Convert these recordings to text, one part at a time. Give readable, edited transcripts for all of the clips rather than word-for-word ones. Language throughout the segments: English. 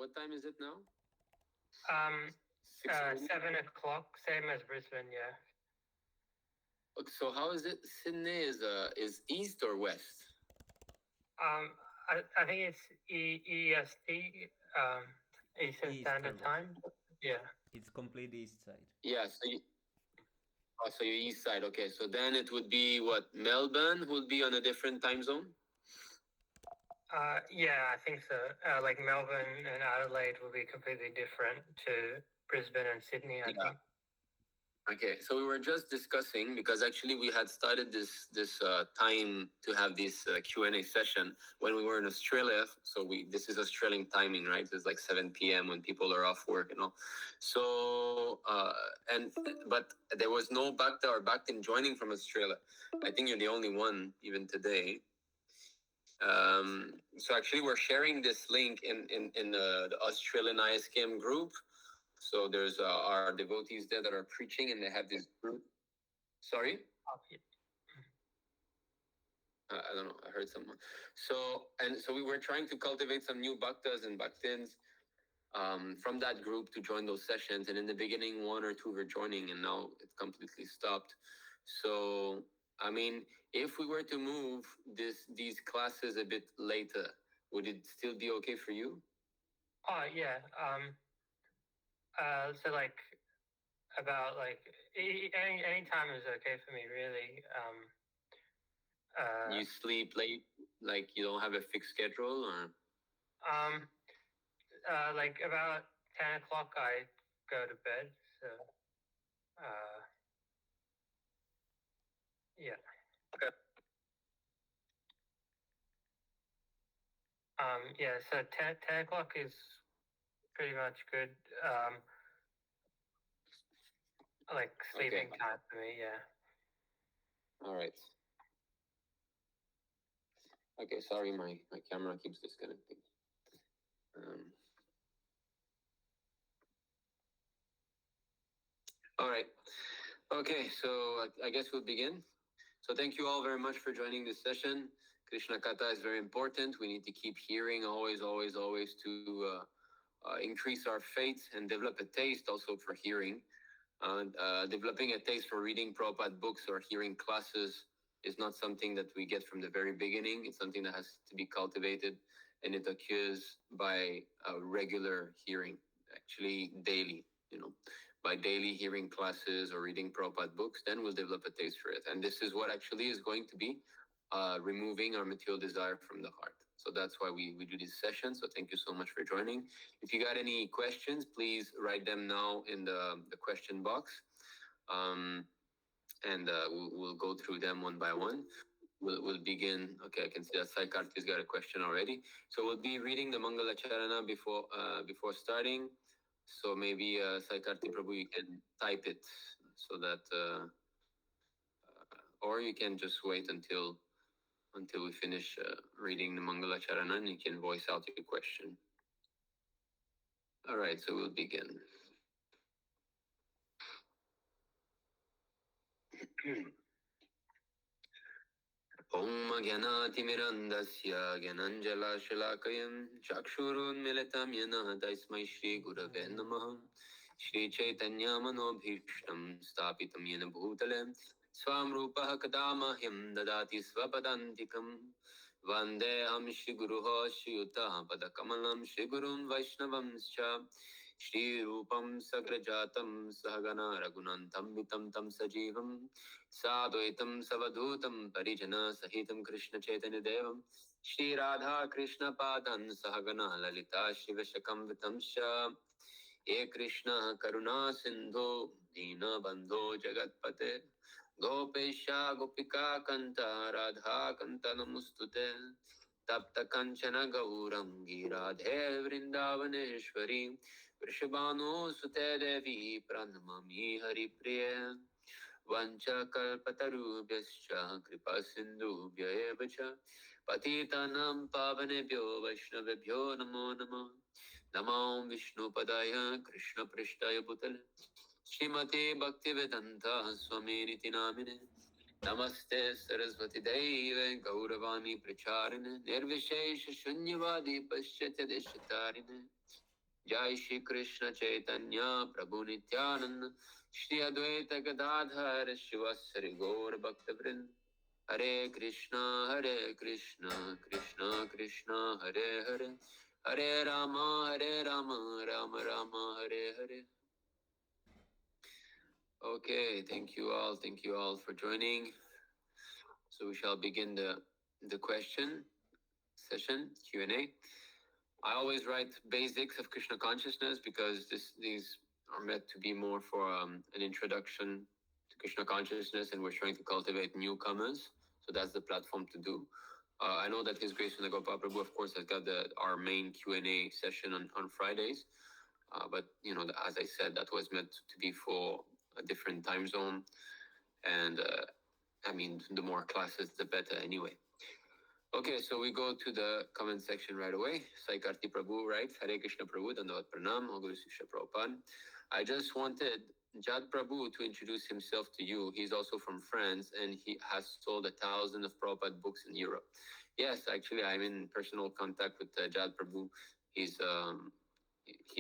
what time is it now? 7 o'clock, same as Brisbane, yeah. So how is it? Sydney is east or west? I think it's EST, Eastern Standard Time. Yeah. It's complete east side. Yeah, so you're east side. Okay, so then it would be what? Melbourne would be on a different time zone? Yeah, I think so. Like Melbourne and Adelaide will be completely different to Brisbane and Sydney, I think. Okay, so we were just discussing, because actually we had started this time to have this Q&A session when we were in Australia. So this is Australian timing, right? It's like 7 p.m. when people are off work and all. So but there was no Bhakta or Bhaktin joining from Australia. I think you're the only one even today. So actually we're sharing this link in the Australian ISKM group. So there's our devotees there that are preaching, and they have this group. Sorry? I don't know. I heard someone. So we were trying to cultivate some new bhaktas and bhaktins from that group to join those sessions. And in the beginning, 1 or 2 were joining, and now it's completely stopped. So, I mean, if we were to move these classes a bit later, would it still be okay for you? Oh, yeah. So like about like any time is okay for me, really. You sleep late, like you don't have a fixed schedule, or? Like about 10 o'clock I go to bed, so yeah. Okay. Yeah, so 10 o'clock is pretty much good. Like sleeping time for me, yeah. All right. Okay, sorry, my camera keeps disconnecting. All right. Okay, so I guess we'll begin. So thank you all very much for joining this session. Krishna Katha is very important. We need to keep hearing always to increase our faith and develop a taste also for hearing. Developing a taste for reading Prabhupada books or hearing classes is not something that we get from the very beginning. It's something that has to be cultivated, and it occurs by regular hearing, actually daily, by daily hearing classes or reading Prabhupada books. Then we'll develop a taste for it. And this is what actually is going to be removing our material desire from the heart. So that's why we do this session. So thank you so much for joining. If you got any questions, please write them now in the question box. And we'll go through them one by one. We'll begin. Okay, I can see that Sai Karti's got a question already. So we'll be reading the Mangala Charana before starting. So maybe Sai Karti Prabhu, you can type it so that, or you can just wait until we finish reading the Mangala Charana, and you can voice out your question. All right, so we'll begin. Om Gyanatimirandasya Gyananjala Shalakayam Chakshurunmilitam Yena Tasmai Shri Gurave Namaha Shri Chaitanya Manobhishtam Stapitam Yena Bhutale Swam Rupaha Kadamahyam Dadati Svapadantikam Vandeham Shri Guruho Shri Yuta Padakamalam Shri Gurun Vaishnavamscha Shri Rupam Sagrajatam Sahagana Raghunantam Vitam Tam Sajivam Sadvaitam Savadhutam Parijana Sahitam Krishna Chaitanya Devam Shri Radha Krishna Padan Sahagana Lalita Shivashakam Vitamsha E Krishna Karuna Sindho Dina Bandho Jagatpate Gopesha Gopika Kanta Radha Kanta Namustute Tapta Kanchana Gaurangi Radhe Vrindavaneshwari Vrishabhanu Sute Devi Pranamami Hari Priya Vancha kalpatarubhyascha kripa sindhubhya eva cha patitanam pavanebhyo vaishnavebhyo namo namo namo Vishnu padaya Krishna prishtaya bhutale Shrimate Bhaktivedanta Swami Niti Namine Namaste Saraswati Deve Gauravani Pracharine Nirvishesha Shunyavadi Paschatya Deshatarine Jai Shri Krishna Chaitanya Prabhu Nityananda Shri Advaita Gadadhar Shivasari Gaur Bhaktavrind Hare Krishna Krishna Krishna Hare Hare Hare Rama Rama Rama Hare Hare. Okay, thank you all for joining. So we shall begin the question session, Q&A. I always write basics of Krishna consciousness because these are meant to be more for an introduction to Krishna consciousness, and we're trying to cultivate newcomers. So that's the platform to do. I know that His Grace Nagopal Prabhu, of course, has got our main Q&A session on Fridays. But as I said, that was meant to be for a different time zone, and I mean, the more classes, the better, anyway. Okay, so we go to the comment section right away. Saikarti Prabhu writes, Hare Krishna Prabhu, Dandavat Pranam, All Guru Sisha Prabhupada. I just wanted Jad Prabhu to introduce himself to you. He's also from France, and he has sold 1,000 of Prabhupada books in Europe. Yes, actually, I'm in personal contact with Jad Prabhu. He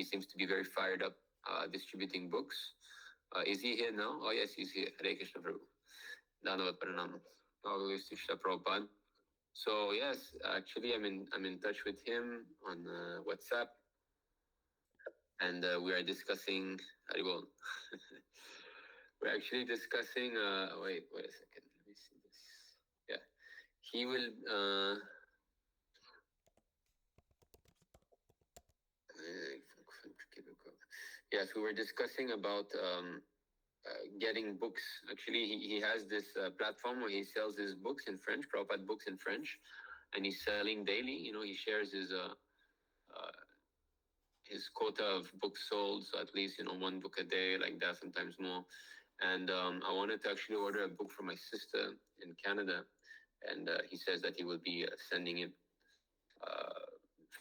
seems to be very fired up distributing books. Is he here now? Oh, yes, he's here. Hare Krishna Prabhu. Dandavat Pranam, All Guru Sisha Prabhupada. So yes, actually, I'm in touch with him on WhatsApp, and we are discussing. Well, we're actually discussing. Wait a second. Let me see this. Yeah, he will. Yes, we were discussing about getting books. Actually, he has this platform where he sells his books in French, Prabhupada books in French, and he's selling daily. He shares his quota of books sold, so at least one book a day, like that, sometimes more. And I wanted to actually order a book for my sister in Canada, and he says that he will be sending it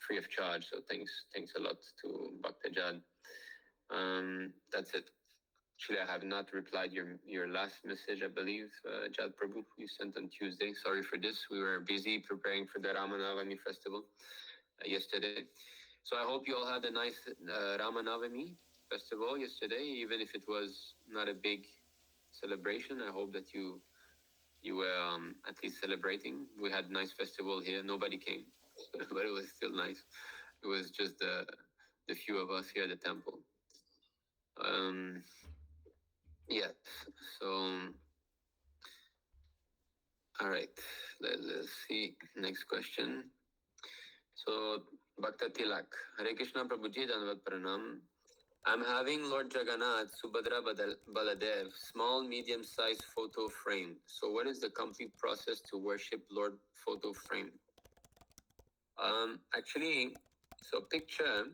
free of charge. So thanks a lot to Bhaktajad. That's it. Actually, I have not replied your last message, I believe, Jad Prabhu, you sent on Tuesday. Sorry for this. We were busy preparing for the Ramanavami festival yesterday. So I hope you all had a nice Ramanavami festival yesterday, even if it was not a big celebration. I hope that you were at least celebrating. We had a nice festival here. Nobody came, but it was still nice. It was just the few of us here at the temple. Yes. So, all right. Let's see. Next question. So, Bhakta Tilak. Hare Krishna Prabhuji, Dandavat Pranam. I'm having Lord Jagannath, Subhadra Baladev, small, medium-sized photo frame. So what is the complete process to worship Lord photo frame? Actually, so picture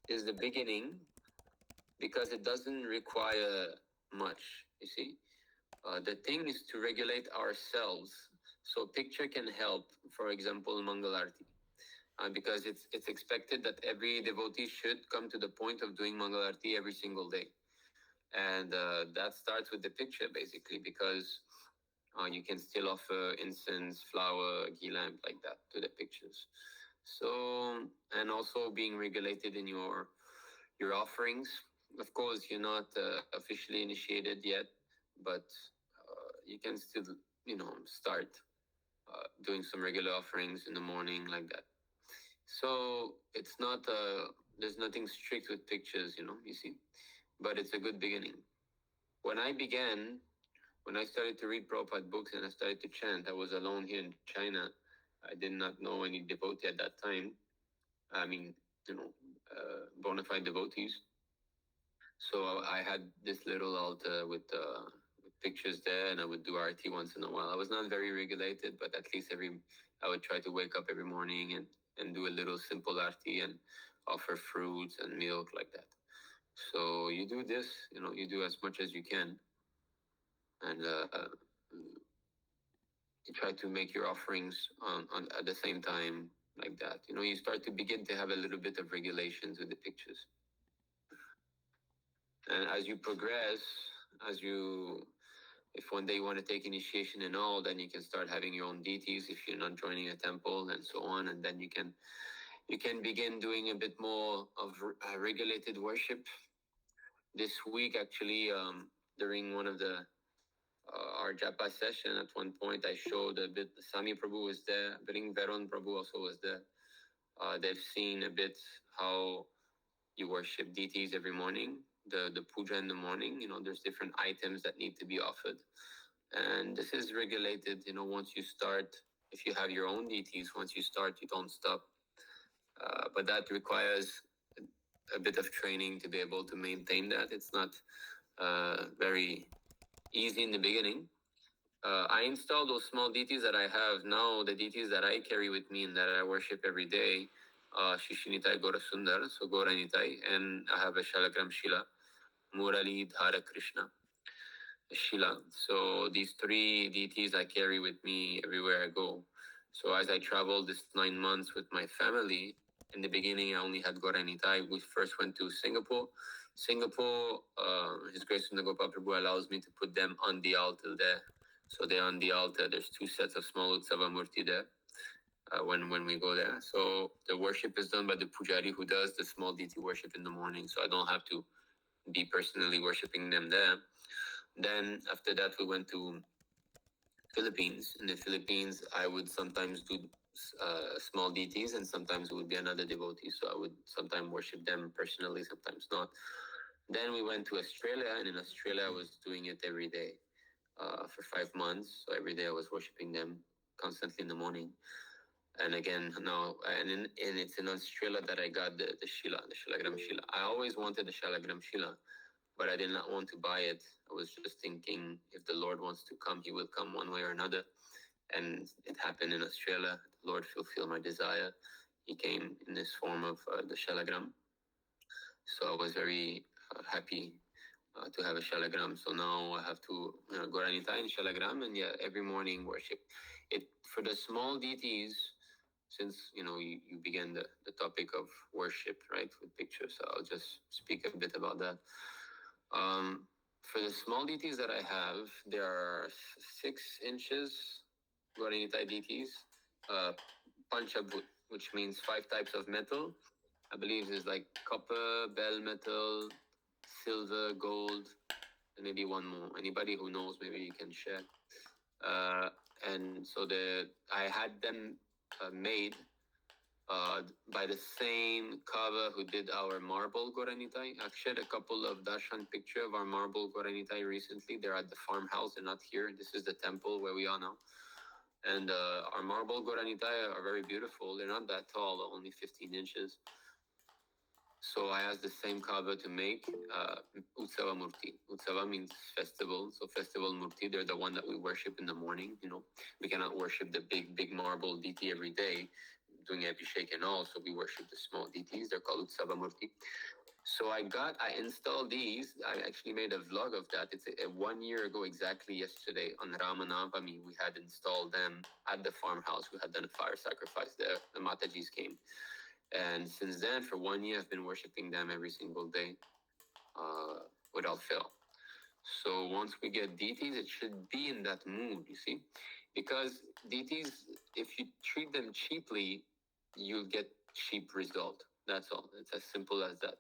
is the beginning because it doesn't require much, you see. The thing is to regulate ourselves. So picture can help, for example, Mangalarti. Because it's expected that every devotee should come to the point of doing Mangalarti every single day. And that starts with the picture, basically, because you can still offer incense, flower, ghee lamp, like that, to the pictures. So, and also being regulated in your offerings. Of course, you're not officially initiated yet, but you can still, start doing some regular offerings in the morning, like that. So it's not there's nothing strict with pictures, you see, but it's a good beginning. When I started to read Prabhupada books and I started to chant, I was alone here in China. I did not know any devotee at that time. I mean, bona fide devotees. So I had this little altar with pictures there, and I would do arati once in a while. I was not very regulated, but at least I would try to wake up every morning and do a little simple arati and offer fruits and milk, like that. So you do this, you do as much as you can, and you try to make your offerings on at the same time, like that. You start to begin to have a little bit of regulations with the pictures. And as you progress, if one day you want to take initiation and all, then you can start having your own deities if you're not joining a temple and so on. And then you can you can begin doing a bit more of regulated worship. This week, actually, during one of the our japa session, at one point I showed a bit. Sami Prabhu was there. I think Veron Prabhu also was there. They've seen a bit how you worship deities every morning. The puja in the morning. There's different items that need to be offered, and this is regulated. Once you start, if you have your own deities, once you start, you don't stop. But that requires a bit of training to be able to maintain that. It's not very easy in the beginning. I install those small deities that I have now, the deities that I carry with me and that I worship every day. Shishinitai Gora Sundar, so Gora Nitai, and I have a Shalagram Shila, Murali Dhara Krishna Shila. So these three deities I carry with me everywhere I go. So as I traveled this 9 months with my family, in the beginning I only had Gora Nitai. We first went to Singapore. His Grace Nagopal Prabhu allows me to put them on the altar there. So they're on the altar. There's two sets of small Utsava Murti there when we go there. So the worship is done by the pujari who does the small deity worship in the morning. So I don't have to be personally worshiping them there. Then after that, we went to Philippines. In the Philippines, I would sometimes do small deities, and sometimes it would be another devotee. So I would sometimes worship them personally, sometimes not. Then we went to Australia, and in Australia, I was doing it every day for 5 months. So every day I was worshiping them constantly in the morning. And again, now, and it's in Australia that I got the Shila, the Shalagram Shila. I always wanted the Shalagram Shila, but I did not want to buy it. I was just thinking, if the Lord wants to come, He will come one way or another. And it happened in Australia. The Lord fulfilled my desire. He came in this form of the Shalagram. So I was very happy to have a Shalagram. So now I have to go Nitai and Shalagram, and yeah, every morning worship. It for the small deities, since you began the topic of worship, right, with pictures. So I'll just speak a bit about that. For the small deities that I have, there are 6 inches Nitai deities, Panchabhut, which means 5 types of metal. I believe is like copper, bell metal, silver, gold, and maybe one more. Anybody who knows, maybe you can share. Uh, and so I had them made by the same carver who did our marble Goranitai. I've shared a couple of darshan picture of our marble Goranitai recently. They're at the farmhouse. They're not here. This is the temple where we are now. And our marble Goranitai are very beautiful. They're not that tall, only 15 inches. So I asked the same carver to make Utsava Murti. Utsava means festival. So festival Murti, they're the one that we worship in the morning. We cannot worship the big marble deity every day, doing Abhishek and all. So we worship the small deities. They're called Utsava Murti. So I installed these. I actually made a vlog of that. It's 1 year ago, exactly yesterday, on Ramanavami. We had installed them at the farmhouse. We had done a fire sacrifice there. The Matajis came. And since then, for 1 year, I've been worshiping them every single day without fail. So once we get deities, it should be in that mood, you see? Because deities, if you treat them cheaply, you'll get cheap result. That's all. It's as simple as that.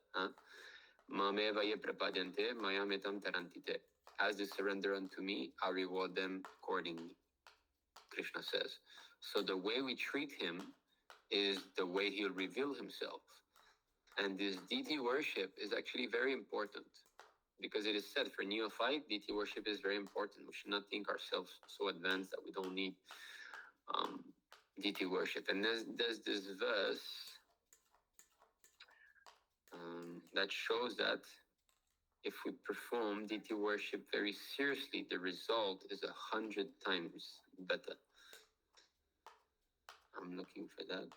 Mame vaye prapadyante, maya metam tarantite. As they surrender unto me, I reward them accordingly, Krishna says. So the way we treat him is the way he'll reveal himself. And this deity worship is actually very important because it is said for neophyte, deity worship is very important. We should not think ourselves so advanced that we don't need deity worship. And there's this verse that shows that if we perform deity worship very seriously, the result is 100 times better. I'm looking for that.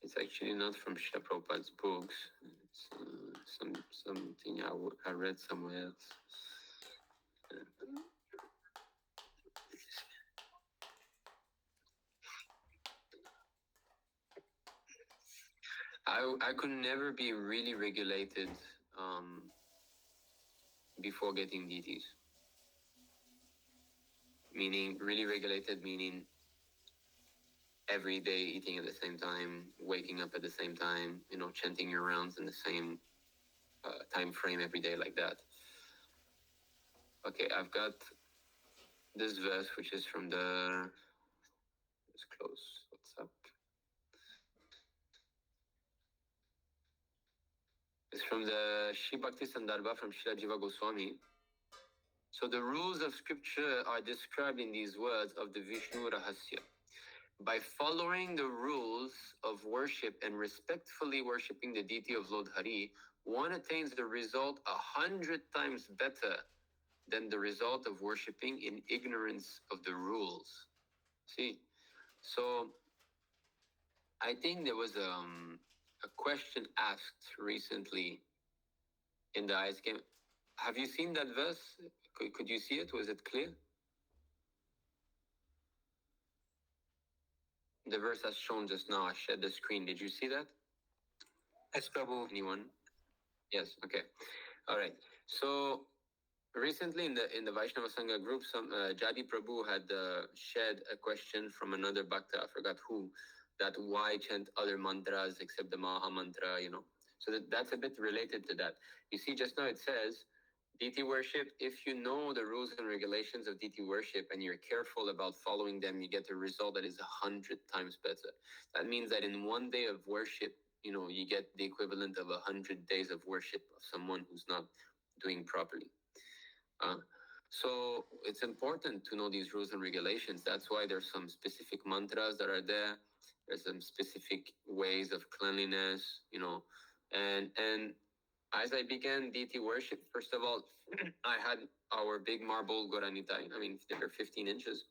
It's actually not from Srila Prabhupada's books. It's something I read somewhere else. I could never be really regulated before getting deities. Meaning, really regulated, meaning every day eating at the same time, waking up at the same time, chanting your rounds in the same time frame every day like that. Okay, I've got this verse, which is from the. Let's close. What's up? It's from the Shri Bhakti Sandarbha from Srila Jiva Goswami. So the rules of scripture are described in these words of the Vishnu Rahasya. By following the rules of worship and respectfully worshipping the deity of Lord Hari, one attains the result 100 times better than the result of worshipping in ignorance of the rules. See, so I think there was a question asked recently in the ice game. Have you seen that verse? Could you see it? Was it clear? The verse as shown just now, I shared the screen. Did you see that? Yes, Prabhu. Anyone? Yes. Okay. All right. So recently in the Vaishnava Sangha group, some Jadi Prabhu had shared a question from another bhakta. I forgot who. That why chant other mantras except the Maha mantra? So that's a bit related to that. You see, just now it says deity worship. If you know the rules and regulations of deity worship and you're careful about following them, you get a result that is 100 times better. That means that in one day of worship, you get the equivalent of 100 days of worship of someone who's not doing properly. So it's important to know these rules and regulations. That's why there's some specific mantras that are there. There's some specific ways of cleanliness, and as I began deity worship, first of all, I had our big marble Nitai. I mean, they're 15 inches,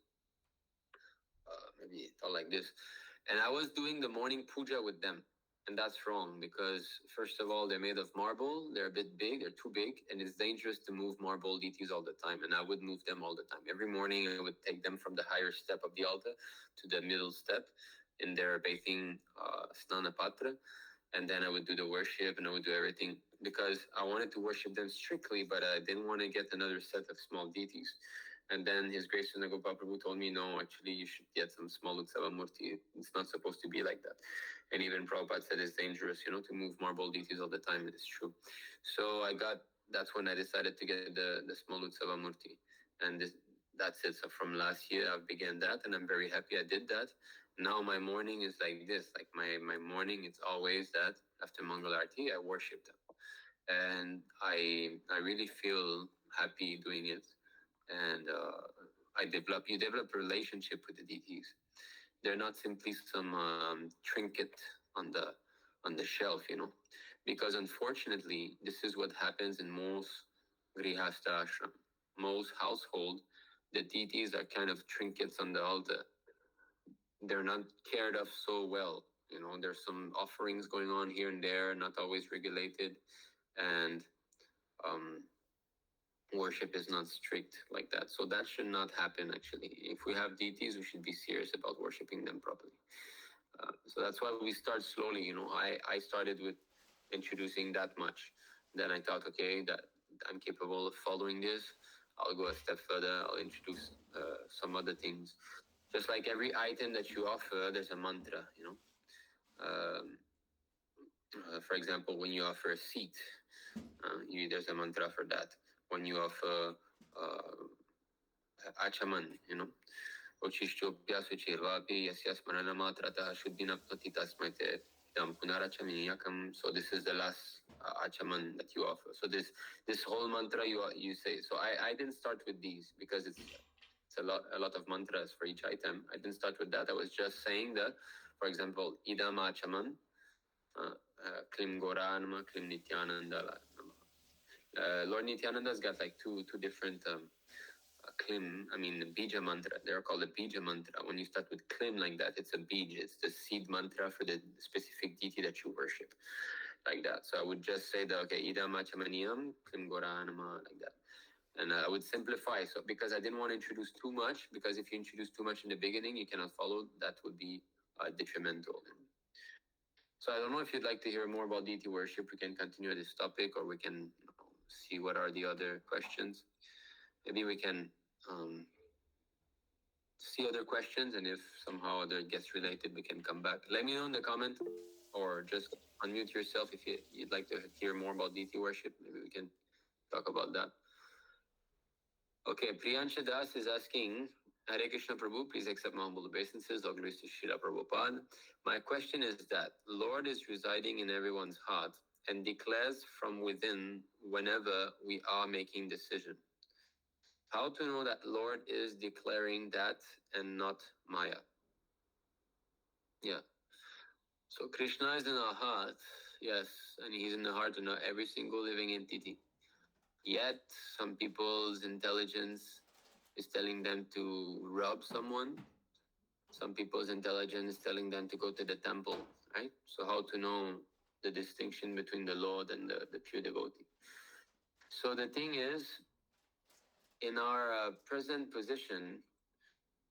maybe all like this. And I was doing the morning puja with them. And that's wrong because, first of all, they're made of marble. They're a bit big. They're too big. And it's dangerous to move marble deities all the time. And I would move them all the time. Every morning, I would take them from the higher step of the altar to the middle step in their bathing snana patra. And then I would do the worship and I would do everything because I wanted to worship them strictly, but I didn't want to get another set of small deities. And then His Grace Nagopal Prabhu told me, no, actually, you should get some small Utsava Murti. It's not supposed to be like that. And even Prabhupada said it's dangerous, to move marble deities all the time. It is true. So that's when I decided to get the small Utsava Murti. And that's it. So from last year, I began that, and I'm very happy I did that. Now my morning is like this. Like my morning, it's always that after Mangal Arti, I worship them. And I really feel happy doing it. And you develop a relationship with the deities. They're not simply some trinket on the shelf, because unfortunately, this is what happens in most grihastha ashram, most household. The deities are kind of trinkets on the altar. They're not cared of so well. There's some offerings going on here and there, not always regulated, and worship is not strict like that. So that should not happen, actually. If we have deities, we should be serious about worshiping them properly. So that's why we start slowly. I started with introducing that much. Then I thought, okay, that I'm capable of following this. I'll go a step further. I'll introduce some other things. Just like every item that you offer, there's a mantra, for example, when you offer a seat, there's a mantra for that. When you offer achaman, Ochishtopya suchirvapi yasya smarana matrata shuddhinapnati tasmaite idam punarachaminiyakam. So this is the last achaman that you offer. So this whole mantra you say. So I didn't start with these because it's a lot of mantras for each item. I didn't start with that. I was just saying that, for example, idam achaman, klim goranama, klim nityananda. Lord Nityananda's got like two different klim, bija mantra. They're called a bija mantra. When you start with klim like that, it's a bij. It's the seed mantra for the specific deity that you worship, like that. So I would just say that, okay, idam achamaniyam, klim goranama, like that. And I would simplify. So because I didn't want to introduce too much, because if you introduce too much in the beginning, you cannot follow. That would be detrimental. So I don't know if you'd like to hear more about deity worship. We can continue this topic, or we can see what are the other questions. Maybe we can see other questions, and if somehow other gets related, we can come back. Let me know in the comment, or just unmute yourself if you'd like to hear more about deity worship. Maybe we can talk about that. Okay, Priyansha Das is asking, Hare Krishna Prabhu, please accept my humble obeisances. All glories to Srila Prabhupada. My question is that Lord is residing in everyone's heart and declares from within whenever we are making decision. How to know that Lord is declaring that and not Maya? Yeah. So Krishna is in our heart, yes, and he's in the heart of every single living entity. Yet some people's intelligence is telling them to rob someone. Some people's intelligence is telling them to go to the temple, right? So how to know the distinction between the Lord and the pure devotee? So the thing is, in our present position,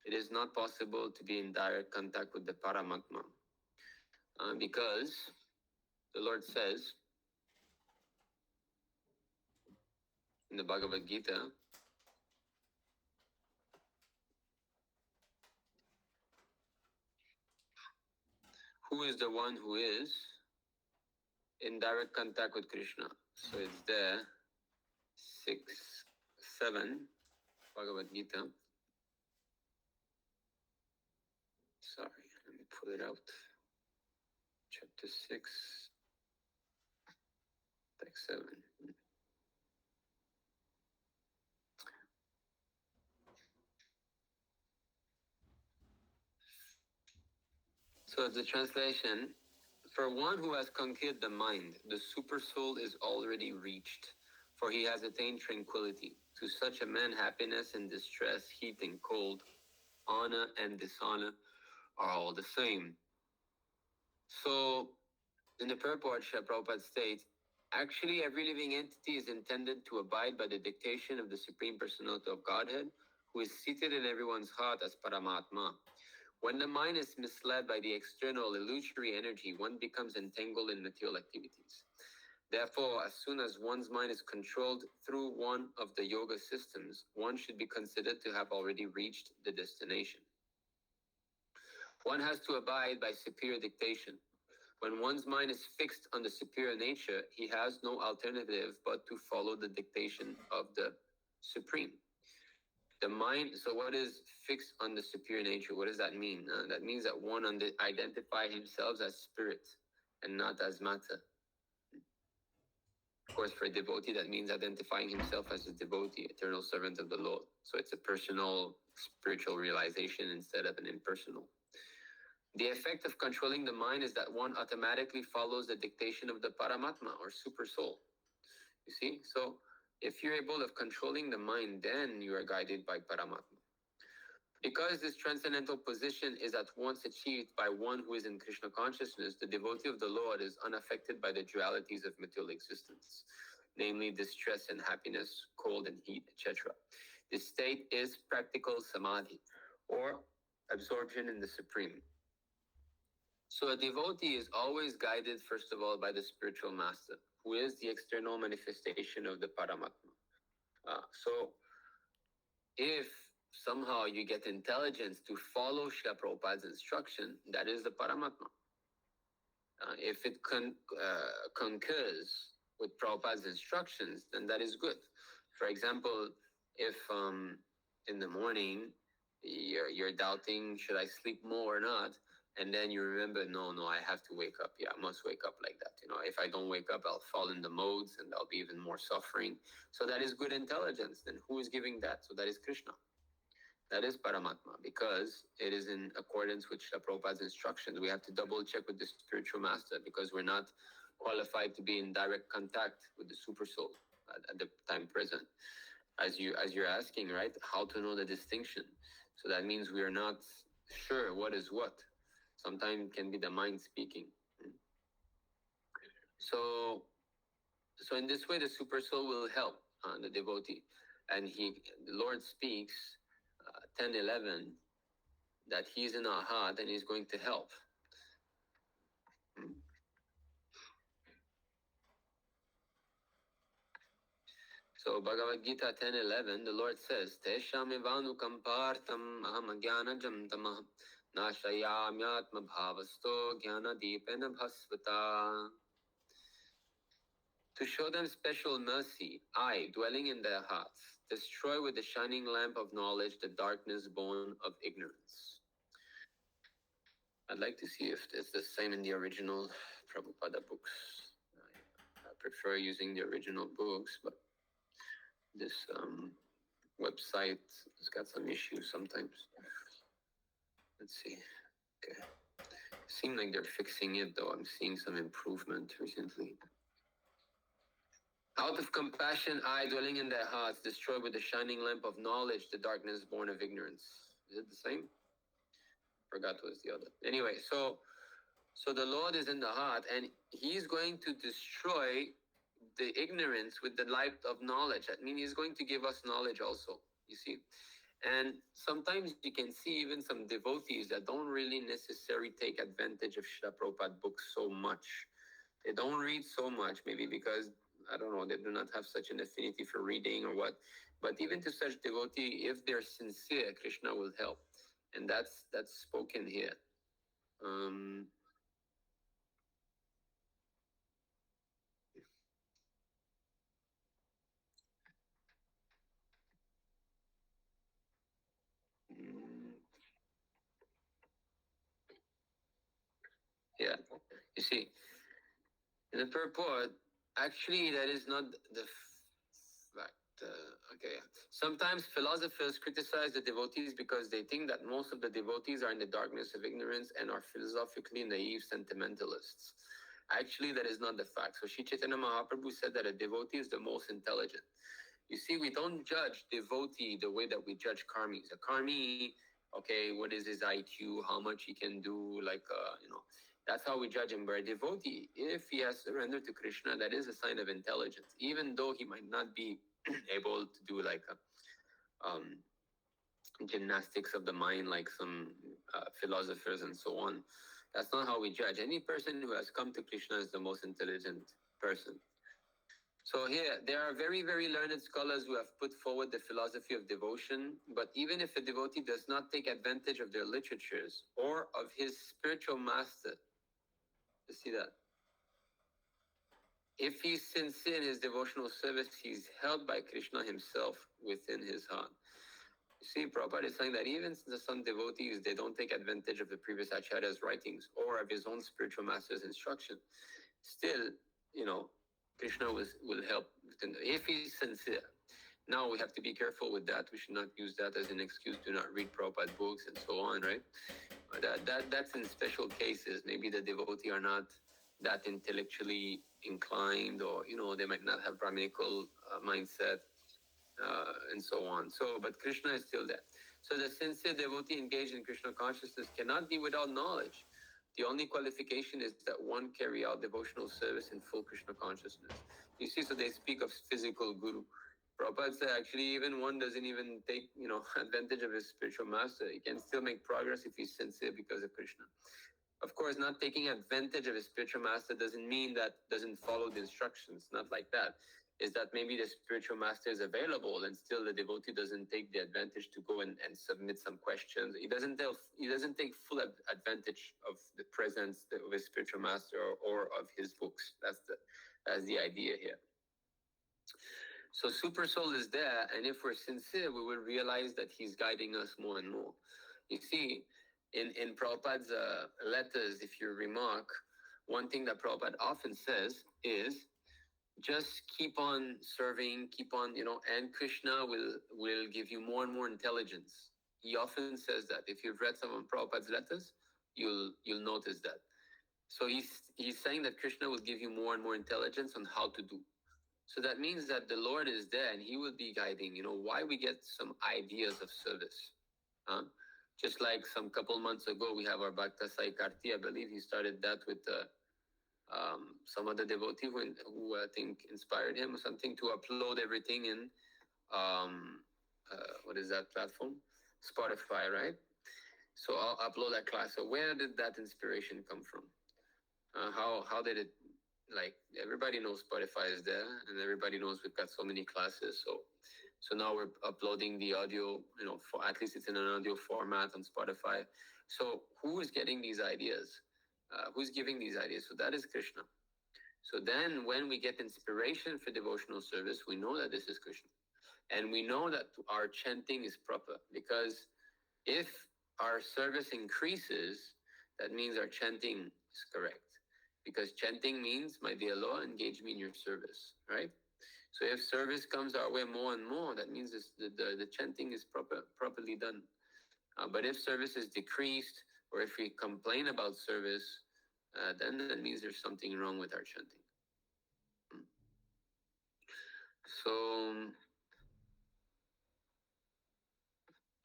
it is not possible to be in direct contact with the Paramatma, because the Lord says in the Bhagavad Gita, who is the one who is in direct contact with Krishna? So it's there, 6-7, Bhagavad Gita. Sorry, let me pull it out. Chapter 6, text 7. So the translation, for one who has conquered the mind, the super soul is already reached, for he has attained tranquility. To such a man, happiness and distress, heat and cold, honor and dishonor are all the same. So, in the purport, Srila Prabhupada states, actually every living entity is intended to abide by the dictation of the Supreme Personality of Godhead, who is seated in everyone's heart as Paramatma. When the mind is misled by the external illusory energy, one becomes entangled in material activities. Therefore, as soon as one's mind is controlled through one of the yoga systems, one should be considered to have already reached the destination. One has to abide by superior dictation. When one's mind is fixed on the superior nature, he has no alternative but to follow the dictation of the Supreme. The mind, so what is fixed on the superior nature? What does that mean? That means that one identify himself as spirit and not as matter. Of course, for a devotee, that means identifying himself as a devotee, eternal servant of the Lord. So it's a personal spiritual realization instead of an impersonal. The effect of controlling the mind is that one automatically follows the dictation of the Paramatma or super soul. You see? So if you're able of controlling the mind, then you are guided by Paramatma. Because this transcendental position is at once achieved by one who is in Krishna consciousness, the devotee of the Lord is unaffected by the dualities of material existence, namely distress and happiness, cold and heat, etc. This state is practical samadhi, or absorption in the Supreme. So a devotee is always guided, first of all, by the spiritual master, who is the external manifestation of the Paramatma. So if somehow you get intelligence to follow Srila Prabhupada's instruction, that is the Paramatma. If it concurs with Prabhupada's instructions, then that is good. For example, if in the morning you're doubting, should I sleep more or not? And then you remember, no, I have to wake up. Yeah, I must wake up like that. If I don't wake up, I'll fall in the modes and I'll be even more suffering. So that is good intelligence. Then who is giving that? So that is Krishna. That is Paramatma, because it is in accordance with Srila Prabhupada's instructions. We have to double check with the spiritual master because we're not qualified to be in direct contact with the super soul at the time present. As you're asking, right? How to know the distinction? So that means we are not sure what is what. Sometimes it can be the mind speaking. So in this way, the super soul will help the devotee, and the Lord speaks 10:11 that he's in our heart and he's going to help. So Bhagavad Gita 10:11, the Lord says, Tesham ivanu kampartam aham jnanajam tamah nashayamyatma bhavasto jnana deepena bhasvata. To show them special mercy, I, dwelling in their hearts, destroy with the shining lamp of knowledge the darkness born of ignorance. I'd like to see if it's the same in the original Prabhupada books. I prefer using the original books, but this website has got some issues sometimes. Let's see. Okay. Seems like they're fixing it, though. I'm seeing some improvement recently. Out of compassion, I, dwelling in their hearts, destroy with the shining lamp of knowledge the darkness born of ignorance. Is it the same? Forgot what was the other. Anyway, so the Lord is in the heart, and He's going to destroy the ignorance with the light of knowledge. That means He's going to give us knowledge also. You see, and sometimes you can see even some devotees that don't really necessarily take advantage of Srila Prabhupada books so much. They don't read so much, maybe because, I don't know, they do not have such an affinity for reading or what. But even to such devotee, if they're sincere, Krishna will help. And that's spoken here. Yeah, you see, in the purport, actually, that is not the fact. Okay, sometimes philosophers criticize the devotees because they think that most of the devotees are in the darkness of ignorance and are philosophically naive sentimentalists. Actually, that is not the fact. So, Sri Chaitanya Mahaprabhu said that a devotee is the most intelligent. You see, we don't judge devotee the way that we judge karmis. A karmi, okay, what is his IQ, how much he can do, like, that's how we judge him. But a devotee, if he has surrendered to Krishna, that is a sign of intelligence, even though he might not be able to do like gymnastics of the mind, like some philosophers and so on. That's not how we judge. Any person who has come to Krishna is the most intelligent person. So here, there are very, very learned scholars who have put forward the philosophy of devotion, but even if a devotee does not take advantage of their literatures or of his spiritual master, you see that? If he's sincere in his devotional service, he's held by Krishna himself within his heart. You see, Prabhupada is saying that even some devotees, they don't take advantage of the previous acharya's writings or of his own spiritual master's instruction. Still, Krishna will help if he's sincere. Now we have to be careful with that. We should not use that as an excuse to not read Prabhupada books and so on, right? That's in special cases. Maybe the devotee are not that intellectually inclined, or they might not have Brahminical mindset, and so on. So, but Krishna is still there. So the sincere devotee engaged in Krishna consciousness cannot be without knowledge. The only qualification is that one carry out devotional service in full Krishna consciousness. You see, so they speak of physical guru. Prabhupada said actually even one doesn't even take, advantage of his spiritual master. He can still make progress if he's sincere because of Krishna. Of course, not taking advantage of his spiritual master doesn't mean that doesn't follow the instructions. Not like that. Is that maybe the spiritual master is available and still the devotee doesn't take the advantage to go and submit some questions. He doesn't take full advantage of the presence of his spiritual master or of his books. That's the idea here. So Super Soul is there, and if we're sincere, we will realize that he's guiding us more and more. You see, in Prabhupada's letters, if you remark, one thing that Prabhupada often says is, just keep on serving, keep on, and Krishna will give you more and more intelligence. He often says that. If you've read some of Prabhupada's letters, you'll notice that. So he's saying that Krishna will give you more and more intelligence on how to do. So that means that the Lord is there and he will be guiding, why we get some ideas of service. Huh? Just like some couple months ago, we have our Bhakta Sai Karti. I believe he started that with some other devotee who I think inspired him or something to upload everything in, what is that platform? Spotify, right? So I'll upload that class. So where did that inspiration come from? How did it like everybody knows Spotify is there, and everybody knows we've got so many classes. So now we're uploading the audio. For at least it's in an audio format on Spotify. So who is getting these ideas? Who's giving these ideas? So that is Krishna. So then, when we get inspiration for devotional service, we know that this is Krishna, and we know that our chanting is proper, because if our service increases, that means our chanting is correct. Because chanting means, my dear Lord, engage me in your service, right? So if service comes our way more and more, that means the chanting is properly done. But if service is decreased, or if we complain about service, then that means there's something wrong with our chanting. So,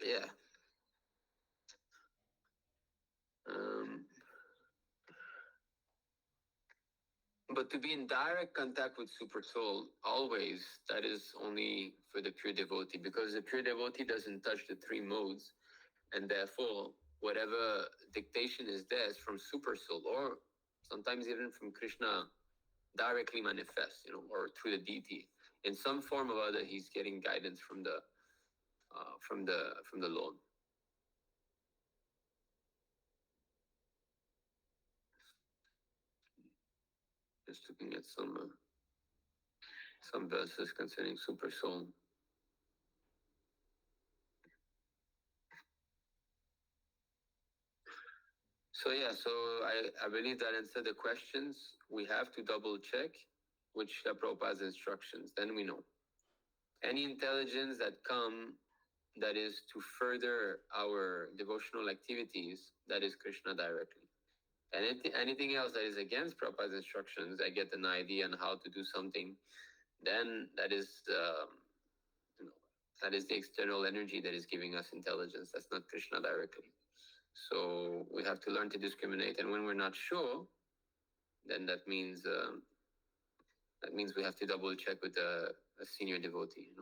yeah. Um, But to be in direct contact with Super Soul, always, that is only for the pure devotee, because the pure devotee doesn't touch the three modes, and therefore, whatever dictation is there is from Super Soul, or sometimes even from Krishna directly manifest, or through the deity. In some form or other, he's getting guidance from the Lord. Just looking at some verses concerning Super Soul. So yeah, so I believe that answered the questions. We have to double check which Prabhupada's instructions. Then we know. Any intelligence that come that is to further our devotional activities, that is Krishna directly. And anything else that is against Prabhupada's instructions, I get an idea on how to do something, then that is that is the external energy that is giving us intelligence. That's not Krishna directly. So we have to learn to discriminate. And when we're not sure, then that means we have to double check with a senior devotee,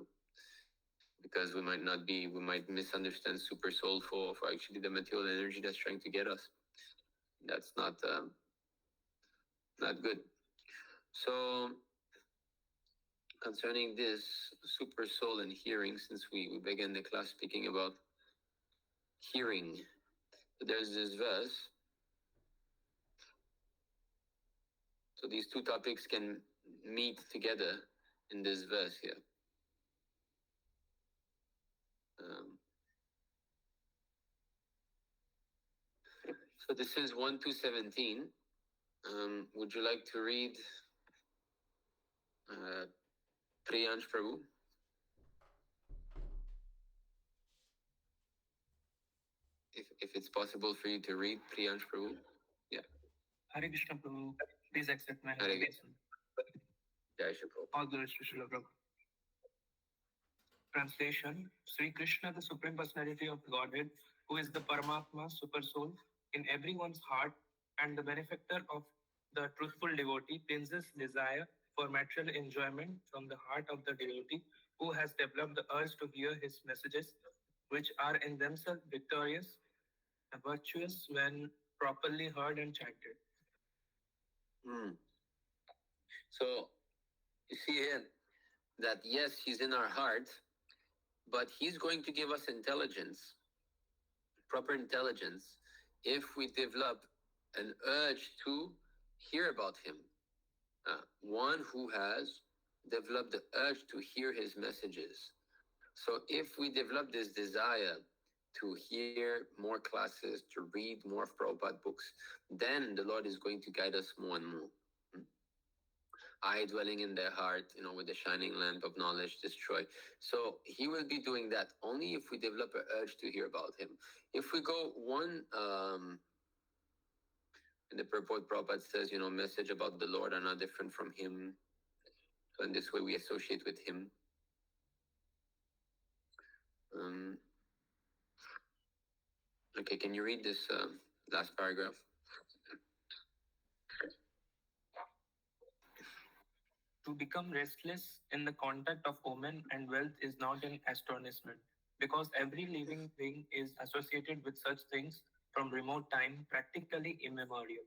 because we might misunderstand Super Soul for actually the material energy that's trying to get us. That's not good. So concerning this Super Soul and hearing, since we began the class speaking about hearing, there's this verse. So these two topics can meet together in this verse here. Um, so this is 1 to 17. Would you like to read Priyansh Prabhu? If it's possible for you to read Priyansh Prabhu? Yeah. Hare Krishna Prabhu, please accept my Hare invitation. Jai Shri Prabhu. All glories to Srila Prabhu. Translation: Sri Krishna, the Supreme Personality of Godhead, who is the Paramatma, Super Soul, in everyone's heart, and the benefactor of the truthful devotee, cleanses desire for material enjoyment from the heart of the devotee who has developed the urge to hear his messages, which are in themselves victorious and virtuous when properly heard and chanted. So you see here that yes, he's in our heart, but he's going to give us intelligence, proper intelligence, if we develop an urge to hear about him. One who has developed the urge to hear his messages. So if we develop this desire to hear more classes, to read more of Prabhupada books, then the Lord is going to guide us more and more. I dwelling in their heart, with the shining lamp of knowledge destroy. So he will be doing that only if we develop an urge to hear about him. If we go one, in the purport, Prabhupada says, message about the Lord are not different from him. So in this way we associate with him. Okay, can you read this last paragraph? To become restless in the contact of women and wealth is not an astonishment, because every living thing is associated with such things from remote time, practically immemorial.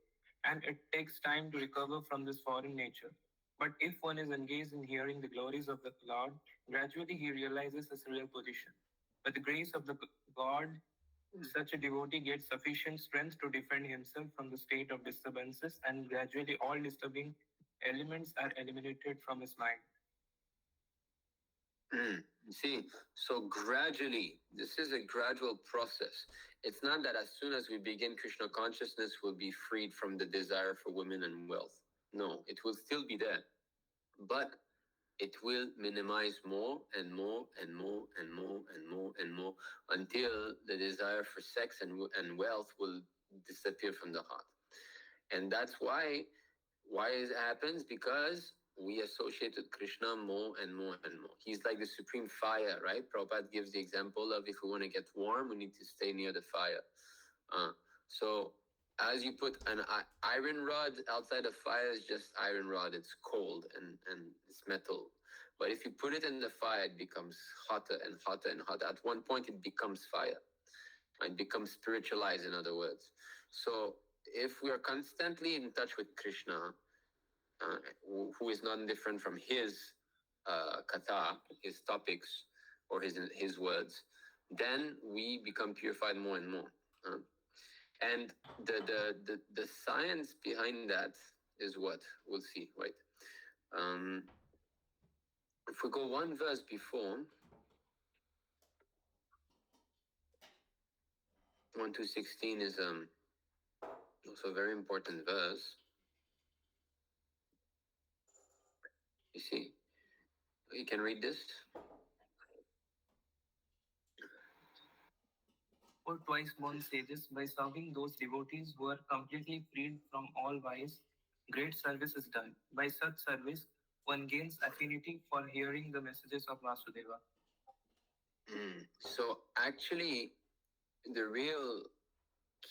and it takes time to recover from this foreign nature. But if one is engaged in hearing the glories of the Lord, gradually he realizes his real position. By the grace of the God, such a devotee gets sufficient strength to defend himself from the state of disturbances, and gradually all disturbing elements are eliminated from his mind. See, so gradually, this is a gradual process. It's not that as soon as we begin Krishna consciousness, we'll be freed from the desire for women and wealth. No, it will still be there, but it will minimize more and more and more and more and more and more until the desire for sex and wealth will disappear from the heart. And that's why it happens, because we associate with Krishna more and more and more. He's like the supreme fire, right? Prabhupada gives the example of, if we want to get warm, we need to stay near the fire. So as you put an iron rod outside a fire, is just iron rod. It's cold and it's metal. But if you put it in the fire, it becomes hotter and hotter and hotter. At one point, it becomes fire. It becomes spiritualized, in other words. So if we are constantly in touch with Krishna, who is not different from his kata, his topics, or his words, then we become purified more and more. And the science behind that is what we'll see, right? If we go one verse before, 1 to 16 is also a very important verse. You see, you can read this. Or twice born sages, by serving those devotees who are completely freed from all vice, great service is done. By such service, one gains affinity for hearing the messages of Vasudeva. So actually, the real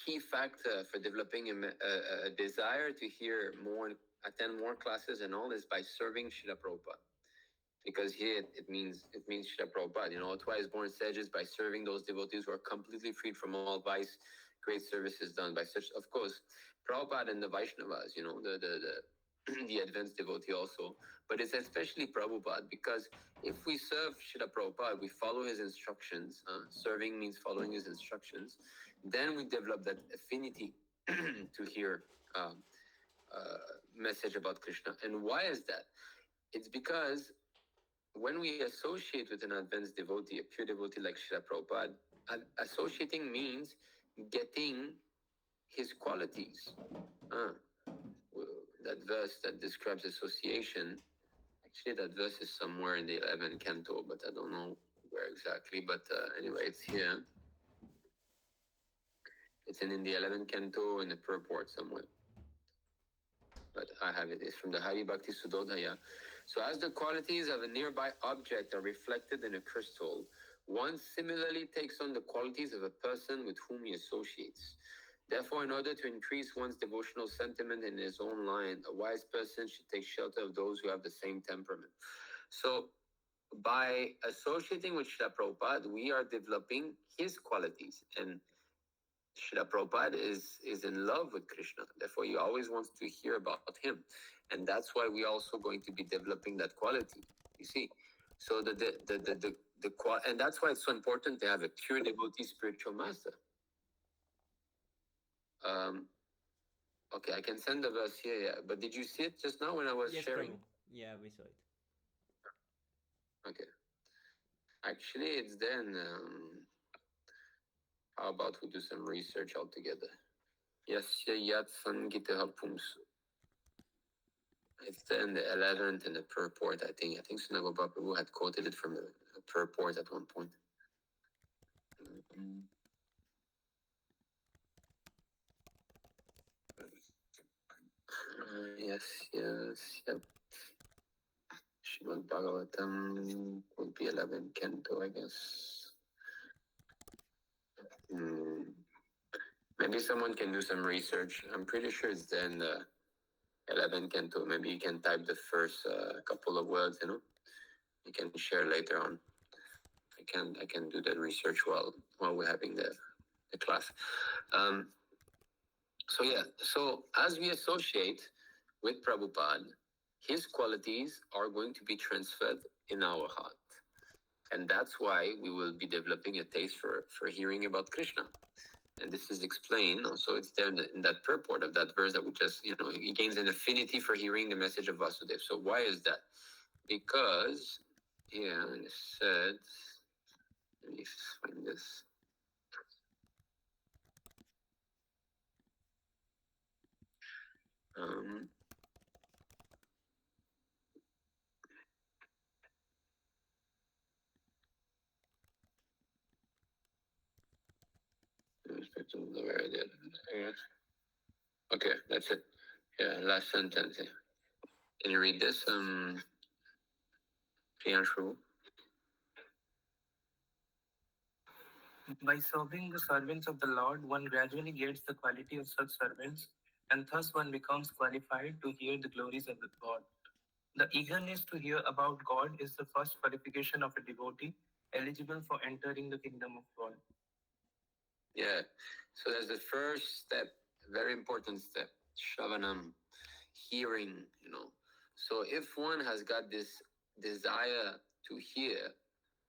key factor for developing a desire to hear more, attend more classes and all, is by serving Srila Prabhupada. Because here it means Srila Prabhupada. Twice born sages, by serving those devotees who are completely freed from all vice, great service is done by such. Of course, Prabhupada and the Vaishnavas, the advanced devotee also. But it's especially Prabhupada, because if we serve Srila Prabhupada, we follow his instructions. Serving means following his instructions. Then we develop that affinity to hear message about Krishna. And why is that? It's because when we associate with an advanced devotee, a pure devotee like Srila Prabhupada, associating means getting his qualities. That verse that describes association, actually that verse is somewhere in the 11th canto, but I don't know where exactly. But anyway, it's here. It's in the 11th canto in the purport somewhere. But I have it. It's from the Hari Bhakti Sudodhaya. So as the qualities of a nearby object are reflected in a crystal, one similarly takes on the qualities of a person with whom he associates. Therefore, in order to increase one's devotional sentiment in his own line, a wise person should take shelter of those who have the same temperament. So by associating with Srila Prabhupada, we are developing his qualities. And Srila Prabhupada is in love with Krishna. Therefore, he always wants to hear about him. And that's why we're also going to be developing that quality. You see? So and that's why it's so important to have a pure devotee spiritual master. Okay, I can send the verse here, yeah. But did you see it just now when I was sharing? Prabhu. Yeah, we saw it. Okay. Actually, it's then. How about we do some research altogether? Yasya Yat Sangita Pumsu. It's then the 11th in the purport, I think. I think Sunagopal Prabhu had quoted it from the purport at one point. Yes, yep. Srimad Bhagavatam would be 11 canto, I guess. Maybe someone can do some research. I'm pretty sure it's then the 11 canto. Maybe you can type the first couple of words, You can share later on. I can do that research while we're having the class. So yeah, so as we associate with Prabhupada, his qualities are going to be transferred in our heart. And that's why we will be developing a taste for hearing about Krishna. And this is explained also, it's there in that purport of that verse that we just, he gains an affinity for hearing the message of Vasudev. So why is that? Because, yeah, it said, let me find this. Um, where I did. Okay, that's it. Yeah, last sentence. Yeah. Can you read this? Priyanshu? By serving the servants of the Lord, one gradually gets the quality of such servants, and thus one becomes qualified to hear the glories of the God. The eagerness to hear about God is the first qualification of a devotee eligible for entering the kingdom of God. Yeah. So that's the first step, very important step, Shravanam, hearing. So if one has got this desire to hear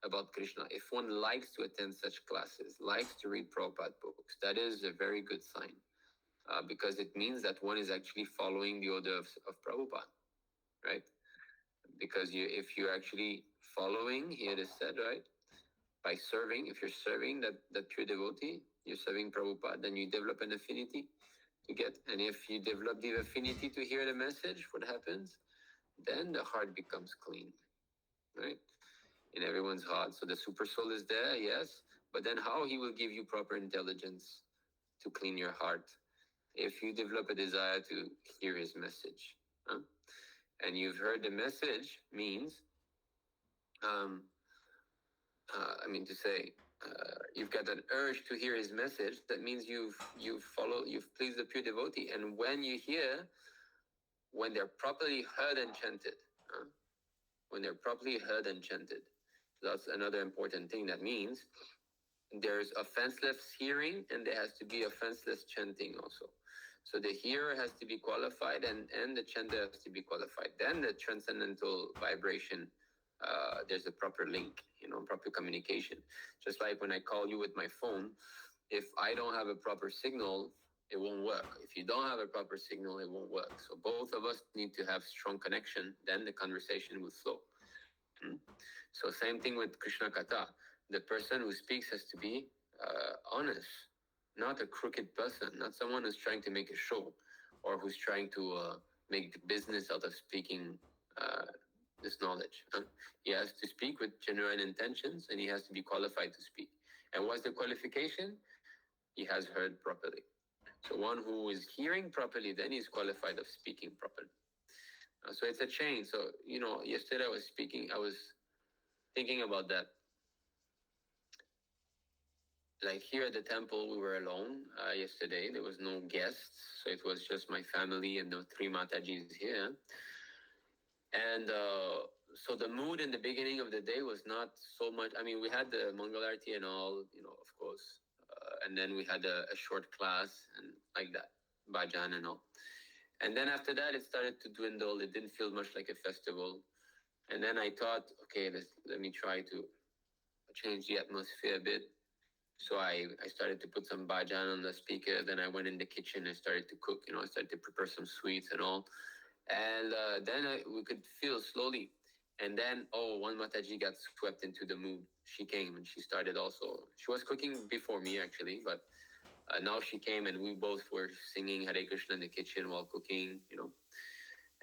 about Krishna, if one likes to attend such classes, likes to read Prabhupada books, that is a very good sign. Because it means that one is actually following the order of Prabhupada, right? Because if you're actually following, here it is said, right? By serving, if you're serving that pure devotee, you're serving Prabhupada, then you develop an affinity to get. And if you develop the affinity to hear the message, what happens? Then the heart becomes clean, right? In everyone's heart. So the super soul is there, yes. But then how he will give you proper intelligence to clean your heart if you develop a desire to hear his message. Huh? And you've heard the message means, um, to say, you've got an urge to hear his message. That means you've pleased the pure devotee. And when you hear, when they're properly heard and chanted, when they're properly heard and chanted, that's another important thing. That means there's offenseless hearing and there has to be offenseless chanting also. So the hearer has to be qualified and the chanter has to be qualified. Then the transcendental vibration, there's a proper link, proper communication. Just like when I call you with my phone, if I don't have a proper signal, it won't work. If you don't have a proper signal, it won't work. So both of us need to have strong connection, then the conversation will flow. So same thing with Krishna Katha. The person who speaks has to be honest, not a crooked person, not someone who's trying to make a show or who's trying to make business out of speaking this knowledge. He has to speak with genuine intentions and he has to be qualified to speak. And what's the qualification? He has heard properly. So one who is hearing properly, then he's qualified of speaking properly. So it's a chain. So, yesterday I was thinking about that. Like here at the temple, we were alone yesterday. There was no guests. So it was just my family and the three Matajis here. And so the mood in the beginning of the day was not so much. We had the Mangalarti and all, of course. And then we had a short class and like that, Bhajan and all. And then after that, it started to dwindle. It didn't feel much like a festival. And then I thought, okay, let me try to change the atmosphere a bit. So I started to put some bhajan on the speaker. Then I went in the kitchen and started to cook. I started to prepare some sweets and all. And then we could feel slowly. And then, one Mataji got swept into the mood. She came and she started also. She was cooking before me, actually, but now she came and we both were singing Hare Krishna in the kitchen while cooking.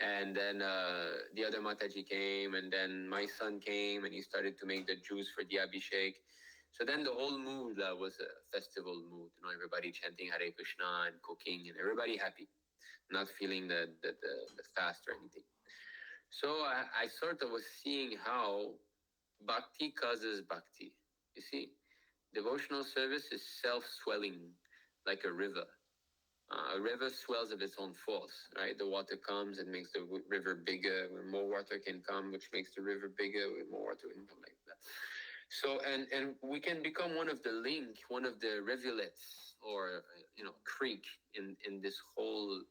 And then the other Mataji came, and then my son came, and he started to make the juice for the Abhishek. So then the whole mood was a festival mood. Everybody chanting Hare Krishna and cooking, and everybody happy, not feeling the fast or anything. So I sort of was seeing how bhakti causes bhakti. You see, devotional service is self-swelling, like a river. A river swells of its own force, right? The water comes and makes the river bigger. When more water can come, which makes the river bigger, with more water can come like that. So, and we can become one of the link, one of the rivulets or creek in this whole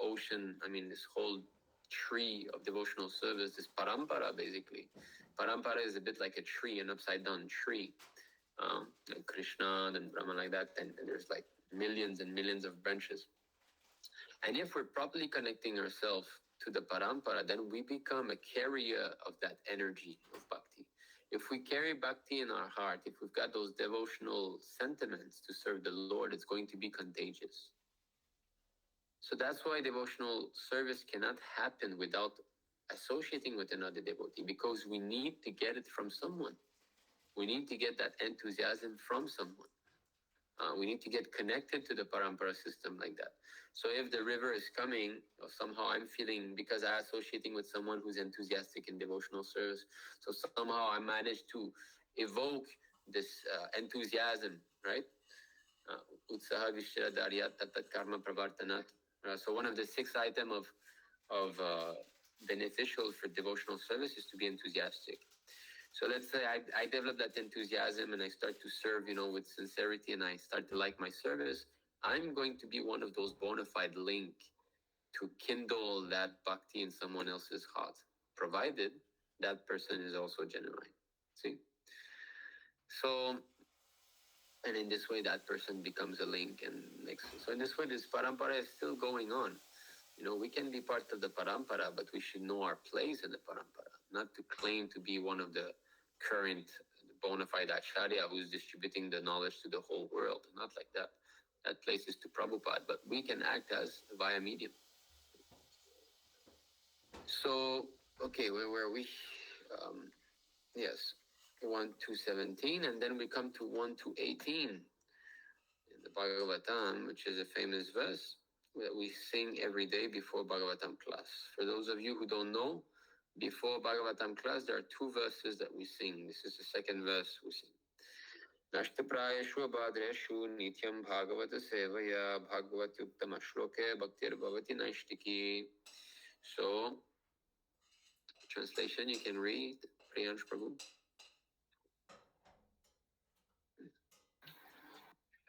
ocean. I mean, this whole tree of devotional service, this parampara basically. Parampara is a bit like a tree, an upside down tree. Like Krishna and Brahma, like that, and there's like millions and millions of branches. And if we're properly connecting ourselves to the parampara, then we become a carrier of that energy of bhakti. If we carry bhakti in our heart, if we've got those devotional sentiments to serve the Lord, it's going to be contagious. So that's why devotional service cannot happen without associating with another devotee, because we need to get it from someone. We need to get that enthusiasm from someone. We need to get connected to the parampara system like that. So if the river is coming, or somehow I'm feeling, because I'm associating with someone who's enthusiastic in devotional service, so somehow I managed to evoke this enthusiasm, right? Utsaha Vishya Daryat Tatat Karma Pravartanat. So one of the 6 items of beneficial for devotional service is to be enthusiastic. So let's say I develop that enthusiasm and I start to serve, with sincerity, and I start to like my service. I'm going to be one of those bona fide link to kindle that bhakti in someone else's heart, provided that person is also genuine. See? So, and in this way, that person becomes a link and makes. So in this way, this parampara is still going on. We can be part of the parampara, but we should know our place in the parampara, not to claim to be one of the current bona fide acharya who's distributing the knowledge to the whole world. Not like that. That place is to Prabhupada, but we can act as via medium. So, okay, where were we? Yes, 1 to 17, and then we come to 1 to 18 in the Bhagavatam, which is a famous verse that we sing every day before Bhagavatam class. For those of you who don't know, before Bhagavatam class, there are 2 verses that we sing. This is the second verse we sing. Nashtaprayeshu abhadreshu nityam bhagavata sevaya bhagavatyuktam ashloke bhaktir bhavati naishtiki. So, translation you can read, Priyansh Prabhu.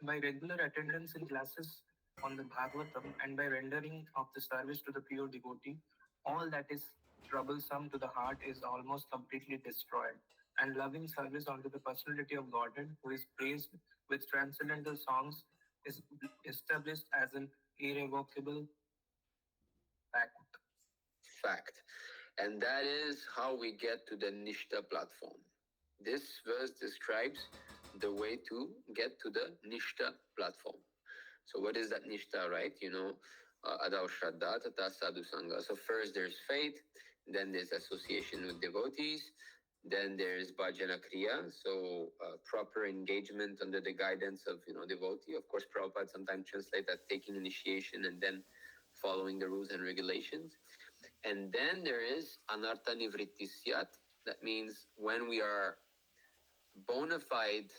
By regular attendance in classes on the Bhagavatam and by rendering of the service to the pure devotee, all that is troublesome to the heart is almost completely destroyed. And loving service unto the personality of Godhead, who is praised with transcendental songs, is established as an irrevocable fact. And that is how we get to the Nishta platform. This verse describes the way to get to the Nishta platform. So what is that Nishta, right? Adav Shraddha Tata Sadhu Sangha. So first there's faith, then there's association with devotees, then there's Bhajana Kriya, so proper engagement under the guidance of devotee. Of course, Prabhupada sometimes translate that taking initiation and then following the rules and regulations. And then there is Anartha Nivritti Syat. That means when we are bona fide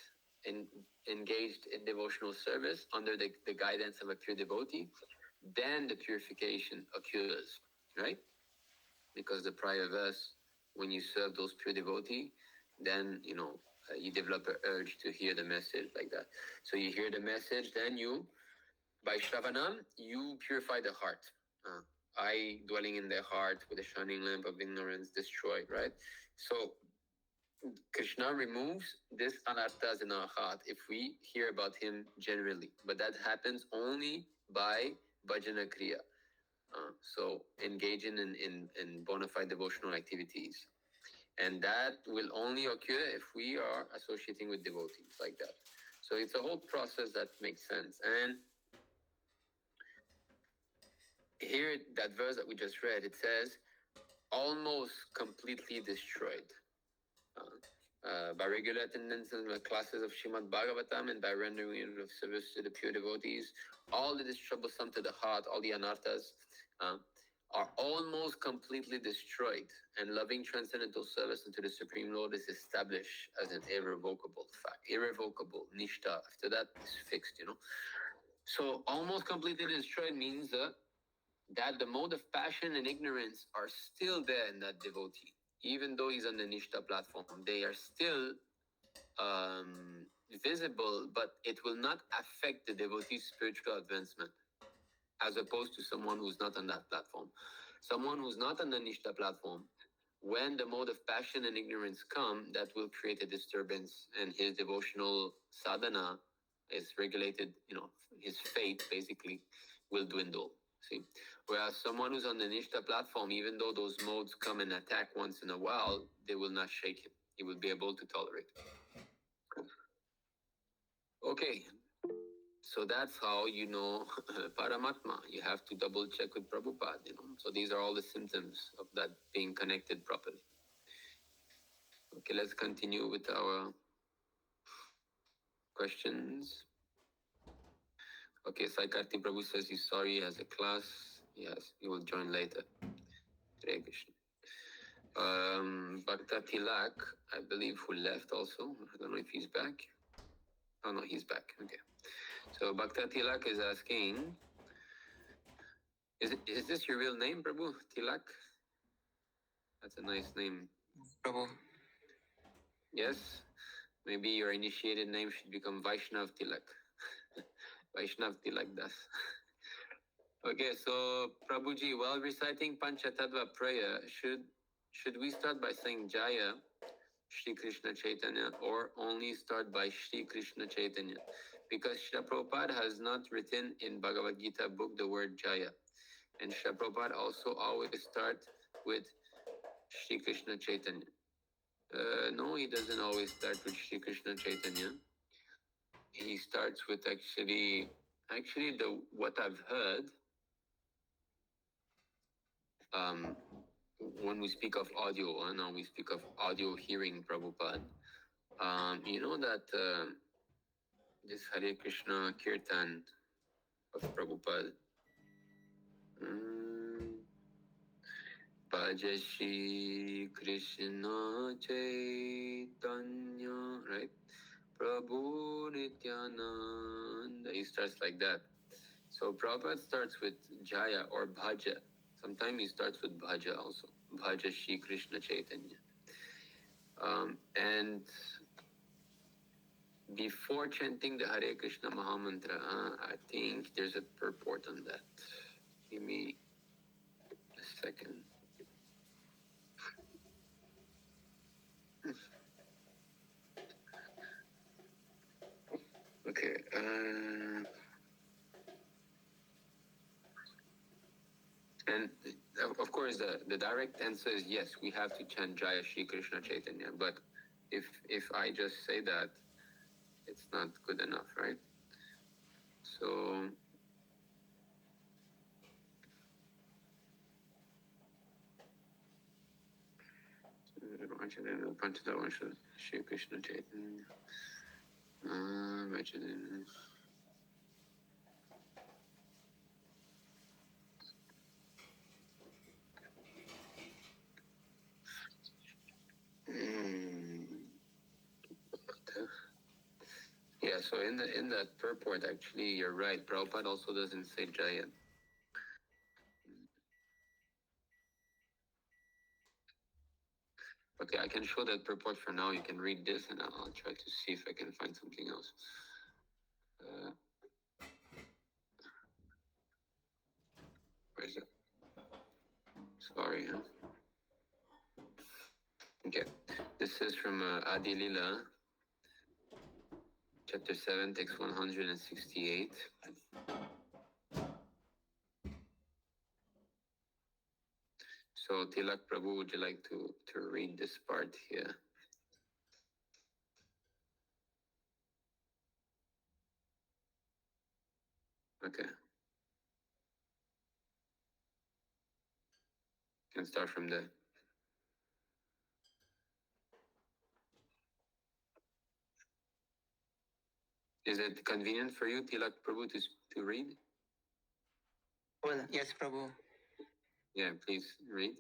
and engaged in devotional service under the guidance of a pure devotee, then the purification occurs, right? Because the prior verse, when you serve those pure devotee, then you develop an urge to hear the message like that. So you hear the message, then by Shravanam, you purify the heart. I dwelling in the heart with a shining lamp of ignorance destroyed, right? So Krishna removes this anarthas in our heart if we hear about him generally. But that happens only by bhajana kriya. So engaging in bona fide devotional activities. And that will only occur if we are associating with devotees like that. So it's a whole process that makes sense. And here, that verse that we just read, it says, almost completely destroyed. By regular attendance in the classes of Srimad Bhagavatam and by rendering of service to the pure devotees, all that is troublesome to the heart, all the anarthas, are almost completely destroyed, and loving transcendental service unto the Supreme Lord is established as an irrevocable fact. Irrevocable, nishta. After that, it's fixed, So almost completely destroyed means that the mode of passion and ignorance are still there in that devotee. Even though he's on the Nishta platform, they are still visible, but it will not affect the devotee's spiritual advancement, as opposed to someone who's not on that platform. Someone who's not on the Nishta platform, when the mode of passion and ignorance come, that will create a disturbance, and his devotional sadhana is regulated, his faith basically will dwindle. See? Whereas someone who's on the Nishta platform, even though those modes come and attack once in a while, they will not shake him. He will be able to tolerate. Okay, so that's how you know Paramatma. You have to double check with Prabhupada, So these are all the symptoms of that being connected properly. Okay, let's continue with our questions. Okay, Saikarti Prabhu says he's sorry he has a class. Yes, he will join later. Hare Krishna. Bhakta Tilak, I believe, who left also. I don't know if he's back. Oh no, he's back. Okay. So Bhakta Tilak is asking, is this your real name, Prabhu? Tilak? That's a nice name. Prabhu. Yes? Maybe your initiated name should become Vaishnav Tilak. Vaishnav Tilak Das. Okay, so Prabhuji, while reciting Panchatattva prayer, should we start by saying Jaya, Shri Krishna Chaitanya, or only start by Shri Krishna Chaitanya? Because Srila Prabhupada has not written in Bhagavad Gita book the word Jaya. And Srila Prabhupada also always start with Shri Krishna Chaitanya. No, he doesn't always start with Shri Krishna Chaitanya. He starts with actually what I've heard. When we speak of audio, now we speak of audio hearing Prabhupada. You know that this Hare Krishna Kirtan of Prabhupada. Bhaja Shri Krishna Chaitanya, right? Prabhu Nityananda. He starts like that. So Prabhupada starts with Jaya or Bhaja. Sometimes he starts with Bhaja also. Bhaja Shri Krishna Chaitanya. And before chanting the Hare Krishna Mahamantra, I think there's a purport on that. Give me a second. Okay. And of course, the direct answer is yes, we have to chant Jaya Shri Krishna Chaitanya. But if I just say that, it's not good enough, right? So Shri Krishna Chaitanya. Yeah, so in that purport, actually, you're right. Prabhupada also doesn't say Jaya. Okay, I can show that purport for now. You can read this, and I'll try to see if I can find something else. Where is it? Sorry, huh? Okay, this is from Adi Lila, chapter 7, text 168. So, Tilak Prabhu, would you like to read this part here? Okay. Can start from there. Is it convenient for you, Tilak Prabhu, to read? Well, yes, Prabhu. Yeah, please read.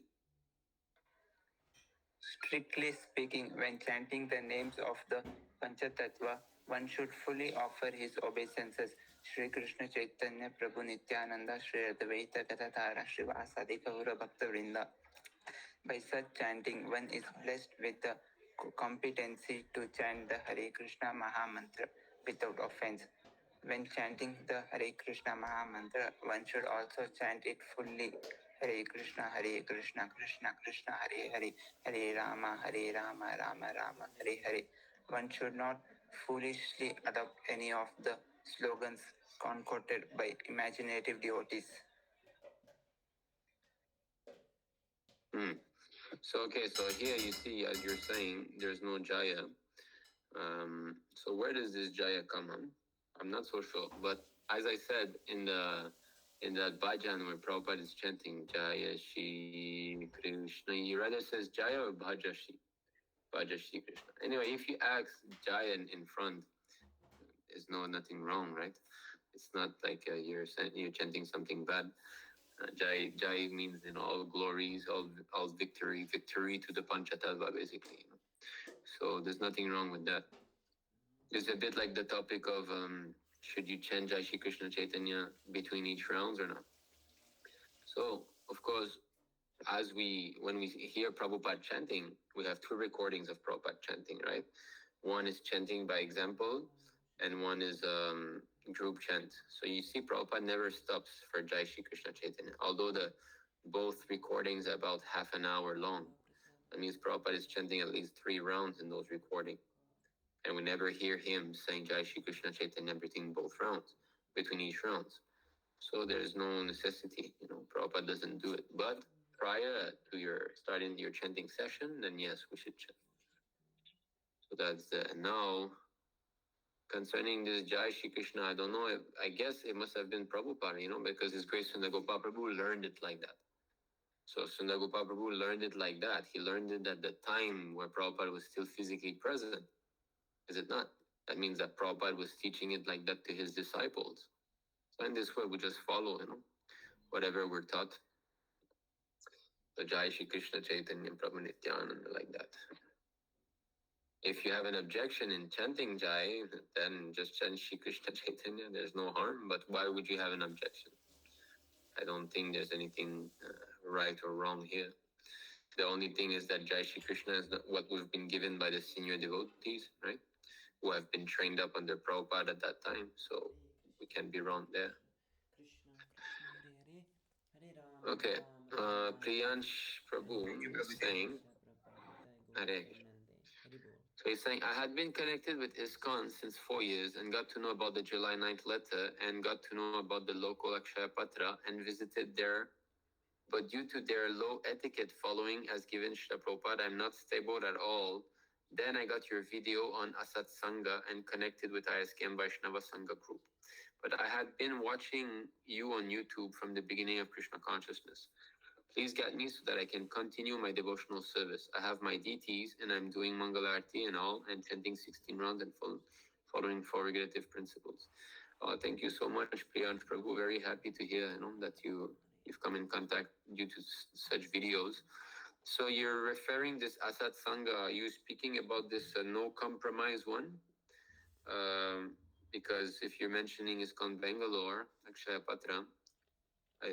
Strictly speaking, when chanting the names of the Panchatattva, one should fully offer his obeisances. Shri Krishna Chaitanya Prabhu Nityananda Shri Advaita Gadatara Srivasadi Gaura Bhakta Vrinda. By such chanting, one is blessed with the competency to chant the Hare Krishna Maha Mantra without offense. When chanting the Hare Krishna Maha Mantra, one should also chant it fully. Hare Krishna, Krishna Krishna, Hare Hare, Hare Rama, Rama Rama, Hare Hare. One should not foolishly adopt any of the slogans concocted by imaginative devotees. Hmm. So okay, so here you see, as you're saying, there's no Jaya. So where does this Jaya come from? I'm not so sure, but as I said in that bhajan where Prabhupada is chanting Jaya Shri Krishna, he rather says Jaya or Bhaja Shri? Bhaja Shri Krishna. Anyway, if you ask Jaya in front, there's nothing wrong, right? It's not like you're chanting something bad. Jai means all glories, all victory to the Panchatattva, basically. So there's nothing wrong with that. It's a bit like the topic of should you chant Jai Shri Krishna Chaitanya between each rounds or not? So of course, when we hear Prabhupada chanting, we have two recordings of Prabhupada chanting, right? One is chanting by example, and one is group chant. So you see, Prabhupada never stops for Jai Shri Krishna Chaitanya, although the both recordings are about half an hour long. That means Prabhupada is chanting at least 3 rounds in those recordings. And we never hear him saying Jai Shri Krishna Chaitanya between both rounds, between each rounds. So there's no necessity, Prabhupada doesn't do it. But prior to your starting your chanting session, then yes, we should chant. So that's now concerning this Jai Shri Krishna, I don't know. I guess it must have been Prabhupada, because His Grace Sundar Gopal Prabhu learned it like that. So Sundar Gopal Prabhu learned it like that. He learned it at the time where Prabhupada was still physically present. Is it not? That means that Prabhupada was teaching it like that to his disciples. So in this way, we just follow, whatever we're taught. The Jai Shri Krishna Chaitanya Prabhu Nityananda, like that. If you have an objection in chanting Jai, then just chant Shri Krishna Chaitanya. There's no harm. But why would you have an objection? I don't think there's anything right or wrong here. The only thing is that Jai Shri Krishna is what we've been given by the senior devotees, right? Who have been trained up under Prabhupada at that time. So we can't be wrong there. Okay. Priyansh Prabhu is saying, Hare Krishna. So he's saying, I had been connected with ISKCON since 4 years and got to know about the July 9th letter and got to know about the local Akshaya Patra and visited there. But due to their low etiquette following as given Srila Prabhupada, I'm not stable at all. Then I got your video on Asat Sangha and connected with ISKM Vaishnava Sangha group. But I had been watching you on YouTube from the beginning of Krishna consciousness. Please get me so that I can continue my devotional service. I have my deities and I'm doing Mangalarti and all and chanting 16 rounds and following 4 regulative principles. Thank you so much, Priyansh Prabhu. Very happy to hear that you've come in contact due to such videos. So you're referring this Asat Sangha, are you speaking about this no compromise one? Because if you're mentioning ISKCON Bangalore, Akshaya Patra,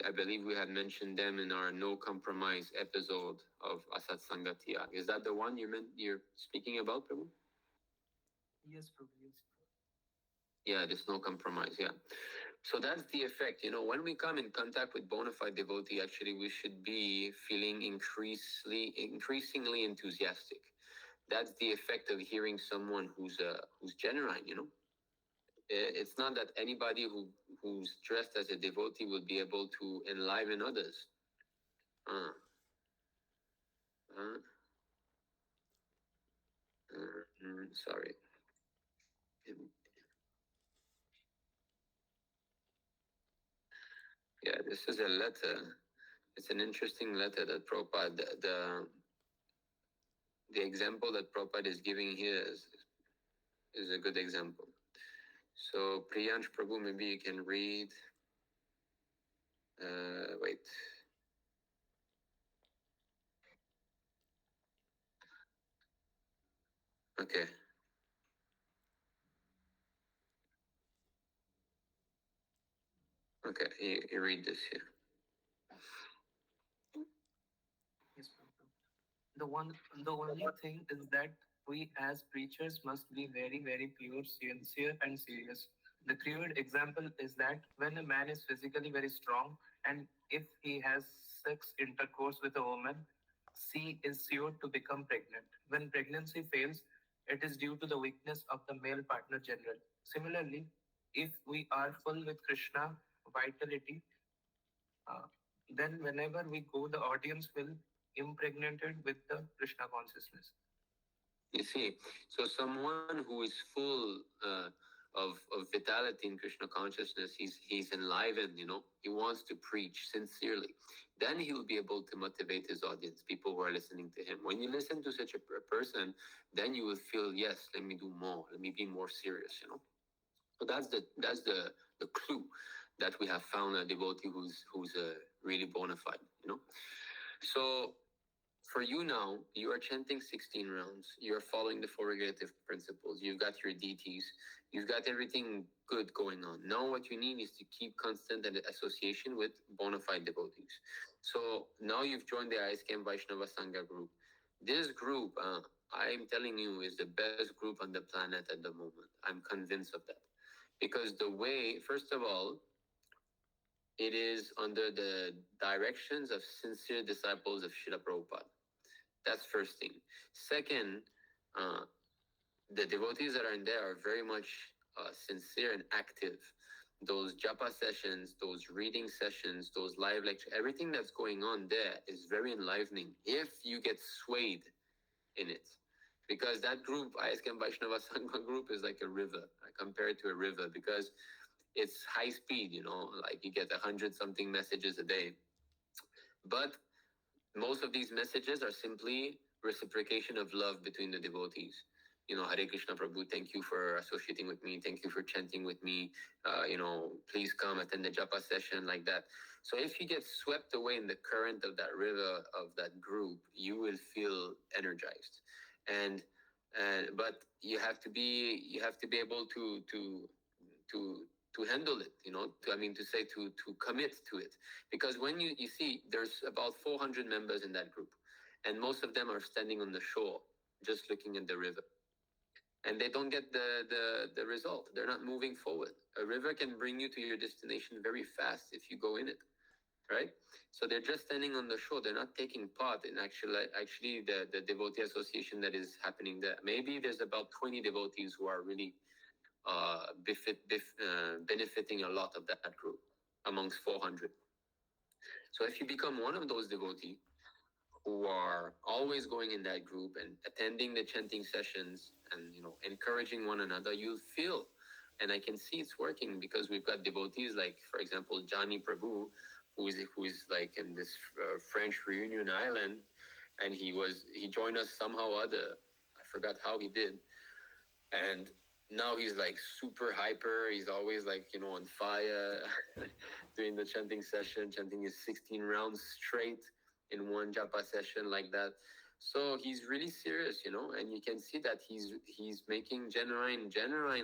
I believe we had mentioned them in our no compromise episode of Asat Sangha Tyag. Is that the one you're speaking about, Prabhu? Yes, Prabhu. Yes. Yeah, there's no compromise. Yeah. So that's the effect. When we come in contact with bona fide devotee, actually, we should be feeling increasingly enthusiastic. That's the effect of hearing someone who's genuine. It's not that anybody who's dressed as a devotee will be able to enliven others. Sorry. Yeah, this is a letter. It's an interesting letter that Prabhupada, the example that Prabhupada is giving here is a good example. So, Priyansh Prabhu, maybe you can read. Wait. Okay. Okay, you read this here. Yes, Prabhu. The only thing is that we as preachers must be very, very pure, sincere, and serious. The crude example is that when a man is physically very strong and if he has sex intercourse with a woman, she is sure to become pregnant. When pregnancy fails, it is due to the weakness of the male partner generally. Similarly, if we are full with Krishna vitality, uh, then whenever we go, the audience will impregnated with the Krishna consciousness. You see, so someone who is full of vitality in Krishna consciousness, he's enlivened. He wants to preach sincerely. Then he'll be able to motivate his audience, people who are listening to him. When you listen to such a person, then you will feel, yes, let me do more. Let me be more serious. So that's the clue that we have found a devotee who's really bona fide. So for you now, you are chanting 16 rounds. You're following the four regulative principles. You've got your deities. You've got everything good going on. Now, what you need is to keep constant association with bona fide devotees. So now you've joined the ISKM Vaishnava Sangha group. This group, I'm telling you, is the best group on the planet at the moment. I'm convinced of that. Because the way, first of all, it is under the directions of sincere disciples of Srila Prabhupada. That's first thing. Second, uh, the devotees that are in there are very much sincere and active. Those japa sessions, those reading sessions, those live lectures, everything that's going on there is very enlivening if you get swayed in it. Because that group, ISKM Vaishnava Sangha group, is like a river. I compare it to a river because it's high speed, like you get 100 something messages a day. But most of these messages are simply reciprocation of love between the devotees. Hare Krishna Prabhu, thank you for associating with me. Thank you for chanting with me. Please come attend the japa session, like that. So if you get swept away in the current of that river of that group, you will feel energized. But you have to be able to handle it, to commit to it. Because when you see, there's about 400 members in that group, and most of them are standing on the shore, just looking at the river. And they don't get the result. They're not moving forward. A river can bring you to your destination very fast if you go in it, right? So they're just standing on the shore. They're not taking part in actually the devotee association that is happening there. Maybe there's about 20 devotees who are really benefiting a lot of that group amongst 400. So if you become one of those devotees who are always going in that group and attending the chanting sessions and encouraging one another, you'll feel, and I can see it's working because we've got devotees like, for example, Johnny Prabhu, who is like in this French Reunion Island, and he joined us somehow or other. I forgot how he did, and now he's like super hyper. He's always like, on fire doing the chanting session, chanting his 16 rounds straight in one japa session like that. So he's really serious, and you can see that he's making genuine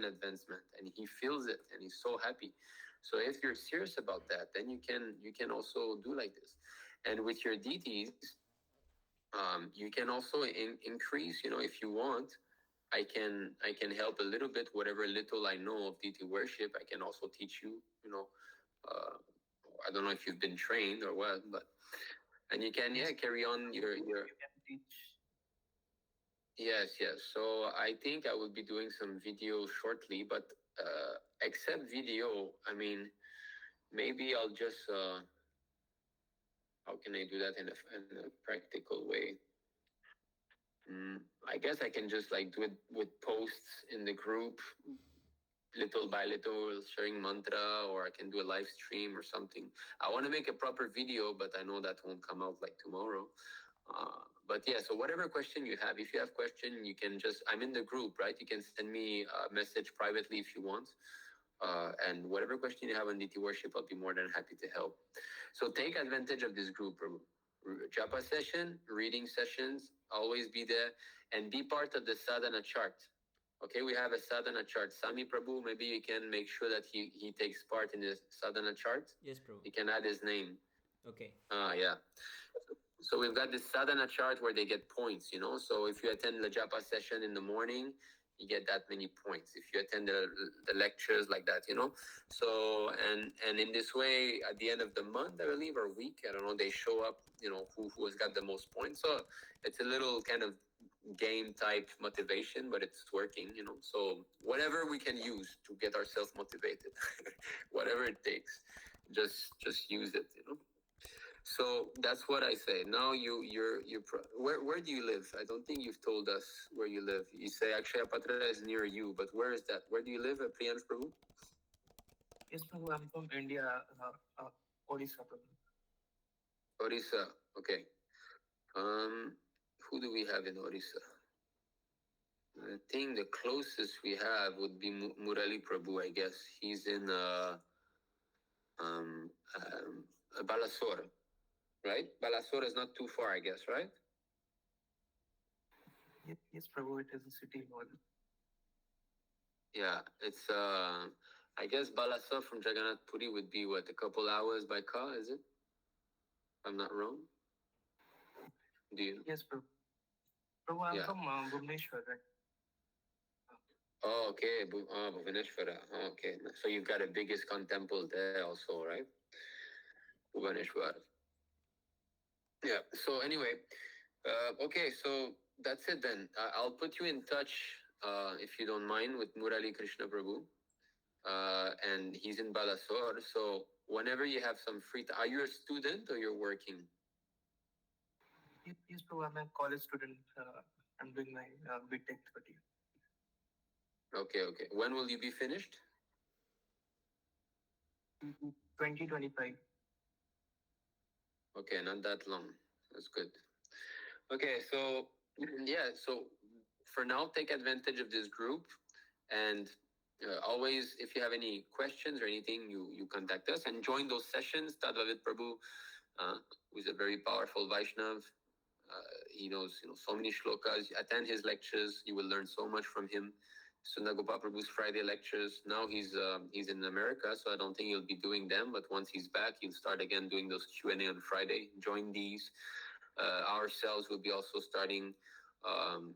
advancement, and he feels it, and he's so happy. So if you're serious about that, then you can also do like this. And with your deities, you can also increase, if you want. I can help a little bit, whatever little I know of deity worship. I can also teach you, I don't know if you've been trained or what, and you can carry on your. You can teach. Yes. So I think I will be doing some video shortly, but except video, maybe I'll just how can I do that in a practical way? I guess I can just like do it with posts in the group, little by little, sharing mantra, or I can do a live stream or something. I want to make a proper video, but I know that won't come out like tomorrow. But yeah, so whatever question you have, if you have question, you can I'm in the group, right? You can send me a message privately if you want. And whatever question you have on DT worship, I'll be more than happy to help. So take advantage of this group. Japa session, reading sessions, always be there, and be part of the sadhana chart. Okay, we have a sadhana chart. Sami Prabhu, maybe you can make sure that he takes part in the sadhana chart. Yes, Prabhu. You can add his name. Okay. Yeah. So we've got this sadhana chart where they get points, you know. So if you attend the japa session in the morning, you get that many points. If you attend the lectures like that, you know. So and in this way, at the end of the month, I believe, or week, I don't know, they show up, you know, who has got the most points. So it's a little kind of game type motivation, but it's working, you know. So whatever we can use to get ourselves motivated, whatever it takes, just use it, you know. So that's what I say. Now where do you live? I don't think you've told us where you live. You say Akshaya Patra is near you, but where is that? Where do you live, Priyansh Prabhu? Yes, Prabhu, I'm from India, Odisha, Prabhu. Orissa. Okay. Who do we have in Orissa? I think the closest we have would be Murali Prabhu. I guess he's in um, Balasore, right? Balasore is not too far, I guess, right? Yes, Prabhu, it is a city mall. Yeah, it's I guess Balasore from Jagannath Puri would be what, a couple hours by car, is it? If I'm not wrong. Do you? Yes, Prabhu. Prabhu, I'm Yeah. from Bhubaneswar, right? Oh, okay. Bhubaneswara. Oh, okay. So you've got a big ISKCON temple there also, right? Bhubaneswar. Yeah. So anyway, okay. So that's it then. I'll put you in touch, if you don't mind, with Murali Krishna Prabhu. And he's in Balasore. So whenever you have some free time, are you a student or you're working? Yes, Prabhu, I'm a college student. I'm doing my BTech third year. Okay, okay. When will you be finished? 2025. Okay, not that long. That's good. Okay, so yeah, so for now, take advantage of this group, and always, if you have any questions or anything, you contact us and join those sessions. Tadvavid Prabhu, who's a very powerful Vaishnav, he knows, you know, so many shlokas. Attend his lectures; you will learn so much from him. Sundar Gopal Prabhu's Friday lectures. Now he's in America, so I don't think he'll be doing them. But once he's back, he'll start again doing those Q&A on Friday. Join these. Ourselves will be also starting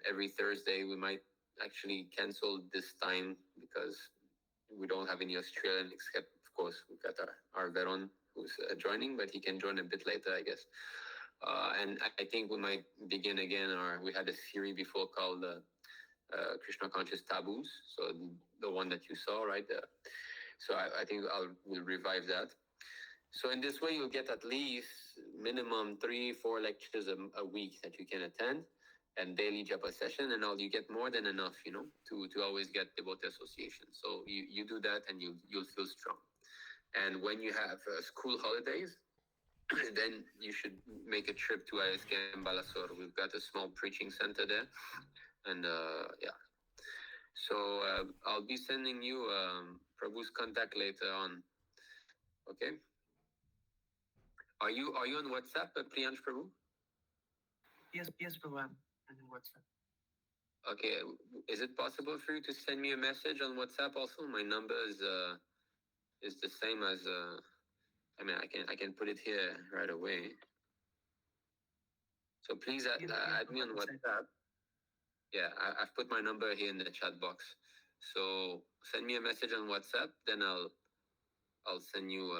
every Thursday. We might actually cancel this time because we don't have any Australian, except of course we've got our Veron who's joining, but he can join a bit later, I guess. And I think we might begin again, or we had a series before called Krishna Conscious Taboos. So the one that you saw, right? So I think we'll revive that. So in this way, you'll get at least minimum 3-4 lectures a week that you can attend, and daily japa session, and all. You get more than enough, you know, to always get devotee association. So you do that, and you'll feel strong. And when you have school holidays, then you should make a trip to ISKM Balasore. We've got a small preaching center there, and yeah. So I'll be sending you Prabhu's contact later on. Okay. Are you on WhatsApp, Priyansh Prabhu? Yes, Prabhu, I'm on WhatsApp. Okay. Is it possible for you to send me a message on WhatsApp also? My number is the same as I mean, I can put it here right away. So please add me on WhatsApp. Yeah, I've put my number here in the chat box. So send me a message on WhatsApp, then I'll send you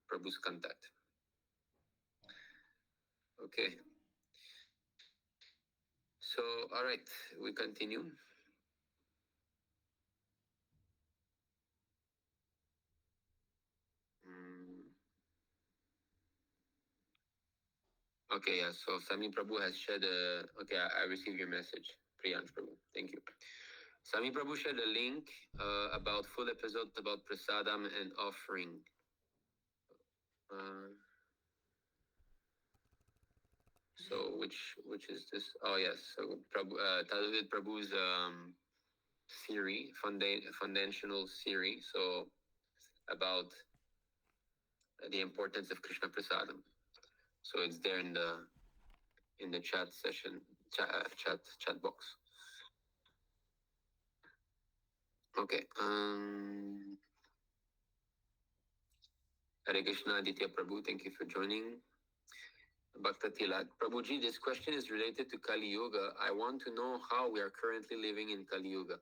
Prabhu's contact. Okay. So all right, we continue. Okay, yeah. So Sami Prabhu has shared a. Okay, I received your message, Priyansh Prabhu. Thank you. Sami Prabhu shared a link about full episodes about prasadam and offering. So which is this? Oh yes. So Prabhu, Tadavit Prabhu's theory, foundational theory. So about the importance of Krishna prasadam. So it's there in the chat session, chat box. Okay. Hare Krishna, Aditya Prabhu, thank you for joining. Bhakta Tilak. Prabhuji, this question is related to Kali Yuga. I want to know how we are currently living in Kali Yuga.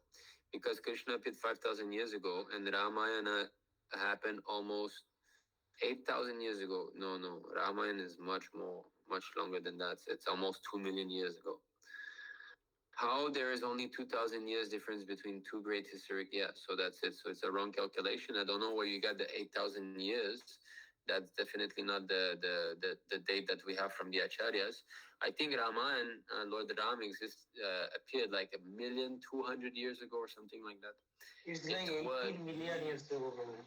Because Krishna appeared 5,000 years ago and Ramayana happened almost 8,000 years ago. No, Ramayana is much longer than that. It's almost 2 million years ago. How there is only 2,000 years difference between two great historic, yeah, so that's it. So it's a wrong calculation. I don't know where you got the 8,000 years. That's definitely not the date that we have from the Acharyas. I think Raman, Lord Ram appeared like 1,200,000 years ago or something like that. It's like 18 million years ago, Prabhu.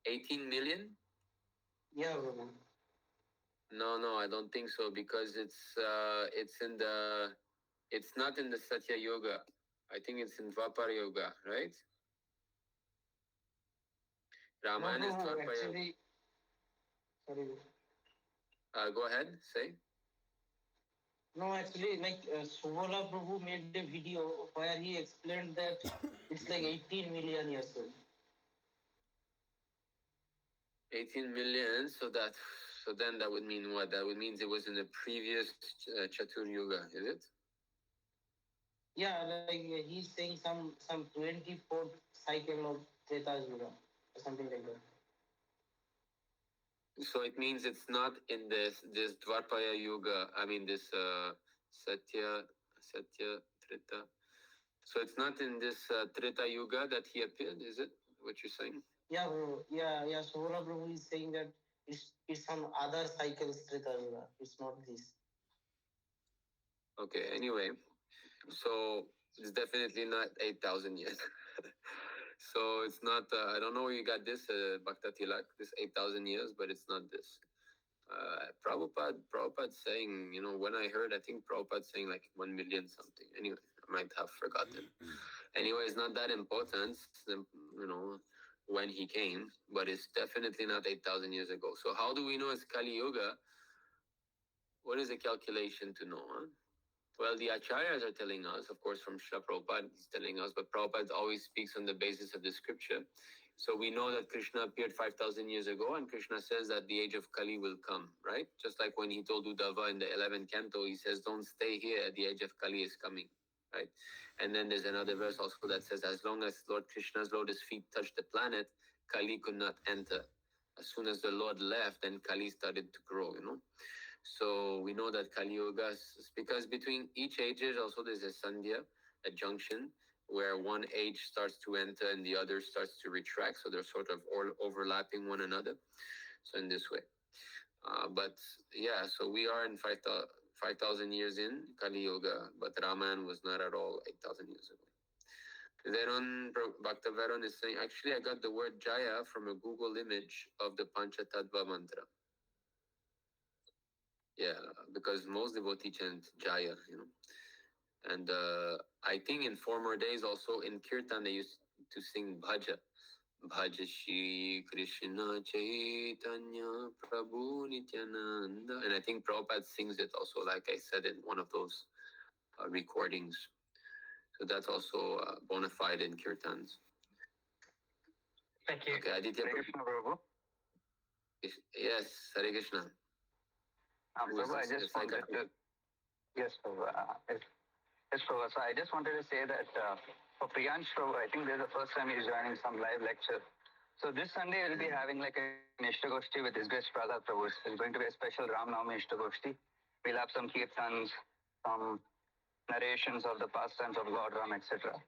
18 million? Yeah, Prabhu. No, I don't think so because it's not in the Satya Yoga. I think it's in Dwapar Yoga, right? Ramayana is No, Prabhu, Dwapar Yoga. actually, sorry. Go ahead, say. No, actually, like Suvala Prabhu made a video where he explained that it's like 18 million years old. 18 million, so then that would mean what? That would mean it was in the previous Chatur Yuga, is it? Yeah, like he's saying some 24th cycle of Treta Yuga or something like that. So it means it's not in this Dwapara Yuga. I mean this Satya Treta. So it's not in this Treta Yuga that he appeared, is it? What you're saying? Yeah, Prabhu. Yeah. Suvala Prabhu is saying that it's some other cycles Treta Yuga. It's not this. Okay. Anyway, so it's definitely not 8,000 years. So it's not. I don't know where you got this, Bhakta Tilak, this 8,000 years, but it's not this. Prabhupada saying, when I heard, I think Prabhupada saying like 1 million something. Anyway, I might have forgotten. Anyway, it's not that important, when he came, but it's definitely not 8,000 years ago. So how do we know it's Kali Yuga? What is the calculation to know? Huh? Well, the Acharyas are telling us, of course, from Srila Prabhupada, he's telling us, but Prabhupada always speaks on the basis of the scripture. So we know that Krishna appeared 5,000 years ago, and Krishna says that the age of Kali will come, right? Just like when he told Uddhava in the 11th canto, he says, don't stay here, the age of Kali is coming, right? And then there's another verse also that says, as long as Lord Krishna's lotus feet touched the planet, Kali could not enter. As soon as the Lord left, then Kali started to grow. So we know that Kali Yuga is because between each ages also there's a sandhya, a junction, where one age starts to enter and the other starts to retract. So they're sort of all overlapping one another. So in this way. But yeah, so we are in 5,000 years in Kali Yuga, but Raman was not at all 8,000 years ago. Veron, Bhakta Veron is saying, actually, I got the word Jaya from a Google image of the Panchatattva mantra. Yeah, because most devotees chant Jaya. And I think in former days also in Kirtan they used to sing Bhaja. Bhaja Shri Krishna Chaitanya Prabhu Nityananda. And I think Prabhupada sings it also, like I said, in one of those recordings. So that's also bona fide in Kirtans. Thank you. Okay, Aditya Prabhu. Yes, Hare Krishna. Prabhu, I just wanted to. Yes, Prabhu. Yes, Prabhu. So I just wanted to say that for Priyansh Prabhu, I think this is the first time he's joining some live lecture. So this Sunday we'll be having like an Ishtagoshti with his guest Prahlad Prabhu. It's going to be a special Ram Navami Ishtagoshti. We'll have some kirtans, some narrations of the pastimes of Lord Ram, etc.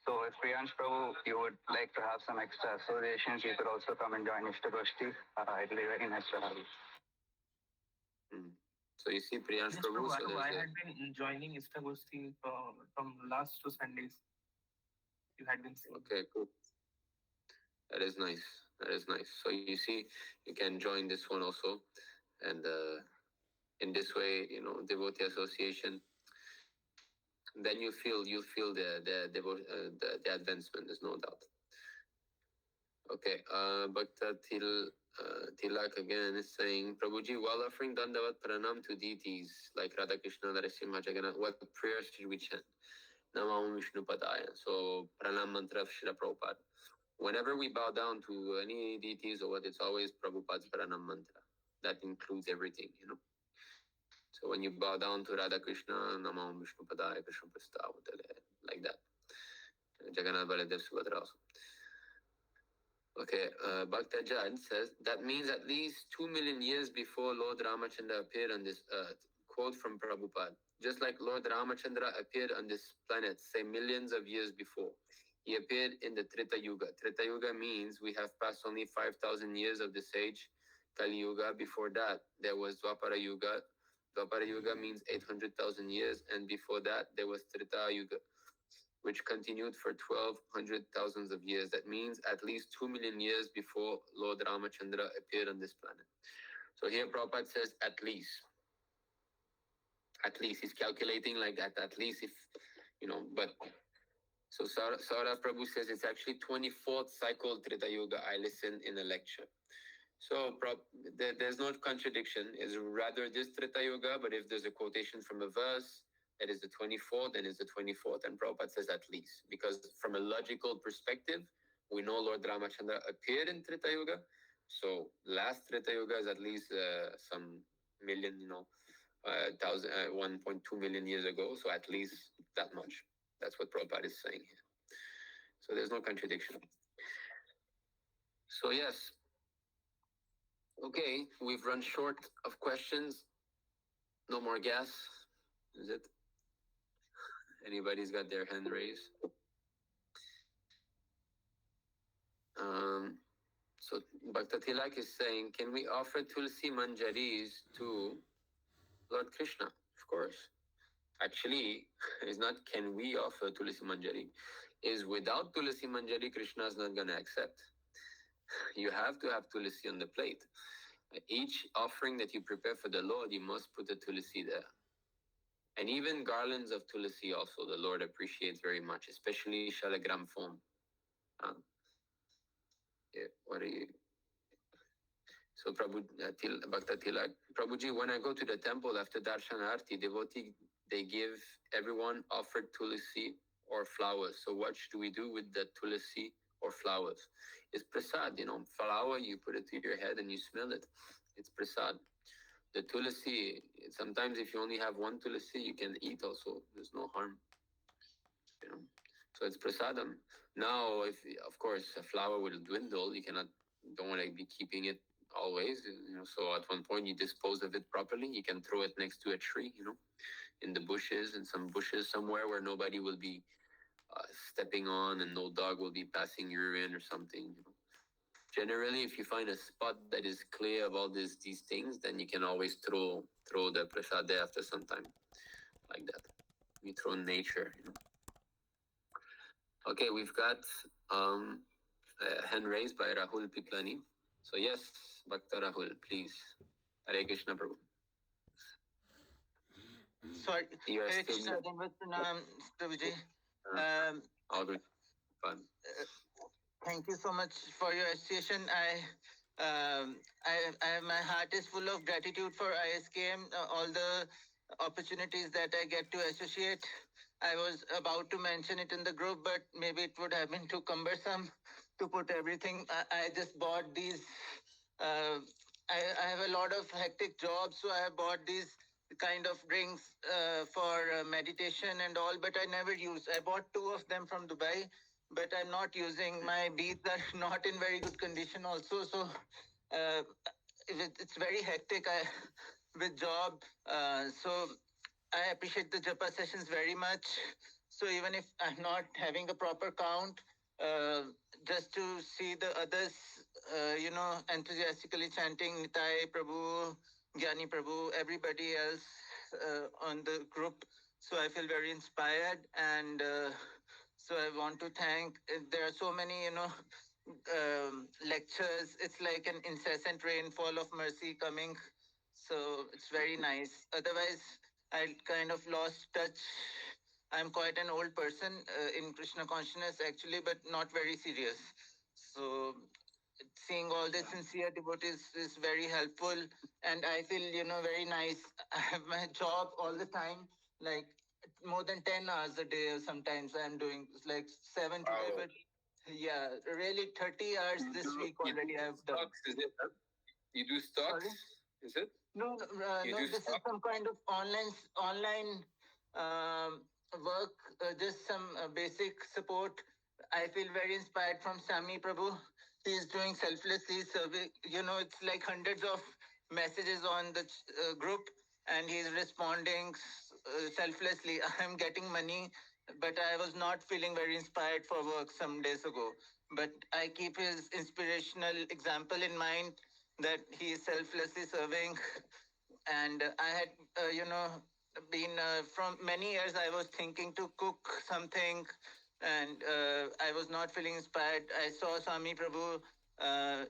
So if Priyansh Prabhu, you would like to have some extra associations, you could also come and join Ishtagoshti. It'll be very nice to have you. So you see Priyansh Yes, Prabhu. Prabhu, So I had been joining Istagosti from last 2 Sundays. You had been saying. Okay, cool. That is nice. So you see, you can join this one also, and in this way, devotee association. Then you feel the advancement. There's no doubt. Okay, but Tilak again is saying, Prabhuji, while offering Dandavat Pranam to deities like Radha Krishna, Narasimha, Jagannath, what prayers should we chant? Namam Vishnu Padaya. So Pranam mantra of Srila Prabhupada. Whenever we bow down to any deities or what, it's always Prabhupada's Pranam mantra. That includes everything. So when you bow down to Radha Krishna, Namo Vishnu Padaya Krishna Prastavutale, like that. Jagannath Baladev Subhadra also. Okay, Bhakta Jad says, that means at least 2 million years before Lord Ramachandra appeared on this earth. Quote from Prabhupada. Just like Lord Ramachandra appeared on this planet, say millions of years before. He appeared in the Treta Yuga. Treta Yuga means we have passed only 5,000 years of this age. Kali Yuga, before that, there was Dwapara Yuga. Dwapara Yuga means 800,000 years, and before that, there was Treta Yuga, which continued for 1,200 thousands of years. That means at least 2 million years before Lord Ramachandra appeared on this planet. So here Prabhupada says at least. At least. He's calculating like that, at least if, but. So Saurabh Prabhu says it's actually 24th cycle Trita Yuga. I listened in a lecture. So there's no contradiction. It's rather this Trita Yuga, but if there's a quotation from a verse, that is the 24th, then it's the 24th. And Prabhupada says at least. Because from a logical perspective, we know Lord Ramachandra appeared in Trita Yuga. So last Trita Yuga is at least some million, 1.2 million years ago. So at least that much. That's what Prabhupada is saying here. So there's no contradiction. So yes. Okay, we've run short of questions. No more gas. Is it? Anybody's got their hand raised? So Bhakta Tilak is saying, can we offer Tulsi Manjaris to Lord Krishna? Of course. Actually, it's not can we offer Tulsi Manjari. Is without Tulsi Manjari, Krishna is not going to accept. You have to have Tulsi on the plate. Each offering that you prepare for the Lord, you must put the Tulsi there. And even garlands of Tulsi also, the Lord appreciates very much, especially Shalagram form. What are you? So Prabhu, Bhakta Tilak, Prabhuji, when I go to the temple after Darshan Arti, devotee, they give everyone offered Tulsi or flowers. So what should we do with the Tulsi or flowers? It's prasad, flower, you put it to your head and you smell it. It's prasad. The Tulsi, sometimes if you only have one Tulsi, you can eat also. There's no harm. So it's prasadam. Now, if of course a flower will dwindle, don't want to be keeping it always. So at one point you dispose of it properly. You can throw it next to a tree, in the bushes, in some bushes somewhere where nobody will be stepping on and no dog will be passing urine or something. Generally, if you find a spot that is clear of all these things, then you can always throw the prasad there after some time, like that. You throw in nature. Okay, we've got a hand raised by Rahul Piplani. So yes, Bhakta Rahul, please. Hare Krishna Prabhu. Sorry, You are Hare still Krishna, Prabhuji. all good. Fun. Thank you so much for your association. My heart is full of gratitude for ISKM, all the opportunities that I get to associate. I was about to mention it in the group, but maybe it would have been too cumbersome to put everything. I just bought these. I have a lot of hectic jobs, so I have bought these kind of rings for meditation and all, but I never use. I bought 2 of them from Dubai, but I'm not using. My beads are not in very good condition also, so it's very hectic with job. So I appreciate the japa sessions very much. So even if I'm not having a proper count, just to see the others, enthusiastically chanting Nitai Prabhu, Gyani Prabhu, everybody else on the group. So I feel very inspired, and so I want to thank. There are so many, lectures. It's like an incessant rainfall of mercy coming. So it's very nice. Otherwise, I kind of lost touch. I'm quite an old person in Krishna consciousness actually, but not very serious. So seeing all the sincere devotees is very helpful, and I feel very nice. I have my job all the time, like more than 10 hours a day. Sometimes I'm doing like 7 today, but yeah, really 30 hours this week already I've done. Stocks, is it? You do stocks? Sorry? Is it? You No, do this is stop? some kind of online work, just some basic support. I feel very inspired from Sami Prabhu. He is doing selflessly survey. It's like hundreds of messages on the group, and he's responding selflessly. I'm getting money, but I was not feeling very inspired for work some days ago. But I keep his inspirational example in mind that he is selflessly serving. And I had, been from many years, I was thinking to cook something, and I was not feeling inspired. I saw Swami Prabhu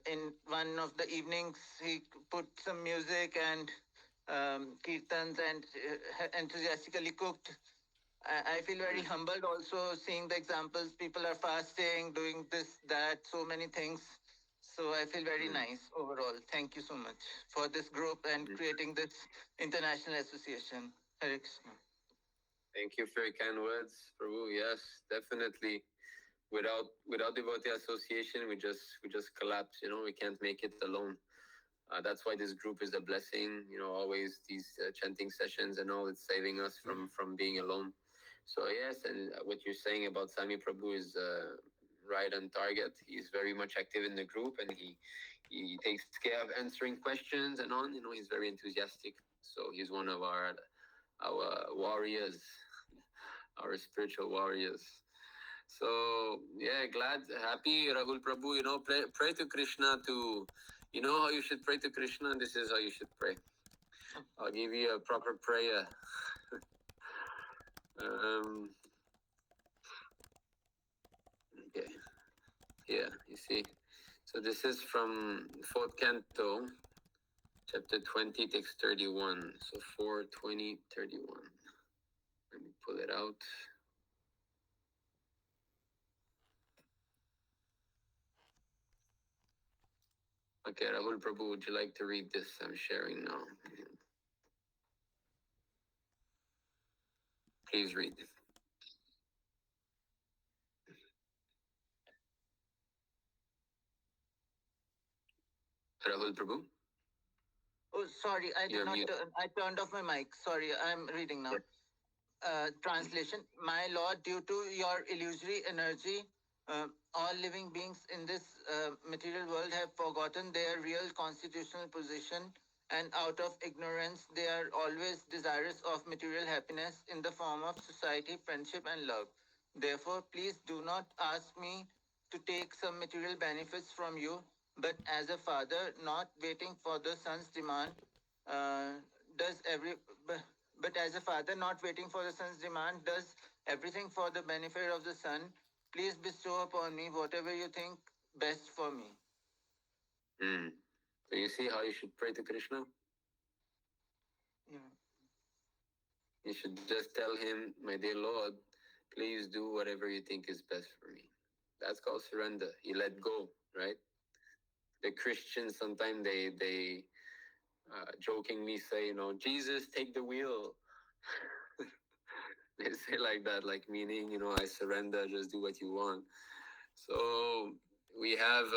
in one of the evenings. He put some music and kirtans and enthusiastically cooked. I feel very humbled also seeing the examples. People are fasting, doing this, that, so many things. So I feel very nice overall. Thank you so much for this group and creating this international association. Hare Krishna. Thank you for your kind words, Prabhu. Yes, definitely. Without devotee association, we just collapse. We can't make it alone. That's why this group is a blessing. Always these chanting sessions and all. It's saving us from being alone. So yes, and what you're saying about Sami Prabhu is right on target. He's very much active in the group, and he takes care of answering questions and on. He's very enthusiastic. So he's one of our warriors, our spiritual warriors. So yeah, glad, happy, Rahul Prabhu. Pray to Krishna to. You know how you should pray to Krishna. This is how you should pray. I'll give you a proper prayer. Okay. Yeah, you see. So this is from fourth canto, chapter 20, text 31. So 4:20, 31. Let me pull it out. Okay, Rahul Prabhu, would you like to read this? I'm sharing now. Please read. Rahul Prabhu? Oh, sorry, I did You're not. mute. I turned off my mic. Sorry, I'm reading now. Translation: My Lord, due to your illusory energy, all living beings in this material world have forgotten their real constitutional position, and out of ignorance, they are always desirous of material happiness in the form of society, friendship, and love. Therefore, please do not ask me to take some material benefits from you, but as a father, not waiting for the son's demand, uh, does every. But as a father, not waiting for the son's demand, does everything for the benefit of the son. Please bestow upon me whatever you think best for me. So you see how you should pray to Krishna? Yeah. You should just tell him, my dear Lord, please do whatever you think is best for me. That's called surrender. You let go, right? The Christians sometimes they jokingly say, Jesus, take the wheel. They say like that, like meaning, I surrender, just do what you want. So we have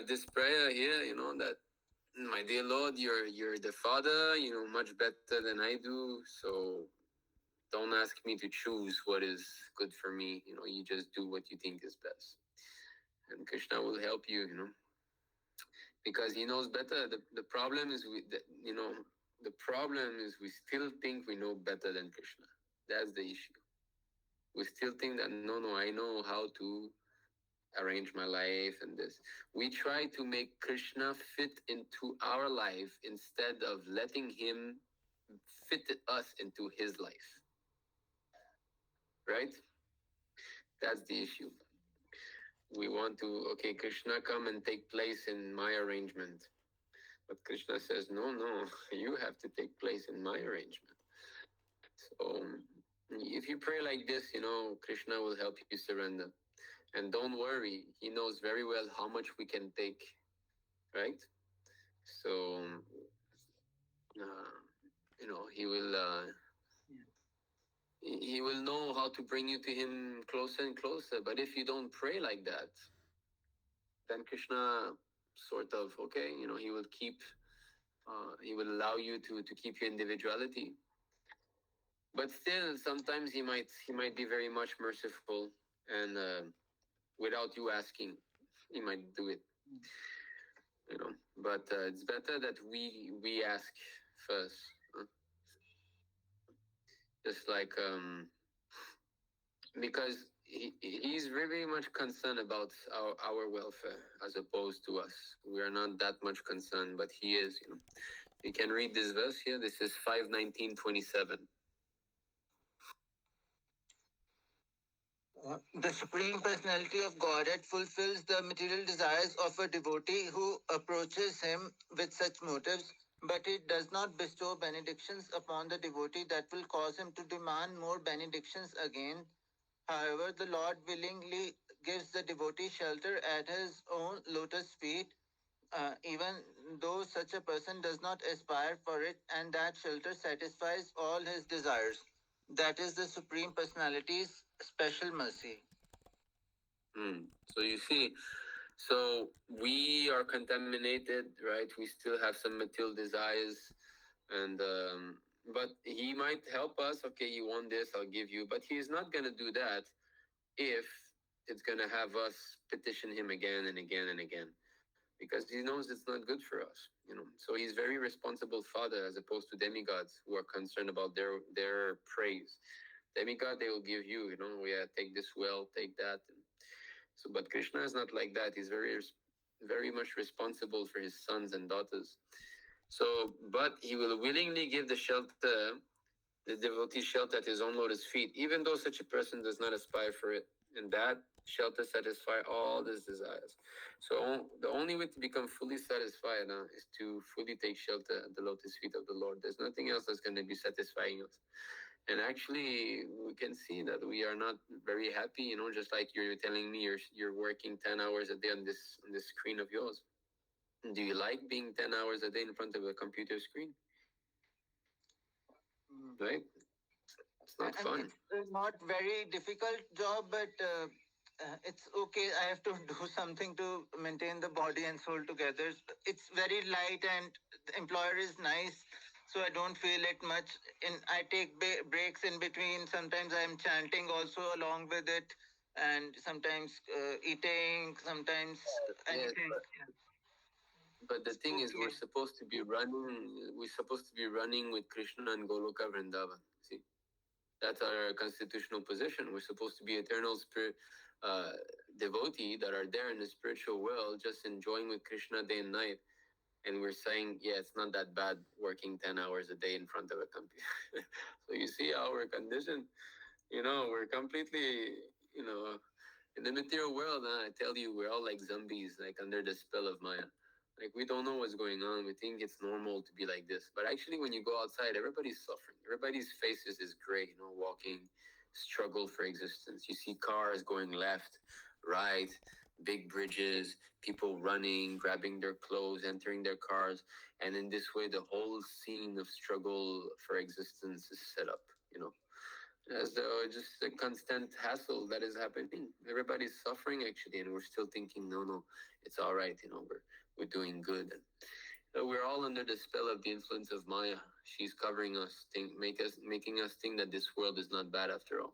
this prayer here, that my dear Lord, you're the Father, much better than I do. So don't ask me to choose what is good for me. You just do what you think is best, and Krishna will help you. Because he knows better. The problem is the problem is we still think we know better than Krishna. That's the issue. We still think that no, I know how to arrange my life and this. We try to make Krishna fit into our life instead of letting him fit us into his life. Right? That's the issue. We want to, okay, Krishna, come and take place in my arrangement. But Krishna says, no, you have to take place in my arrangement. So if you pray like this, Krishna will help you surrender. And don't worry, he knows very well how much we can take, right? So, he will know how to bring you to him closer and closer. But if you don't pray like that, then Krishna sort of, okay, he will keep He will allow you to keep your individuality. But still, sometimes he might be very much merciful, and without you asking, he might do it. But it's better that we ask first, just like because he's very much concerned about our welfare as opposed to us. We are not that much concerned, but he is. You can read this verse here. This is 5:19:27. The Supreme Personality of Godhead fulfills the material desires of a devotee who approaches him with such motives, but it does not bestow benedictions upon the devotee that will cause him to demand more benedictions again. However, the Lord willingly gives the devotee shelter at his own lotus feet, even though such a person does not aspire for it, and that shelter satisfies all his desires. That is the Supreme Personality's special mercy. So you see, so we are contaminated, right? We still have some material desires, and but he might help us. Okay, you want this, I'll give you. But he's not gonna do that if it's gonna have us petition him again and again and again, because he knows it's not good for us. So he's very responsible father as opposed to demigods who are concerned about their praise. Demigod, they will give you, yeah, take this well, take that. So, but Krishna is not like that. He's very much responsible for his sons and daughters. So, but he will willingly give the devotee shelter at his own lotus feet, even though such a person does not aspire for it. And that shelter satisfy all his desires. So the only way to become fully satisfied is to fully take shelter at the lotus feet of the Lord. There's nothing else that's going to be satisfying us. And actually, we can see that we are not very happy. Just like you're telling me, you're working 10 hours a day on this screen of yours. Do you like being 10 hours a day in front of a computer screen? Right? It's not fun. It's not very difficult job, but it's okay. I have to do something to maintain the body and soul together. It's very light, and the employer is nice, so I don't feel it much. I take breaks in between. Sometimes I'm chanting also along with it, and sometimes eating. Sometimes anything. Yes, but the thing is, we're supposed to be running. We're supposed to be running with Krishna and Goloka Vrindavan. See, that's our constitutional position. We're supposed to be eternal spirit devotee that are there in the spiritual world, just enjoying with Krishna day and night. And we're saying, yeah, it's not that bad working 10 hours a day in front of a computer. So you see how we're conditioned. We're completely, you know, in the material world. I tell you, we're all like zombies, like under the spell of Maya. Like we don't know what's going on. We think it's normal to be like this, but actually, when you go outside, everybody's suffering. Everybody's faces is gray. Walking, struggle for existence. You see cars going left, right, big bridges, people running, grabbing their clothes, entering their cars, and in this way, the whole scene of struggle for existence is set up. As though just a constant hassle that is happening. Everybody's suffering actually, and we're still thinking, no, it's all right. We're doing good. We're all under the spell of the influence of Maya. She's covering us, making us think that this world is not bad after all.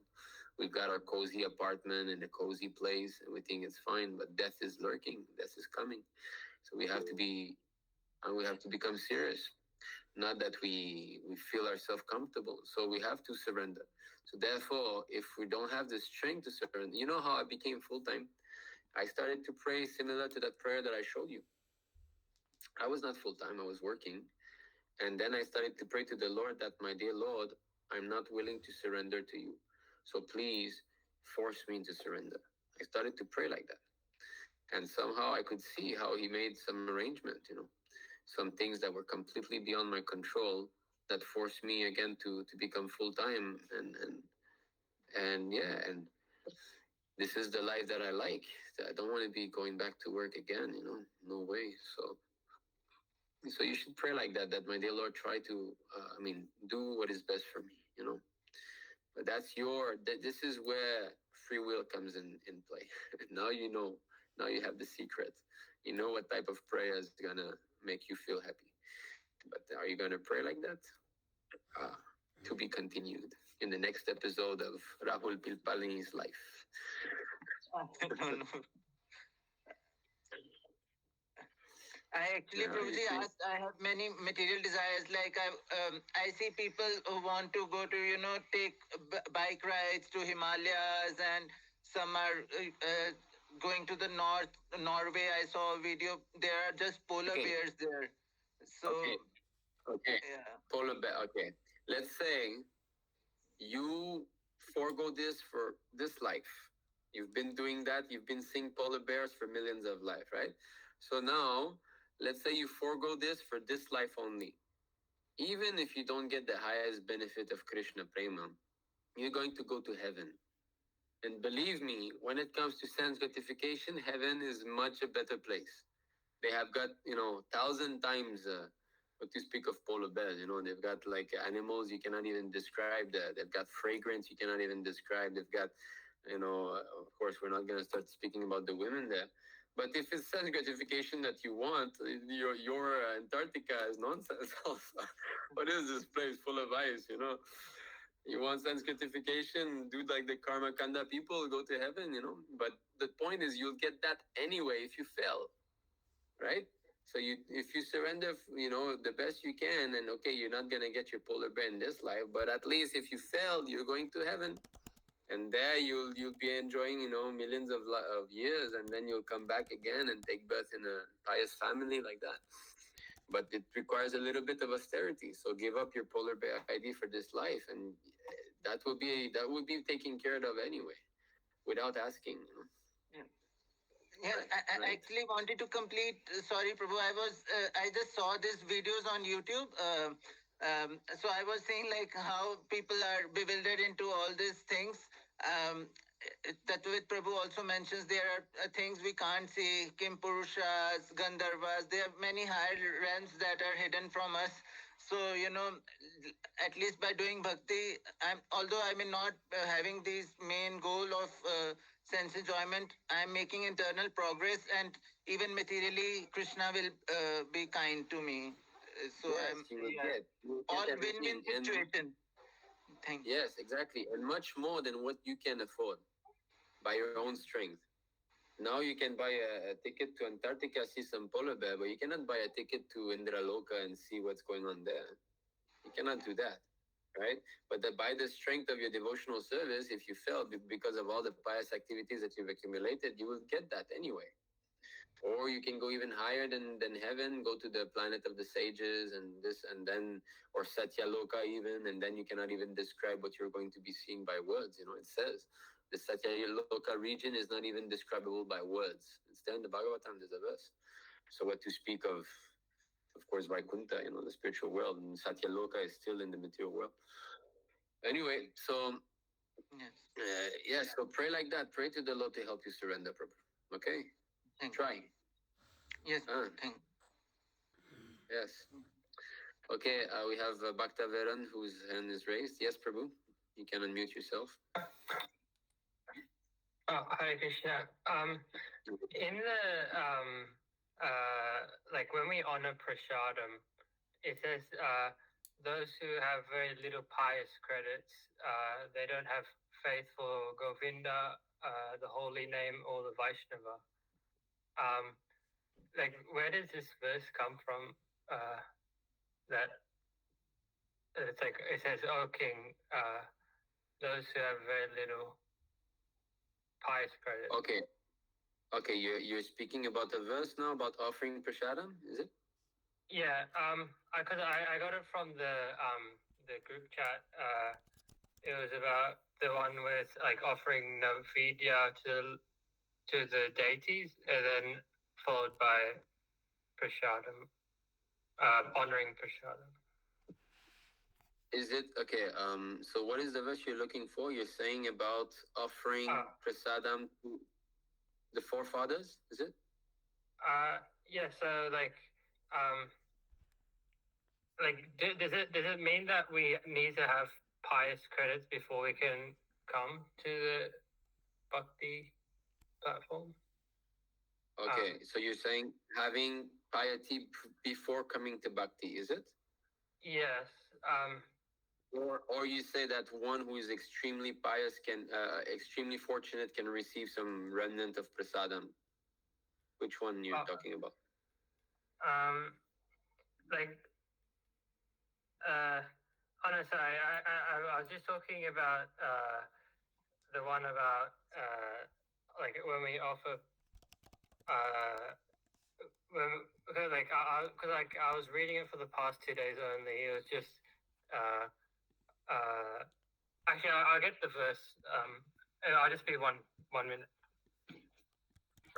We've got our cozy apartment and a cozy place, and we think it's fine. But death is lurking. Death is coming. So we have to be, and we have to become serious. Not that we feel ourselves comfortable. So we have to surrender. So therefore, if we don't have the strength to surrender, you know how I became full time? I started to pray similar to that prayer that I showed you. I was not full time, I was working. And then I started to pray to the Lord that, my dear Lord, I'm not willing to surrender to you. So please force me to surrender. I started to pray like that. And somehow I could see how he made some arrangement, some things that were completely beyond my control that forced me again to become full time and yeah, and this is the life that I like. I don't want to be going back to work again, no way. So you should pray like that, that my dear Lord, try to, do what is best for me. But this is where free will comes in play. Now now you have the secret. You know what type of prayer is gonna make you feel happy. But are you going to pray like that? To be continued in the next episode of Rahul Pilpalini's life. I don't know. I actually, Yeah, Prabhuji, you see? asked, I have many material desires. Like I see people who want to go to, take bike rides to Himalayas, and some are going to the Norway. I saw a video. There are just polar Okay. bears there. So, Okay. yeah. Polar bear. Okay. Let's say you forego this for this life. You've been doing that. You've been seeing polar bears for millions of life, right? So now, let's say you forego this for this life only. Even if you don't get the highest benefit of Krishna Prema, you're going to go to heaven. And believe me, when it comes to sense gratification, heaven is much a better place. They have got, 1,000 times what you speak of polar bears. They've got like animals you cannot even describe. They've got fragrance you cannot even describe. They've got, of course, we're not going to start speaking about the women there. But if it's sense gratification that you want, your Antarctica is nonsense. Also, what is this place full of ice? You want sense gratification, do like the karma kanda people, go to heaven. But the point is, you'll get that anyway if you fail, right? So if you surrender, the best you can, and okay, you're not gonna get your polar bear in this life, but at least if you failed, you're going to heaven, and there you'll be enjoying, millions of years, and then you'll come back again and take birth in a pious family like that. But it requires a little bit of austerity. So give up your polar bear ID for this life, and that will be taken care of anyway, without asking. Yeah, I Right. actually wanted to complete. Sorry, Prabhu. I just saw these videos on YouTube. So I was saying like how people are bewildered into all these things. Tattvit Prabhu also mentions there are things we can't see. Kim Purushas, Gandharvas. There are many higher realms that are hidden from us. So at least by doing bhakti, although I may not having this main goal of sense enjoyment, I am making internal progress, and even materially, Krishna will be kind to me. So Yes, I'm you will all get win-win everything, and situation. Thank you. yes, exactly, and much more than what you can afford by your own strength. Now you can buy a ticket to Antarctica, see some polar bear, but you cannot buy a ticket to Indraloka and see what's going on there. You cannot do that, right? But by the strength of your devotional service, if you fail because of all the pious activities that you've accumulated, you will get that anyway. Or you can go even higher than heaven, go to the planet of the sages and this, and then, or Satyaloka even, and then you cannot even describe what you're going to be seeing by words. It says the Satyaloka region is not even describable by words. It's there in the Bhagavatam, there's a verse. So what to speak of course, Vaikuntha, the spiritual world, and Satyaloka is still in the material world. Anyway, so Yes. so pray like that. Pray to the Lord to help you surrender, Prabhu. Okay, Thank try. you. Yes. Thank. Yes. Okay, we have Bhakta Veran, whose hand is raised. Yes, Prabhu, you can unmute yourself. Hare Krishna. In the like when we honor prasadam, it says those who have very little pious credits, they don't have faith for Govinda, the holy name, or the Vaishnava. Like where does this verse come from? That it's like it says, "Oh King, those who have very little pious credits." Okay, you're speaking about the verse now about offering prasadam, is it? Yeah, because I got it from the group chat. It was about the one with like offering Navvidya to the deities, and then followed by prasadam, honoring prasadam. Is it okay? So what is the verse you're looking for? You're saying about offering prasadam to the forefathers, is it? Yeah. So does it mean that we need to have pious credits before we can come to the bhakti platform? Okay, so you're saying having piety before coming to bhakti, is it? Yes. Or you say that one who is extremely pious can, extremely fortunate can receive some remnant of prasadam. Which one you're talking about? Like, oh no, sorry. I was just talking about the one about like when we offer when like because like I was reading it for the past 2 days only. It was just actually I'll get the verse. I'll just be one minute.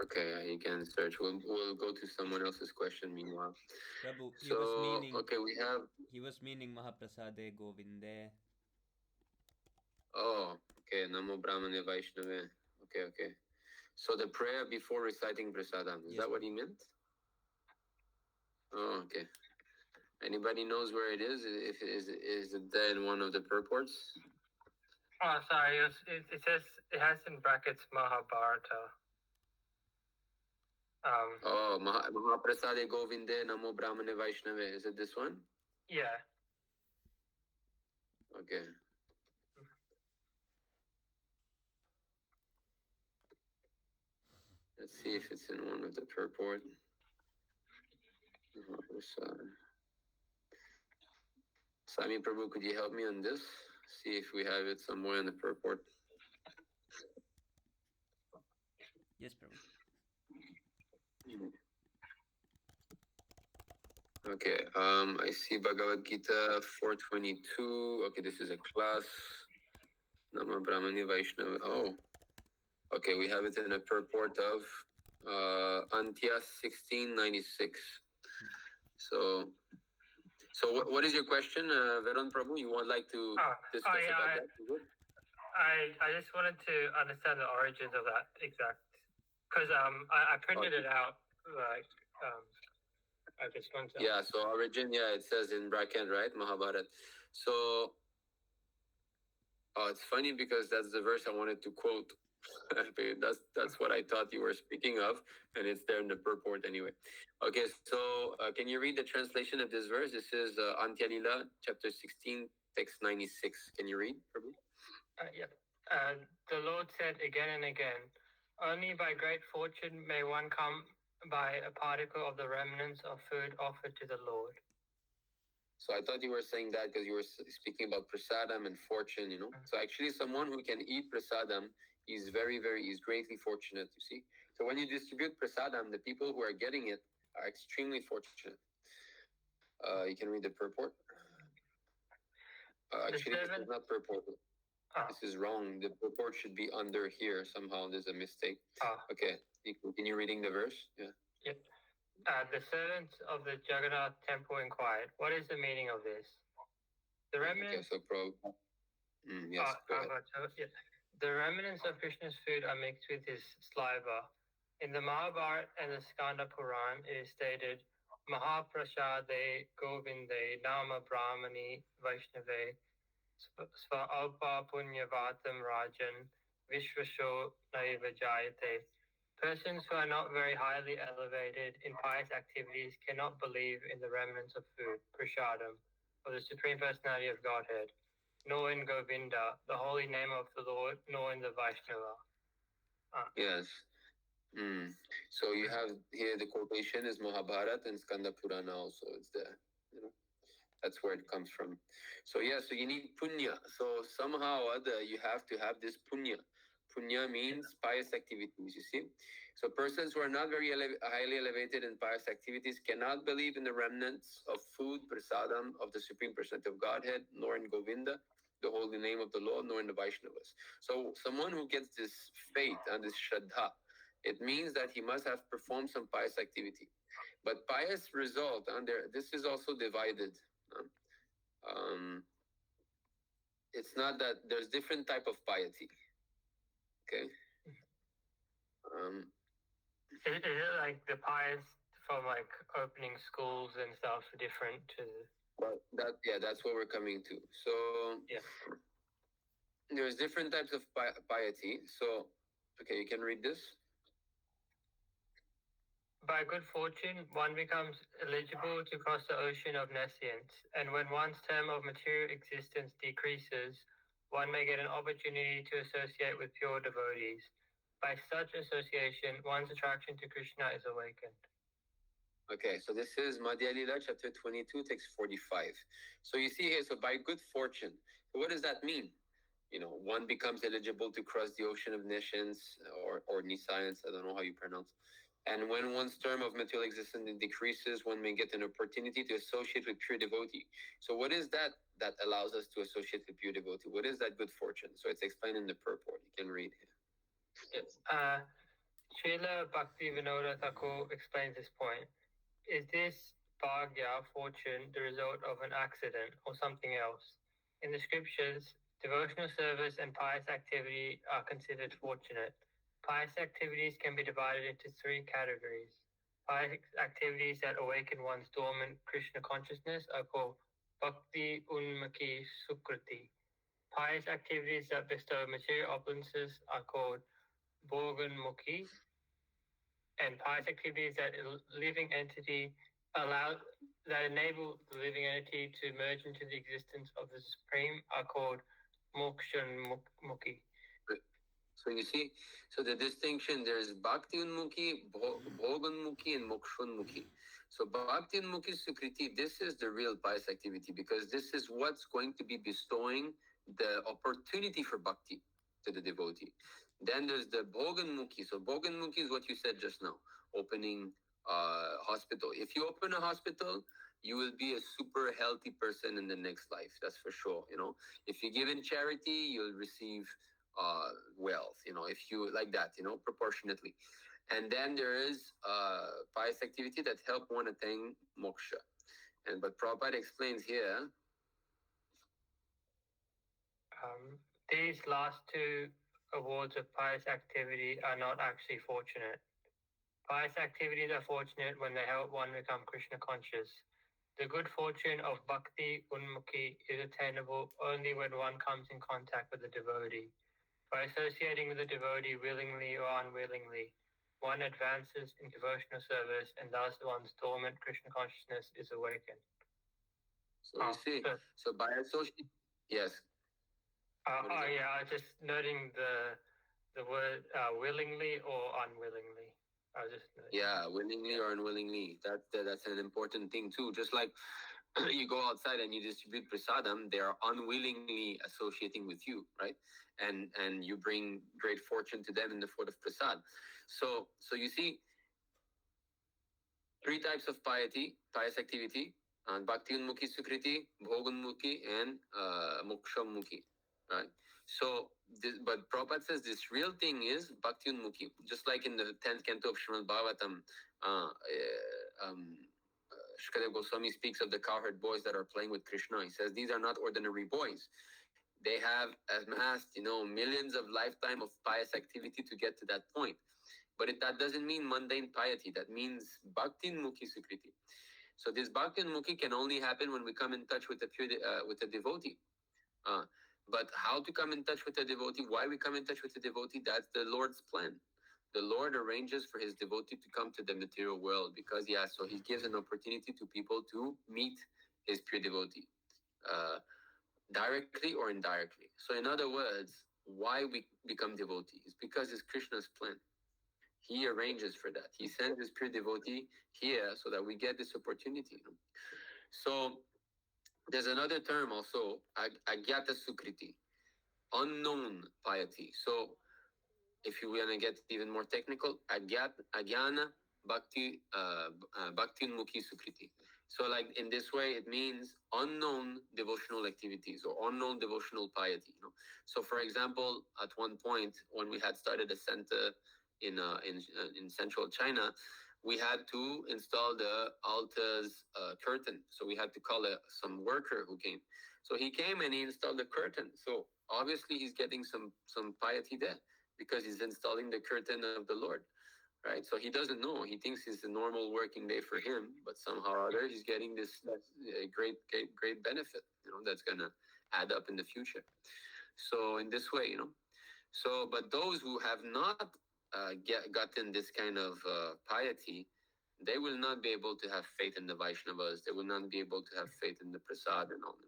Okay, you can search. We'll go to someone else's question meanwhile. Prabhu, he So was meaning okay, we have. he was meaning Mahaprasade Govinde. Oh, okay. Namo Brahmane Vaishnave. Okay. So the prayer before reciting prasadam, is Yes, that what he meant? Oh, okay. Anybody knows where it is? If is it there in one of the purports? Oh, sorry. It says it has in brackets Mahabharata. Oh, Mahaprasade Govinde Namo Brahmane Vaishnave. Is it this one? Yeah. Okay. Let's see if it's in one of the purport. Sami Prabhu, could you help me on this? See if we have it somewhere in the purport. Yes, Prabhu. Okay, I see Bhagavad Gita 422. Okay, this is a class. Nama Brahmani Vaishnava. Oh, okay, we have it in a purport of Antya 1696. So what is your question, Veron Prabhu? You would like to discuss about that? I just wanted to understand the origins of that exact, because I printed it out, like I just want to. Yeah, so origin, yeah, it says in bracket, right, Mahabharata. So it's funny because that's the verse I wanted to quote. that's what I thought you were speaking of, and it's there in the purport anyway. Okay, so can you read the translation of this verse? This is Antya Lila, chapter 16, text 96. Can you read, Prabhu? Yeah. The Lord said again and again, only by great fortune may one come by a particle of the remnants of food offered to the Lord. So I thought you were saying that because you were speaking about prasadam and fortune, you know. So actually, someone who can eat prasadam is is greatly fortunate, you see. So when you distribute prasadam, the people who are getting it are extremely fortunate. You can read the purport. Actually, this is not purport. This is wrong. The purport should be under here. Somehow there's a mistake. Okay, you continue reading the verse. Yeah. Yep. The servants of the Jagannath temple inquired, "What is the meaning of this?" The remnants. Okay, so yes. Go ahead. The remnants of Krishna's food are mixed with his saliva. In the Mahabharata and the Skanda Puran, it is stated, Mahaprasade Govinde Nama Brahmani Vaishnave Sva Alpa Punyavatam Rajan Vishvasho Naiva Jayate. Persons who are not very highly elevated in pious activities cannot believe in the remnants of food, prasadam, of the Supreme Personality of Godhead, nor in Govinda, the holy name of the Lord, nor in the Vaishnava. Yes. So you have here the quotation is Mahabharata and Skanda Purana also. It's there. You know, that's where it comes from. So yeah, so you need punya. So somehow or other you have to have this punya. Punya means pious activities, you see. So persons who are not very highly elevated in pious activities cannot believe in the remnants of food, prasadam, of the Supreme Personality of Godhead, nor in Govinda, the holy name of the Lord, nor in the Vaishnavas. So someone who gets this faith and this shraddha, it means that he must have performed some pious activity. But pious result under this is also divided. It's not that there's different type of piety. Okay. Is it like the pious from like opening schools and stuff different to? That's what we're coming to. So yeah, there's different types of piety. So okay, you can read this. By good fortune, one becomes eligible to cross the ocean of nescience, and when one's term of material existence decreases, one may get an opportunity to associate with pure devotees. By such association, one's attraction to Krishna is awakened. Okay, so this is Madhya Lila, chapter 22, text 45. So you see here, so by good fortune, so what does that mean? You know, one becomes eligible to cross the ocean of nescience or nescience, I don't know how you pronounce. And when one's term of material existence decreases, one may get an opportunity to associate with pure devotee. So what is that that allows us to associate with pure devotee? What is that good fortune? So it's explained in the purport. You can read here. Yes. Srila Bhakti Vinoda Thakur explains this point. Is this bhagya, fortune, the result of an accident or something else? In the scriptures, devotional service and pious activity are considered fortunate. Pious activities can be divided into three categories. Pious activities that awaken one's dormant Krishna consciousness are called Bhakti Unmukhi Sukriti. Pious activities that bestow material opulences are called Bhoganmukhi, and pious activities that living entity allow that enable the living entity to merge into the existence of the supreme are called mokshanmukhi. So you see, so the distinction there is Bhakti Unmukhi, Bhoganmukhi, and Mokshunmukhi. So Bhakti Unmukhi Sukriti, this is the real pious activity because this is what's going to be bestowing the opportunity for bhakti to the devotee. Then there's the Bhoganmukhi. So Bhoganmukhi is what you said just now, opening hospital. If you open a hospital, you will be a super healthy person in the next life. That's for sure. You know, if you give in charity, you'll receive wealth, you know, if you like that, you know, proportionately. And then there is pious activity that help one attain moksha. And but Prabhupada explains here. These last two awards of pious activity are not actually fortunate. Pious activities are fortunate when they help one become Krishna conscious. The good fortune of Bhakti Unmukhi is attainable only when one comes in contact with the devotee. By associating with the devotee willingly or unwillingly, one advances in devotional service and thus one's dormant Krishna consciousness is awakened. So you see, so by association, yes. Yeah, I was just noting the word willingly or unwillingly. I was just noting. Yeah, willingly or unwillingly. That's an important thing too. Just like you go outside and you distribute prasadam, they are unwillingly associating with you, right? And you bring great fortune to them in the form of prasad. So you see, three types of pious activity, Bhakti Unmukhi Sukriti, Bhogunmukhi, and Mokshamukhi, right? So, but Prabhupada says this real thing is Bhakti Unmukhi, just like in the 10th canto of Srimad Bhagavatam, Shukadeva Goswami speaks of the cowherd boys that are playing with Krishna. He says these are not ordinary boys. They have amassed, you know, millions of lifetime of pious activity to get to that point. But that doesn't mean mundane piety. That means bhakti mukhi sukriti. So this bhakti mukhi can only happen when we come in touch with the devotee. But how to come in touch with the devotee? Why we come in touch with the devotee? That's the Lord's plan. The Lord arranges for his devotee to come to the material world because so he gives an opportunity to people to meet his pure devotee, directly or indirectly. So in other words, why we become devotees? Because it's Krishna's plan. He arranges for that. He sends his pure devotee here so that we get this opportunity. So there's another term also, agyata sukriti, unknown piety. So if you want to get even more technical, agyana bhakti bhakti mukhi sukriti. So like in this way, it means unknown devotional activities or unknown devotional piety. So for example, at one point when we had started a center in central China, we had to install the altar's curtain. So we had to call some worker who came. So he came and he installed the curtain. So obviously he's getting some piety there because he's installing the curtain of the Lord, right? So he doesn't know. He thinks it's a normal working day for him, but somehow or other he's getting this great benefit, that's gonna add up in the future. So in this way, So, but those who have not gotten this kind of piety, they will not be able to have faith in the Vaishnavas. They will not be able to have faith in the prasad and all.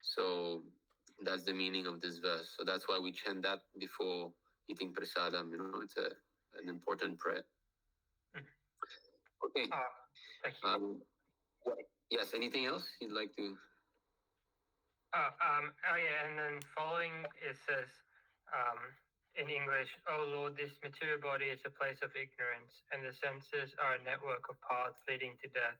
So that's the meaning of this verse. So that's why we chant that before eating prasadam. It's an important prayer. Okay. Thank you. Yes. Anything else you'd like to? And then following it says, in English, "Oh Lord, this material body is a place of ignorance, and the senses are a network of paths leading to death.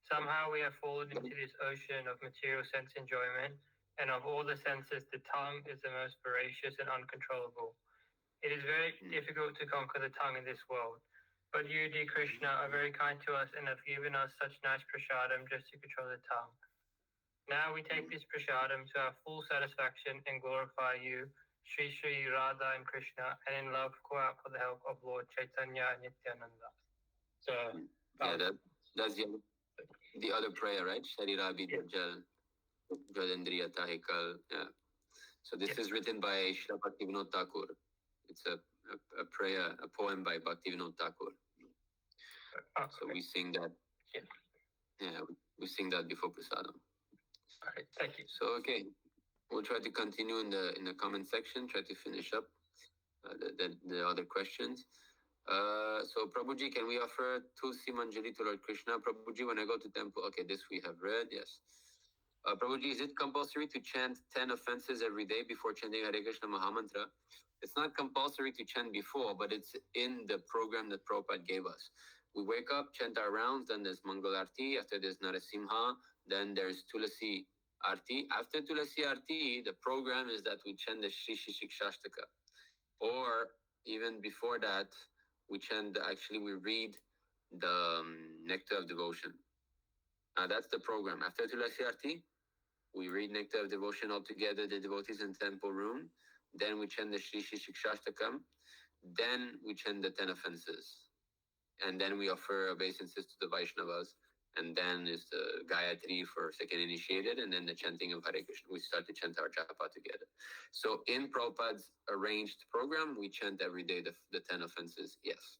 Somehow we have fallen into this ocean of material sense enjoyment, and of all the senses, the tongue is the most voracious and uncontrollable. It is very difficult to conquer the tongue in this world. But you, dear Krishna, are very kind to us and have given us such nice prasadam just to control the tongue. Now we take this prasadam to our full satisfaction and glorify you, Sri Sri Radha and Krishna, and in love go out for the help of Lord Chaitanya and Nityananda." So That's the other prayer, right? Sharirabi Dajjal, Jadendriya Tahikal. Yeah. So this is written by Shri Bhaktivinoda Thakur. It's a prayer, a poem by Bhaktivinoda Thakur. So we sing that. Yeah, we sing that before prasadam. All right, thank you. So okay, we'll try to continue in the comment section. Try to finish up the other questions. So Prabhuji, can we offer Tulsi Manjari to Lord Krishna? Prabhuji, when I go to temple, okay, this we have read, yes. Prabhuji, is it compulsory to chant 10 offenses every day before chanting Hare Krishna Mahamantra? It's not compulsory to chant before, but it's in the program that Prabhupada gave us. We wake up, chant our rounds, then there's Mangal Arti, after there's Narasimha, then there's Tulasi Arti. After Tulasi Arti, the program is that we chant the Shri Shri Shikshashtaka. Or even before that, we read the Nectar of Devotion. That's the program. After Tulasi Arti, we read Nectar of Devotion all together, the devotees in temple room. Then we chant the Shri Shri Shikshashtakam. Then we chant the 10 offenses. And then we offer obeisances to the Vaishnavas. And then is the Gayatri for second initiated. And then the chanting of Hare Krishna. We start to chant our japa together. So in Prabhupada's arranged program, we chant every day the 10 offenses, yes.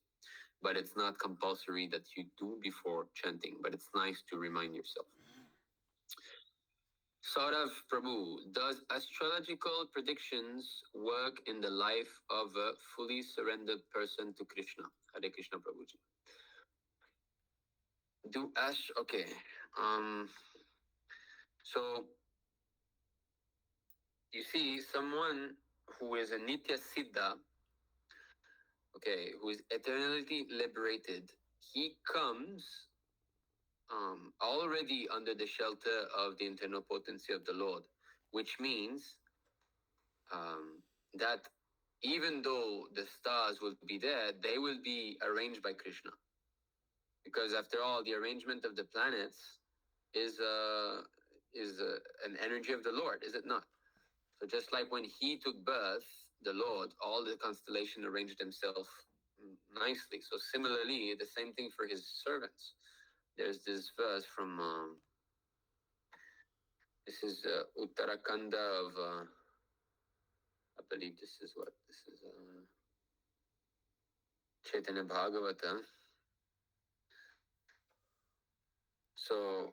But it's not compulsory that you do before chanting. But it's nice to remind yourself. Saurav Prabhu, does astrological predictions work in the life of a fully surrendered person to Krishna? Hare Krishna Prabhuji. Okay. So you see, someone who is a Nitya Siddha, okay, who is eternally liberated, he comes already under the shelter of the internal potency of the Lord, which means that even though the stars will be there, they will be arranged by Krishna. Because after all, the arrangement of the planets is an energy of the Lord, is it not? So just like when he took birth, the Lord, all the constellation arranged themselves nicely. So similarly, the same thing for his servants. There's this verse from this is Uttarakanda of I believe this is Chaitanya Bhagavata. So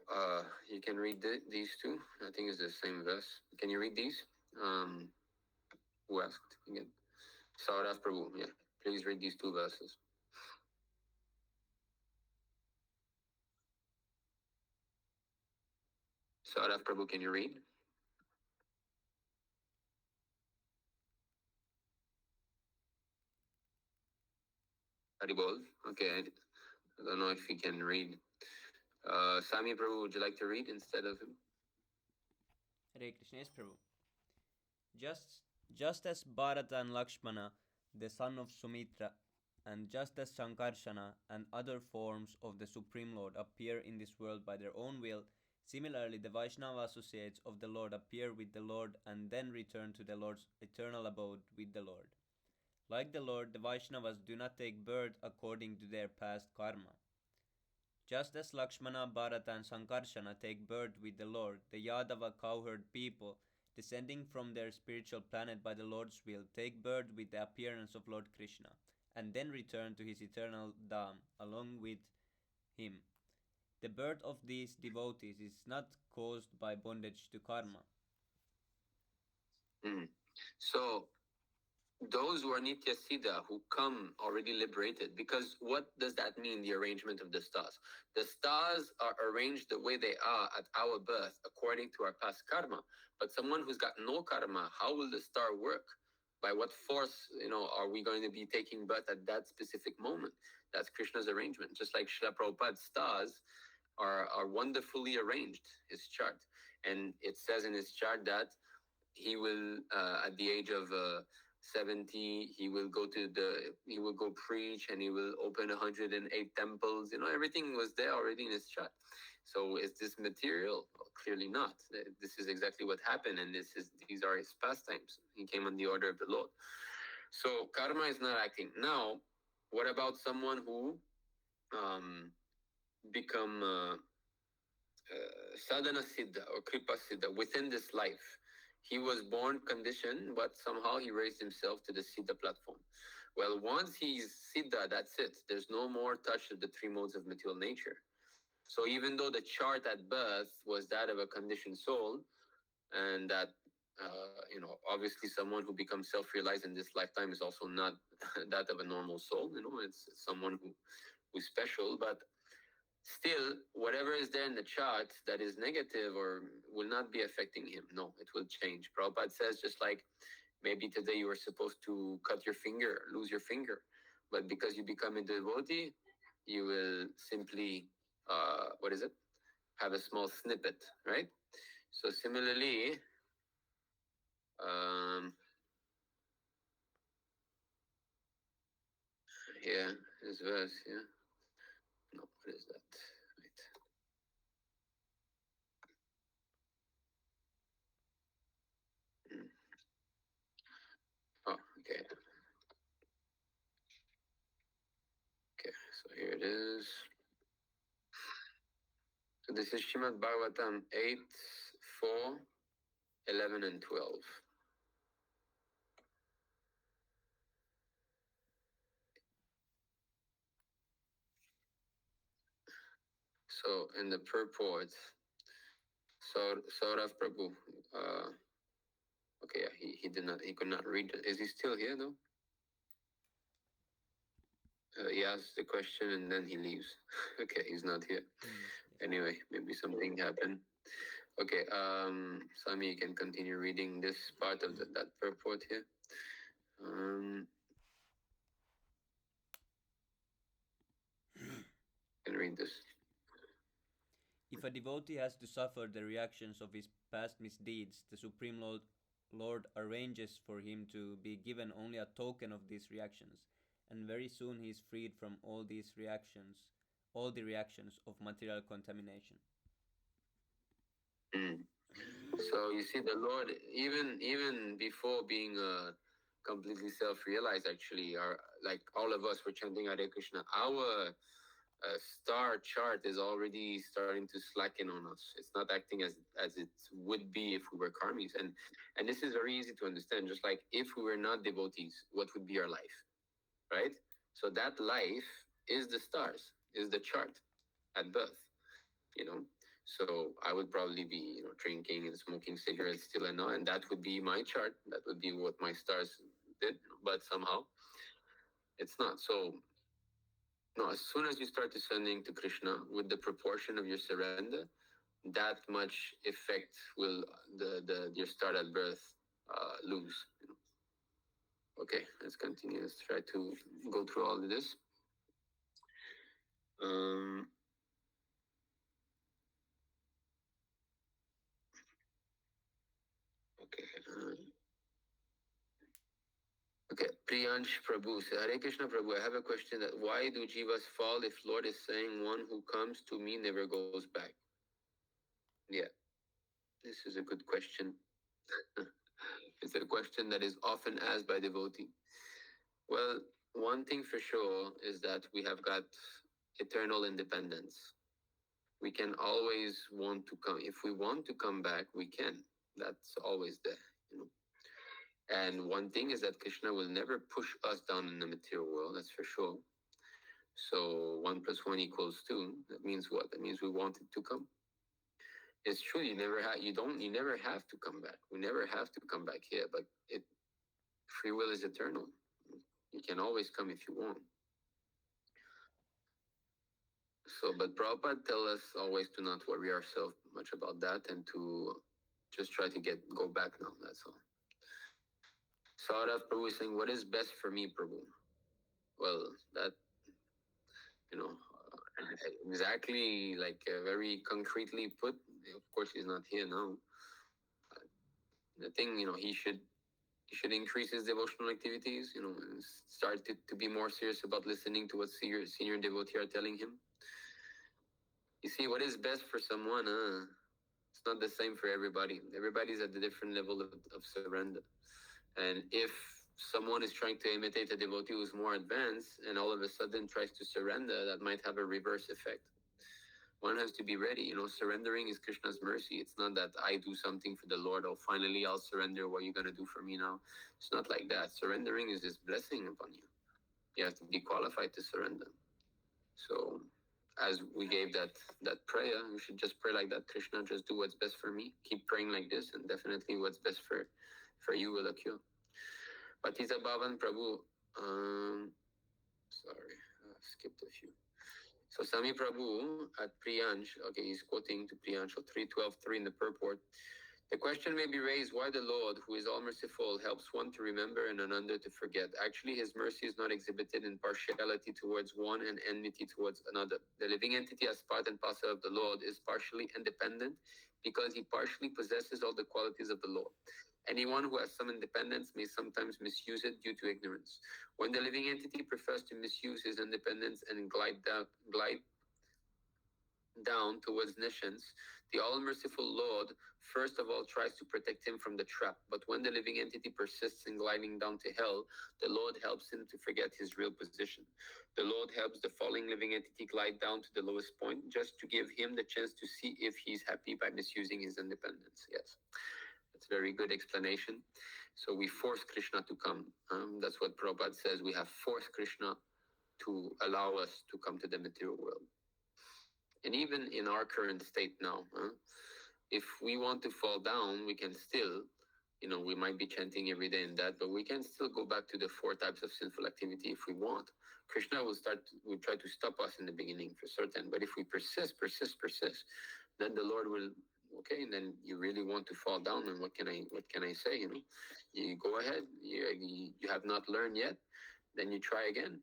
you can read these two. I think it's the same verse. Can you read these? Who asked again? Saurav Prabhu. Yeah, please read these two verses. Saurav Prabhu, can you read? Haribol. Okay, I don't know if he can read. Sami Prabhu, would you like to read instead of him? Hare Krishna, yes, Prabhu. Just as Bharata and Lakshmana, the son of Sumitra, and just as Sankarshana and other forms of the Supreme Lord appear in this world by their own will, similarly the Vaishnava associates of the Lord appear with the Lord and then return to the Lord's eternal abode with the Lord. Like the Lord, the Vaishnavas do not take birth according to their past karma. Just as Lakshmana, Bharata, and Sankarshana take birth with the Lord, the Yadava cowherd people, descending from their spiritual planet by the Lord's will, take birth with the appearance of Lord Krishna, and then return to his eternal Dham, along with him. The birth of these devotees is not caused by bondage to karma. Mm. So those who are Nitya Siddha, who come already liberated, because what does that mean, the arrangement of the stars? The stars are arranged the way they are at our birth, according to our past karma. But someone who's got no karma, how will the star work? By what force, are we going to be taking birth at that specific moment? That's Krishna's arrangement. Just like Srila Prabhupada's stars are wonderfully arranged, his chart. And it says in his chart that he will at the age of 70 he will go preach, and he will open 108 temples. Everything was there already in his chart. So is this material? Well, clearly not. This is exactly what happened, and these are his pastimes. He came on the order of the Lord. So karma is not acting. Now, what about someone who become sadhana siddha or kripa siddha within this life? He was born conditioned, but somehow he raised himself to the siddha platform. Well, once he's siddha, that's it. There's no more touch of the three modes of material nature. So even though the chart at birth was that of a conditioned soul, and that obviously someone who becomes self-realized in this lifetime is also not that of a normal soul. It's someone who's special, but still, whatever is there in the chart that is negative or will not be affecting him. No, it will change. Prabhupada says, just like maybe today you were supposed to cut your finger, lose your finger, but because you become a devotee, you will simply, what is it? Have a small snippet, right? So similarly, um, yeah, this verse, yeah. No, what is that? Wait. Hmm. Oh, okay. Okay, so here it is. So this is Shrimad Bhagavatam 8, 4, 11, and 12. So in the purport, Saurav Prabhu, okay, yeah, he could not read it. Is he still here though? He asks the question and then he leaves. Okay, he's not here. Anyway, maybe something happened. Okay, Sami, you can continue reading this part of that purport here. Can read this. If a devotee has to suffer the reactions of his past misdeeds, the Supreme Lord arranges for him to be given only a token of these reactions, and very soon he is freed from all the reactions of material contamination. So you see, the Lord, even before being completely self-realized, actually, are like all of us were chanting Hare Krishna. Our star chart is already starting to slacken on us. It's not acting as it would be if we were karmis, and this is very easy to understand. Just like if we were not devotees, what would be our life, right? So that life is the stars, is the chart at birth, you know. So I would probably be, drinking and smoking cigarettes still and now, and that would be my chart. That would be what my stars did, but somehow it's not. So no, as soon as you start descending to Krishna with the proportion of your surrender, that much effect will the your start at birth lose. Okay, let's continue. Let's try to go through all of this. Um, okay. Okay, Priyansh Prabhu says, Hare Krishna Prabhu, I have a question that why do jivas fall if Lord is saying one who comes to me never goes back? Yeah, this is a good question. It's a question that is often asked by devotee. Well, one thing for sure is that we have got eternal independence. We can always want to come. If we want to come back, we can. That's always there. And one thing is that Krishna will never push us down in the material world, that's for sure. So 1 plus 1 equals 2. That means what? That means we wanted to come. It's true. You never have to come back. We never have to come back here. But free will is eternal. You can always come if you want. So, but Prabhupada tell us always to not worry ourselves much about that and to just try to go back now. That's all. Saurav Prabhu is saying, "What is best for me, Prabhu?" Well, that you know, exactly like very concretely put. Of course, he's not here now. The thing, he should increase his devotional activities. And start to be more serious about listening to what senior devotee are telling him. You see, what is best for someone, it's not the same for everybody. Everybody's at a different level of surrender. And if someone is trying to imitate a devotee who's more advanced and all of a sudden tries to surrender, that might have a reverse effect. One has to be ready. Surrendering is Krishna's mercy. It's not that I do something for the Lord. Oh, finally, I'll surrender. What are you going to do for me now? It's not like that. Surrendering is His blessing upon you. You have to be qualified to surrender. So, as we gave that prayer, we should just pray like that. Krishna, just do what's best for me. Keep praying like this, and definitely what's best for you will occur. Patita Bhavan Prabhu, sorry, I skipped a few. So Sami Prabhu at Priyansh, okay, he's quoting to Priyansh, so 3:12:3 in the purport. The question may be raised why the Lord, who is all merciful, helps one to remember and another to forget. Actually, his mercy is not exhibited in partiality towards one and enmity towards another. The living entity, as part and parcel of the Lord, is partially independent because he partially possesses all the qualities of the Lord. Anyone who has some independence may sometimes misuse it due to ignorance. When the living entity prefers to misuse his independence and glide down towards nescience, the all merciful Lord first of all tries to protect him from the trap. But when the living entity persists in gliding down to hell, the Lord helps him to forget his real position. The Lord helps the falling living entity glide down to the lowest point just to give him the chance to see if he's happy by misusing his independence. Yes, that's a very good explanation. So we force Krishna to come. That's what Prabhupada says. We have forced Krishna to allow us to come to the material world. And even in our current state now, if we want to fall down, we can still, we might be chanting every day in that, but we can still go back to the 4 types of sinful activity if we want. Krishna will try to stop us in the beginning for certain, but if we persist, then the Lord will. Okay, and then you really want to fall down, and what can I say? You go ahead. You have not learned yet, then you try again.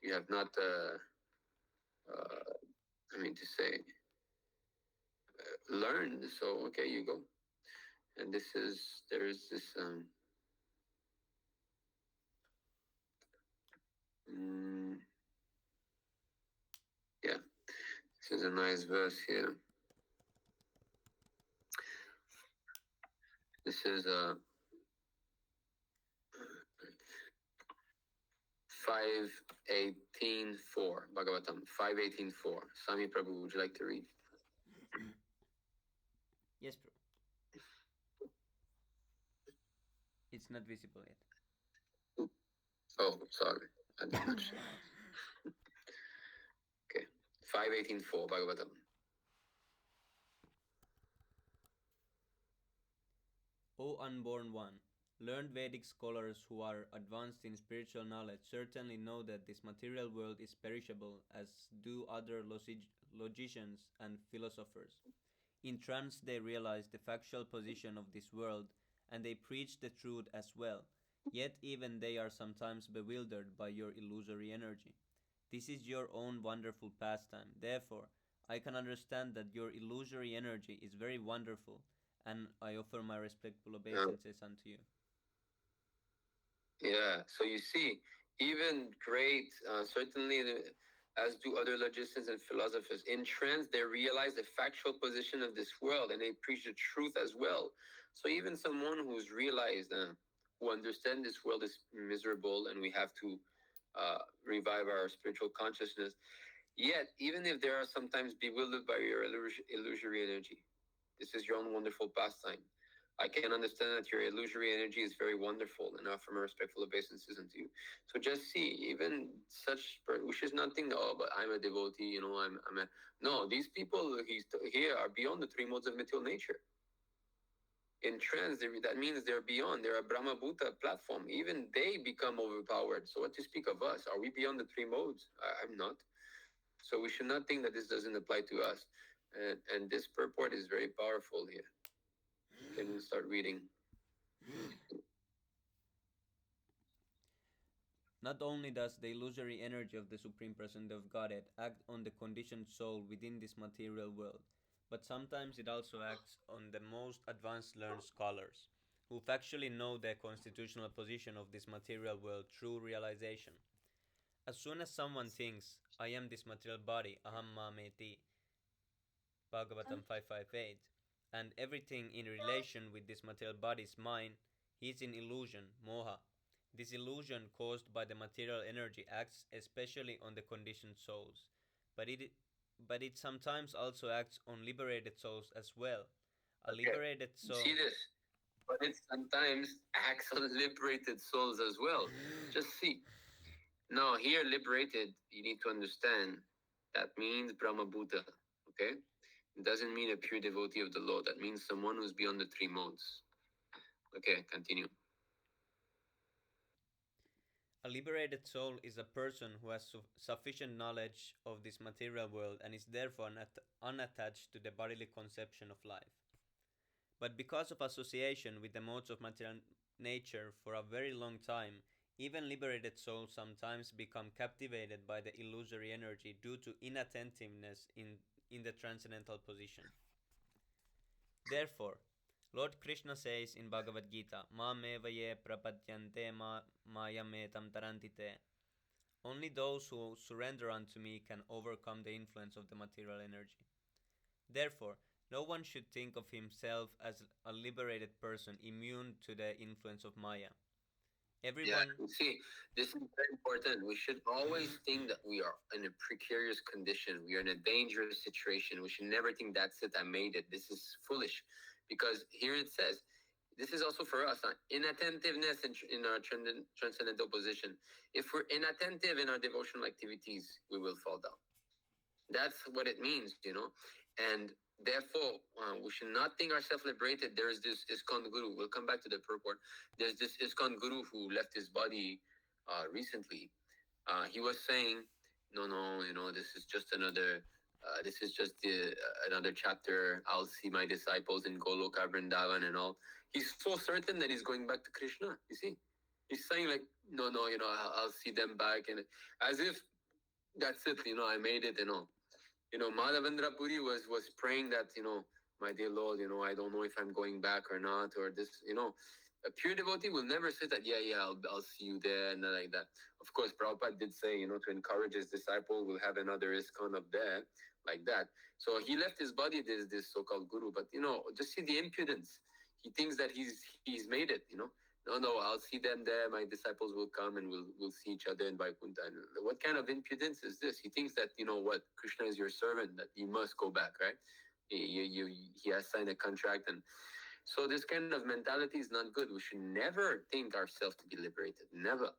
You have not. To say learn. So okay, you go. And there's this yeah, this is a nice verse here. This is 5:18:4 Bhagavatam 5:18:4. Sami Prabhu, would you like to read? Yes, bro. It's not visible yet. Oh, sorry. I did not share. Okay. 5:18:4 Bhagavatam. O unborn one, learned Vedic scholars who are advanced in spiritual knowledge certainly know that this material world is perishable, as do other logicians and philosophers. In trance, they realize the factual position of this world, and they preach the truth as well. Yet, even they are sometimes bewildered by your illusory energy. This is your own wonderful pastime. Therefore, I can understand that your illusory energy is very wonderful, and I offer my respectful obeisances unto you. Yeah, so you see, even great, certainly, as do other logicians and philosophers, in trance, they realize the factual position of this world and they preach the truth as well. So even someone who's realized, who understands this world is miserable and we have to revive our spiritual consciousness, yet, even if they are sometimes bewildered by your illusory energy, this is your own wonderful pastime. I can understand that your illusory energy is very wonderful and offer my respectful obeisances unto you. So just see, even we should not think, oh, but I'm a devotee, I'm a. No, these people here are beyond the three modes of material nature. In trance, that means they're beyond. They're a Brahma Bhuta platform. Even they become overpowered. So what to speak of us? Are we beyond the three modes? I'm not. So we should not think that this doesn't apply to us. And this purport is very powerful here. Can you start reading? Not only does the illusory energy of the Supreme Person of Godhead act on the conditioned soul within this material world, but sometimes it also acts on the most advanced learned scholars, who factually know the constitutional position of this material world through realization. As soon as someone thinks, I am this material body, aham mameti, Bhagavatam 558, and everything in relation with this material body is mine, he is in illusion, moha. This illusion caused by the material energy acts especially on the conditioned souls, but it sometimes also acts on liberated souls as well. A Okay. liberated soul. See this? But it sometimes acts on liberated souls as well. Just see. Now, here, liberated, you need to understand that means Brahma Bhuta. Okay? It doesn't mean a pure devotee of the Lord. That means someone who's beyond the three modes. Okay, continue. A liberated soul is a person who has sufficient knowledge of this material world and is therefore unattached to the bodily conception of life. But because of association with the modes of material nature for a very long time, even liberated souls sometimes become captivated by the illusory energy due to inattentiveness in the transcendental position. Therefore, Lord Krishna says in Bhagavad Gita, Ma mevaye prapadyante mayametam tarantite. Only those who surrender unto me can overcome the influence of the material energy. Therefore, no one should think of himself as a liberated person immune to the influence of Maya. Everyone. Yeah, see, this is very important. We should always think that we are in a precarious condition. We are in a dangerous situation. We should never think that's it, I made it. This is foolish. Because here it says, this is also for us, inattentiveness in our transcendental position. If we're inattentive in our devotional activities, we will fall down. That's what it means. And therefore, we should not think ourselves liberated. There is this ISKCON Guru. We'll come back to the purport. There's this ISKCON Guru who left his body recently. He was saying, no, this is just another. This is just another chapter. I'll see my disciples in Goloka, Vrindavan, and all. He's so certain that he's going back to Krishna. You see, he's saying like, no, I'll see them back, and as if that's it. I made it. Madhavendra Puri was praying that, my dear Lord, I don't know if I'm going back or not, or this. A pure devotee will never say that, yeah, I'll see you there, and like that. Of course, Prabhupada did say, to encourage his disciple, we'll have another ISKCON up there, like that. So he left his body, this so-called guru, but, just see the impudence. He thinks that he's made it. No, I'll see them there. My disciples will come and we'll see each other in Vaikuntha. And what kind of impudence is this? He thinks that, what, Krishna is your servant, that you must go back, right? He has signed a contract. And so this kind of mentality is not good. We should never think ourselves to be liberated. Never.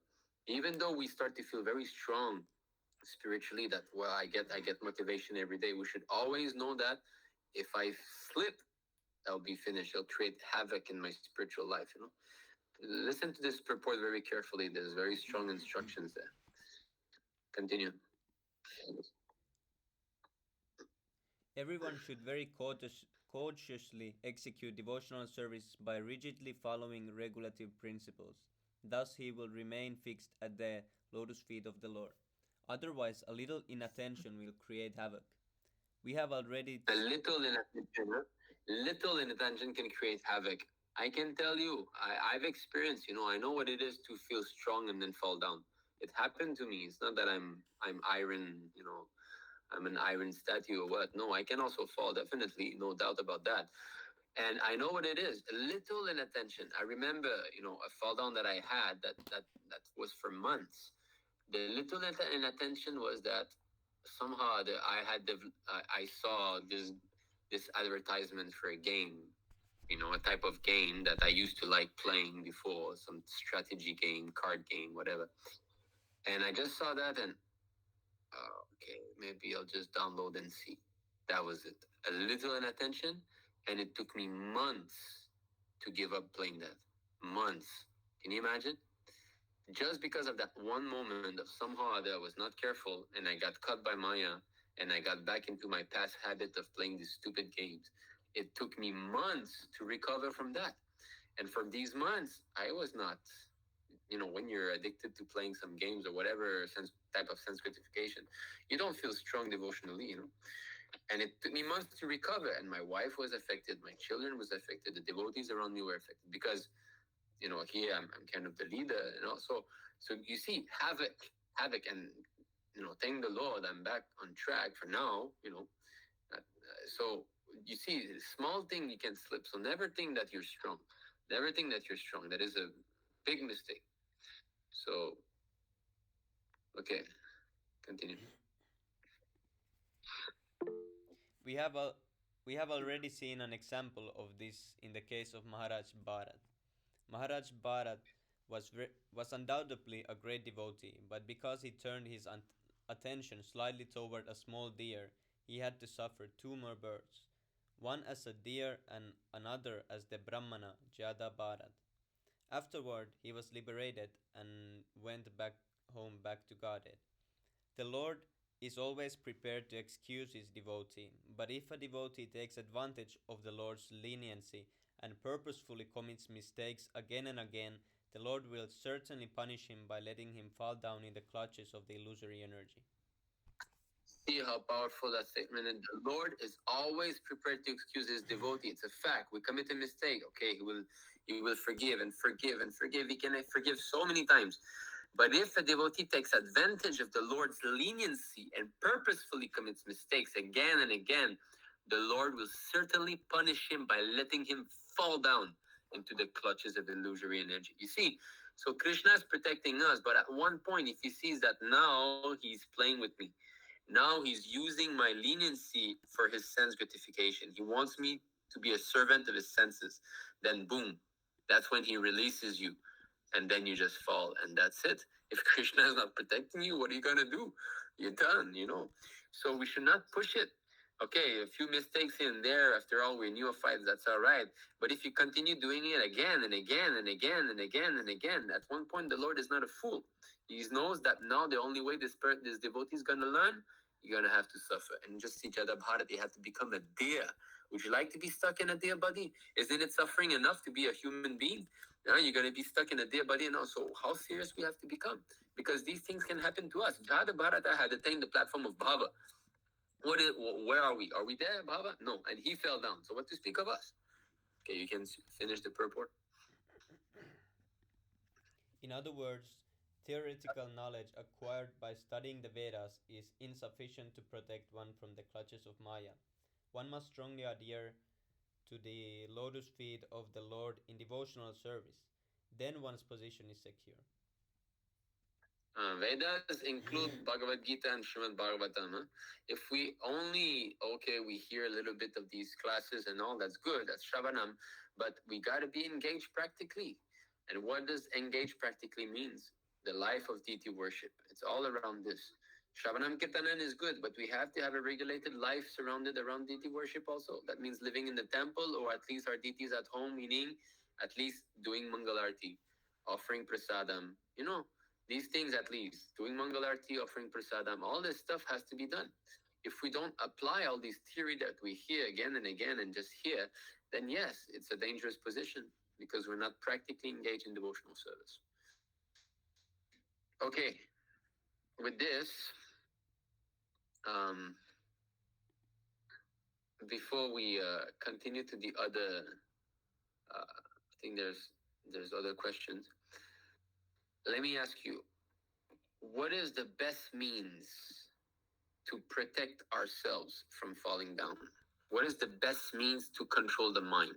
Even though we start to feel very strong spiritually, that, well, I get motivation every day. We should always know that if I slip, I'll be finished. I'll create havoc in my spiritual life. Listen to this purport very carefully. There's very strong instructions there. Continue. Everyone should very cautiously execute devotional service by rigidly following regulative principles. Thus he will remain fixed at the lotus feet of the Lord. Otherwise, a little inattention will create havoc. We have already. A little inattention can create havoc. I can tell you, I've experienced, I know what it is to feel strong and then fall down. It happened to me. It's not that I'm iron, I'm an iron statue or what. No, I can also fall, definitely, no doubt about that. And I know what it is. A little inattention. I remember, a fall down that I had that was for months. The little inattention was that somehow I saw this advertisement for a game, a type of game that I used to like playing before, some strategy game, card game, whatever. And I just saw that and okay, maybe I'll just download and see. That was it. A little inattention, and it took me months to give up playing that. Months. Can you imagine? Just because of that one moment of somehow or other I was not careful and I got caught by Maya and I got back into my past habit of playing these stupid games. It took me months to recover from that. And for these months, I was not, when you're addicted to playing some games or whatever type of sense gratification, you don't feel strong devotionally. And it took me months to recover. And my wife was affected, my children was affected, the devotees around me were affected because here I'm kind of the leader. So you see, havoc, and thank the Lord, I'm back on track for now. So you see, small thing you can slip. So never think that you're strong. Never think that you're strong. That is a big mistake. So okay, continue. We have a we have already seen an example of this in the case of Maharaj Bharat. Maharaj Bharat was undoubtedly a great devotee, but because he turned his attention slightly toward a small deer, he had to suffer two more births, one as a deer and another as the Brahmana Jada Bharat. Afterward, he was liberated and went back home back to Godhead. The Lord is always prepared to excuse his devotee, but if a devotee takes advantage of the Lord's leniency and purposefully commits mistakes again and again, the Lord will certainly punish him by letting him fall down in the clutches of the illusory energy. See how powerful that statement is. The Lord is always prepared to excuse his devotee. It's a fact. We commit a mistake. Okay, he will forgive and forgive and forgive. He can forgive so many times. But if a devotee takes advantage of the Lord's leniency and purposefully commits mistakes again and again, the Lord will certainly punish him by letting him fall down into the clutches of illusory energy. You see, so Krishna is protecting us, but at one point, if he sees that now he's playing with me, now he's using my leniency for his sense gratification. He wants me to be a servant of his senses. Then, boom, that's when he releases you. And then you just fall, and that's it. If Krishna is not protecting you, what are you going to do? You're done. So we should not push it. Okay, a few mistakes here and there. After all, we're neophytes. That's all right. But if you continue doing it again and again and again and again and again, at one point, the Lord is not a fool. He knows that now the only way this devotee is going to learn, you're going to have to suffer. And just see Jada Bharat, you have to become a deer. Would you like to be stuck in a deer body? Isn't it suffering enough to be a human being? Now you're going to be stuck in a deer body now. So how serious we have to become? Because these things can happen to us. Jada Bharata had attained the platform of Bhava. Where are we? Are we there, Bhava? No. And he fell down. So what to speak of us? Okay, you can finish the purport. In other words, theoretical knowledge acquired by studying the Vedas is insufficient to protect one from the clutches of Maya. One must strongly adhere to the lotus feet of the Lord in devotional service. Then one's position is secure. Vedas include Bhagavad Gita and Srimad Bhagavatam. Huh? If we only, we hear a little bit of these classes and all, that's good, that's Shravanam, but we got to be engaged practically. And what does engage practically means? The life of deity worship. It's all around this. Shravanam Kirtanan is good, but we have to have a regulated life surrounded around deity worship also. That means living in the temple or at least our deities at home, meaning at least doing Mangalarti, offering prasadam. These things at least, doing Mangalarti, offering prasadam, all this stuff has to be done. If we don't apply all these theory that we hear again and again and just hear, then yes, it's a dangerous position because we're not practically engaged in devotional service. Okay, with this, before we continue to the other, I think there's other questions. Let me ask you, what is the best means to protect ourselves from falling down? What is the best means to control the mind?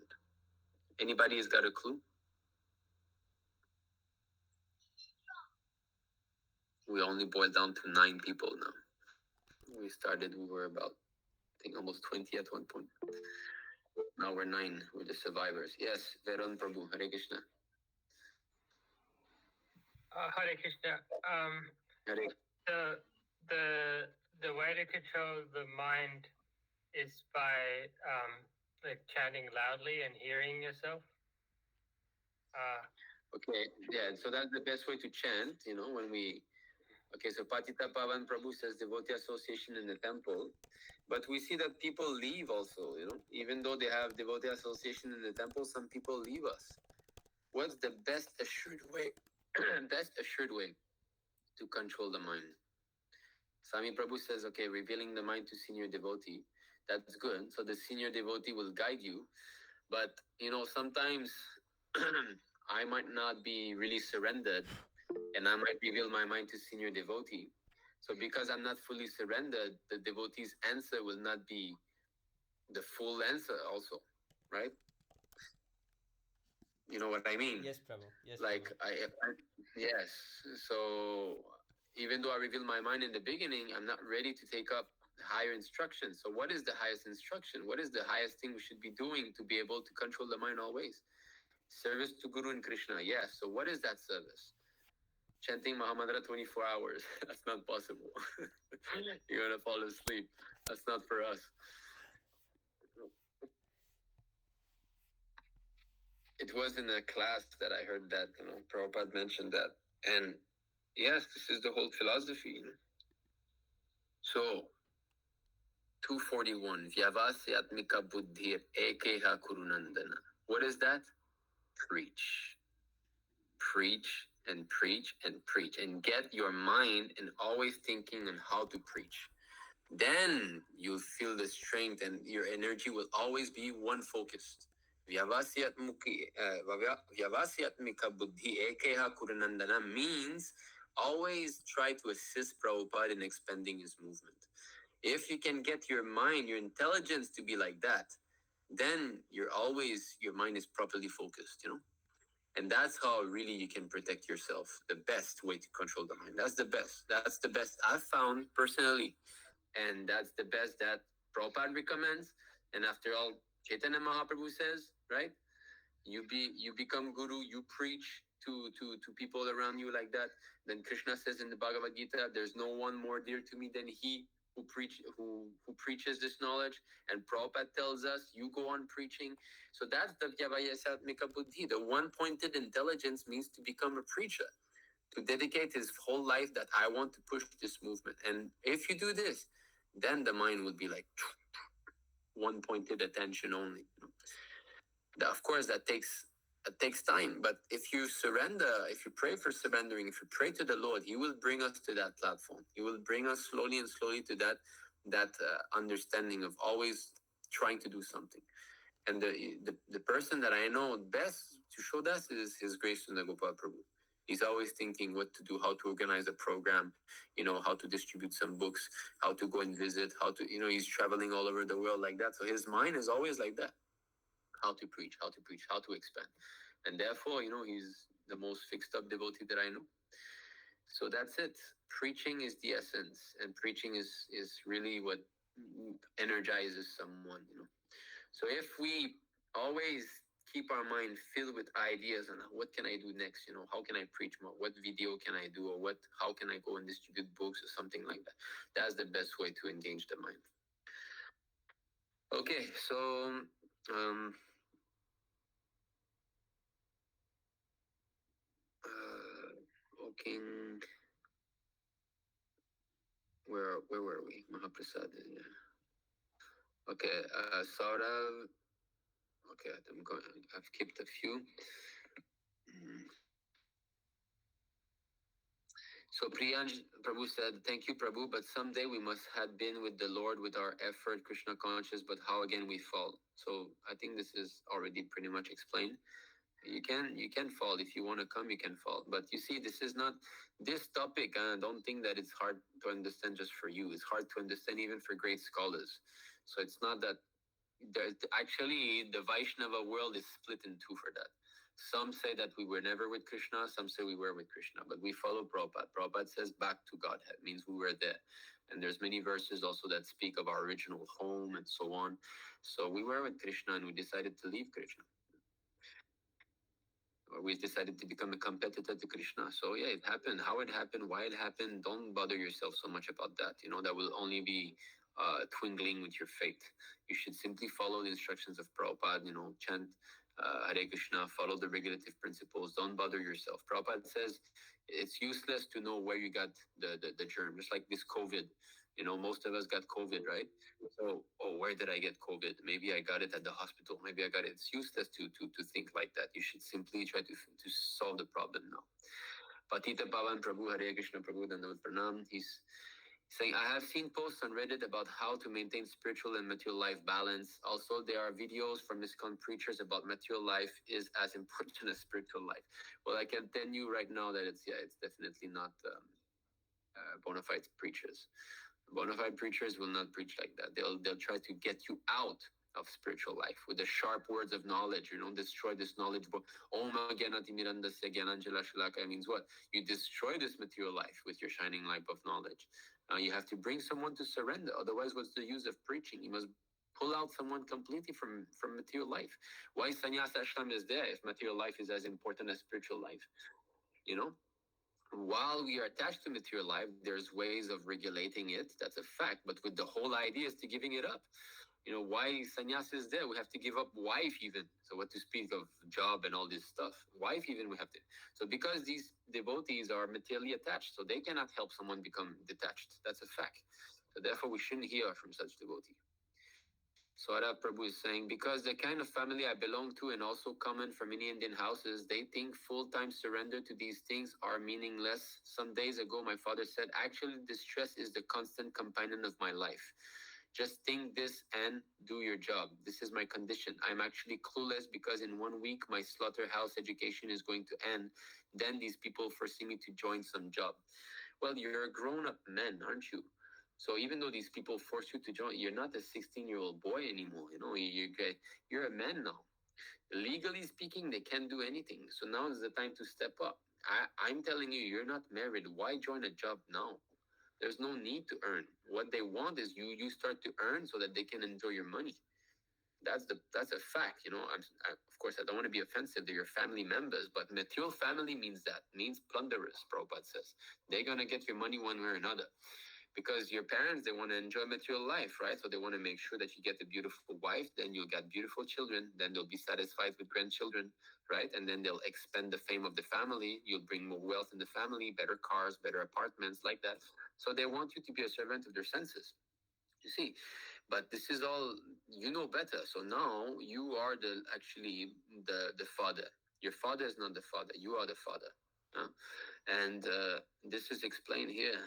Anybody has got a clue? We only boiled down to 9 people now. We were about, I think, almost 20 at one point. Now we're 9. We're the survivors. Yes, Veron Prabhu, Hare Krishna. Hare Krishna. Hare. The way to control the mind is by like chanting loudly and hearing yourself. Okay, yeah, so that's the best way to chant, when we. Okay, so Patita Pavan Prabhu says devotee association in the temple. But we see that people leave also, even though they have devotee association in the temple, some people leave us. What's the best assured way? Best assured way to control the mind? Swami Prabhu says, okay, revealing the mind to senior devotee. That's good. So the senior devotee will guide you. But, sometimes I might not be really surrendered and I might reveal my mind to senior devotee. So because I'm not fully surrendered, the devotee's answer will not be the full answer also, right? You know what I mean? Yes, Prabhu. Yes, Like yes. So even though I reveal my mind in the beginning, I'm not ready to take up higher instruction. So what is the highest instruction? What is the highest thing we should be doing to be able to control the mind always? Service to Guru and Krishna. Yes. So what is that service? Chanting Mahamantra 24 hours. That's not possible. You're gonna fall asleep. That's not for us. It was in a class that I heard that, Prabhupada mentioned that. And yes, this is the whole philosophy. So, 241. Vyavasyatmika buddhir ekeha kurunandana. What is that? Preach. Preach and preach and preach. And get your mind and always thinking on how to preach. Then you'll feel the strength and your energy will always be one focused. Vyavasyatmika buddhi ekeha kurunandana means always try to assist Prabhupada in expanding his movement. If you can get your mind, your intelligence to be like that, then your mind is properly focused, And that's how really you can protect yourself. The best way to control the mind. That's the best. That's the best I've found personally. And that's the best that Prabhupada recommends. And after all, Chaitanya Mahaprabhu says, right? You become guru, you preach to people around you like that. Then Krishna says in the Bhagavad Gita, there's no one more dear to me than he who preaches this knowledge. And Prabhupada tells us, you go on preaching. So that's the Vyavayasatmika Buddhi. The one-pointed intelligence means to become a preacher, to dedicate his whole life that I want to push this movement. And if you do this, then the mind will be like one-pointed attention only. Of course, that takes time. But if you surrender, if you pray for surrendering, if you pray to the Lord, He will bring us to that platform. He will bring us slowly and slowly to that understanding of always trying to do something. And the person that I know best to show that is His Grace Sundar Gopal Prabhu. He's always thinking what to do, how to organize a program, how to distribute some books, how to go and visit, how to, he's traveling all over the world like that. So his mind is always like that. How to preach, how to expand. And therefore, he's the most fixed up devotee that I know. So that's it. Preaching is the essence, and preaching is really what energizes someone. So if we always keep our mind filled with ideas on what can I do next, how can I preach more, what video can I do, or how can I go and distribute books or something like that. That's the best way to engage the mind. Okay, so okay, where were we? Mahaprasad. Yeah. Okay, Saurav. Okay, I've kept a few. So Priyanj Prabhu said, thank you, Prabhu, but someday we must have been with the Lord with our effort, Krishna conscious, but how again we fall. So I think this is already pretty much explained. You can fall. If you want to come, you can fall. But you see, this is not this topic. I don't think that it's hard to understand just for you. It's hard to understand even for great scholars. So it's not that actually the Vaishnava world is split in two for that. Some say that we were never with Krishna, some say we were with Krishna, but we follow Prabhupada. Prabhupada says back to Godhead, means we were there. And there's many verses also that speak of our original home and so on. So we were with Krishna and we decided to leave Krishna. Or we decided to become a competitor to Krishna. So yeah, it happened. How it happened, why it happened, don't bother yourself so much about that. That will only be twinkling with your fate. You should simply follow the instructions of Prabhupada, chant Hare Krishna, follow the regulative principles, don't bother yourself. Prabhupada says it's useless to know where you got the germ, just like this COVID. Most of us got COVID, right? So, oh, where did I get COVID? Maybe I got it at the hospital. Maybe I got it. It's useless to think like that. You should simply try to solve the problem now. Patita Pavan Prabhu, Hare Krishna Prabhu, Dandavat Pranam. He's saying, I have seen posts on Reddit about how to maintain spiritual and material life balance. Also, there are videos from ISKCON preachers about material life is as important as spiritual life. Well, I can tell you right now that it's definitely not bona fide preachers. Bona fide preachers will not preach like that. They'll try to get you out of spiritual life with the sharp words of knowledge. Destroy this knowledge. Om Gyanati Mirandasya Gyananjala Shalaka means what? You destroy this material life with your shining light of knowledge. You have to bring someone to surrender. Otherwise, what's the use of preaching? You must pull out someone completely from material life. Why sannyasa ashram is there if material life is as important as spiritual life? While we are attached to material life, there's ways of regulating it. That's a fact. But with the whole idea is to giving it up. Why sannyas is there? We have to give up wife even. So what to speak of job and all this stuff? Wife even we have to. So because these devotees are materially attached, so they cannot help someone become detached. That's a fact. So therefore we shouldn't hear from such devotee. Swarab Prabhu is saying, because the kind of family I belong to and also common from many Indian houses, they think full-time surrender to these things are meaningless. Some days ago, my father said, actually, distress is the constant companion of my life. Just think this and do your job. This is my condition. I'm actually clueless because in 1 week, my slaughterhouse education is going to end. Then these people foresee me to join some job. Well, you're a grown-up man, aren't you? So even though these people force you to join, you're not a 16-year-old boy anymore. You're a man now. Legally speaking, they can't do anything. So now is the time to step up. I'm telling you, you're not married. Why join a job now? There's no need to earn. What they want is you start to earn so that they can enjoy your money. That's a fact. Of course, I don't want to be offensive. They're your family members, but material family means plunderers. Prabhupada says they're gonna get your money one way or another. Because your parents, they want to enjoy material life, right? So they want to make sure that you get a beautiful wife, then you'll get beautiful children, then they'll be satisfied with grandchildren, right? And then they'll expand the fame of the family. You'll bring more wealth in the family, better cars, better apartments, like that. So they want you to be a servant of their senses. You see, but this is all better. So now you are the father. Your father is not the father. You are the father. And this is explained here.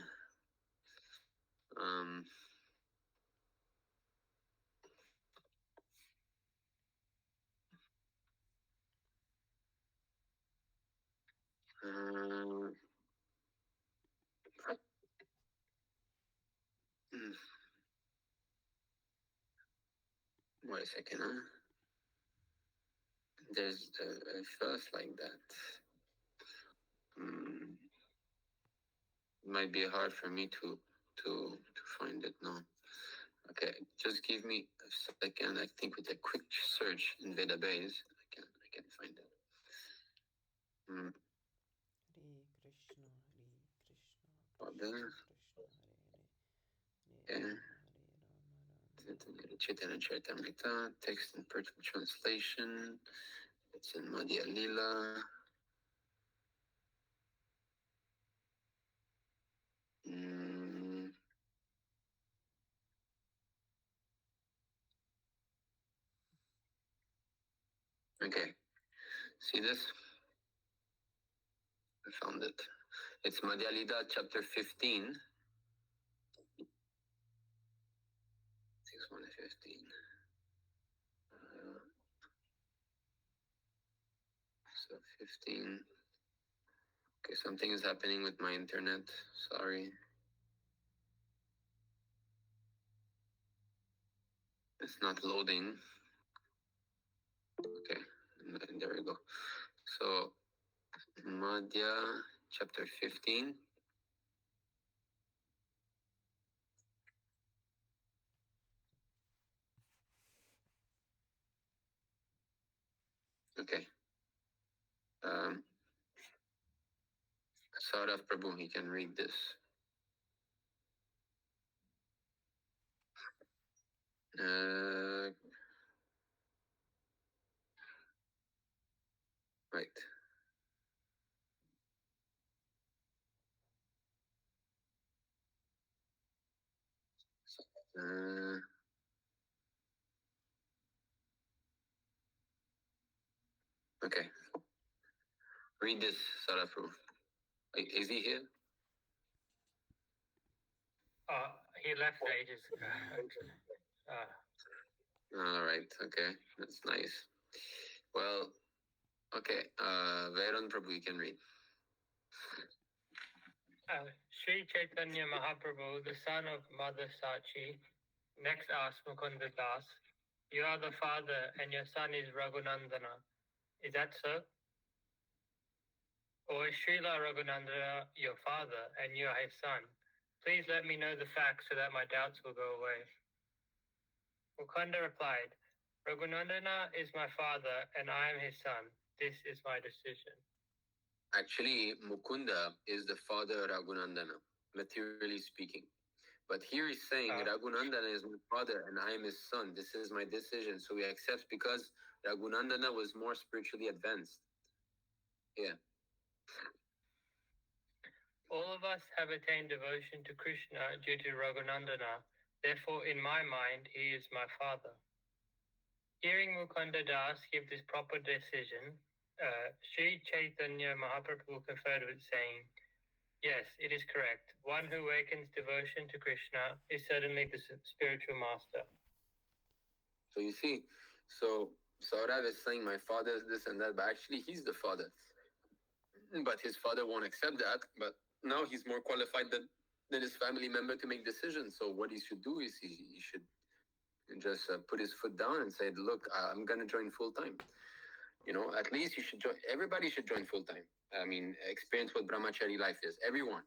Um, uh, wait a second, huh? There's a verse like that. Might be hard for me to find it now. Okay, just give me a second. I think with a quick search in database, I can find it. Hare Krishna, Hare Krishna, Father, Krishna Krishna, Hare Hare, yeah. Hare Rama, Rama Chaitanya Charitamrita, text and personal translation. It's in Madhya Lila. Okay, see this? I found it. It's Madhya Lila, chapter 15. 6:15. So 15. Okay, something is happening with my internet. Sorry. It's not loading. Okay, and there we go. So, Madhya, chapter 15. Okay. Saurav Prabhu, he can read this. Right. Uh, okay. Read this, Saurav Prabhu. Is he here? He left ages ago, actually. All right. Okay. That's nice. Well, okay. Veron Prabhu, you can read. Sri Chaitanya Mahaprabhu, the son of Mother Sachi, next asked Mukunda Das, "You are the father and your son is Raghunandana. Is that so? Or is Srila Raghunandana your father and you are his son? Please let me know the facts so that my doubts will go away." Mukunda replied, "Raghunandana is my father and I am his son. This is my decision." Actually, Mukunda is the father of Raghunandana, materially speaking. But here he's saying Raghunandana is my father and I am his son. This is my decision. So he accepts because Raghunandana was more spiritually advanced. Yeah. All of us have attained devotion to Krishna due to Raghunandana. Therefore, in my mind, he is my father. Hearing Mukunda Das give this proper decision, Sri Chaitanya Mahaprabhu conferred with saying, "Yes, it is correct. One who awakens devotion to Krishna is certainly the spiritual master." So you see, so Saurav is saying my father is this and that, but actually he's the father. But his father won't accept that. But now he's more qualified than his family member to make decisions. So what he should do is he should just put his foot down and say, "Look, I'm gonna join full time." At least you should join. Everybody should join full time. I mean, experience what brahmachari life is. Everyone.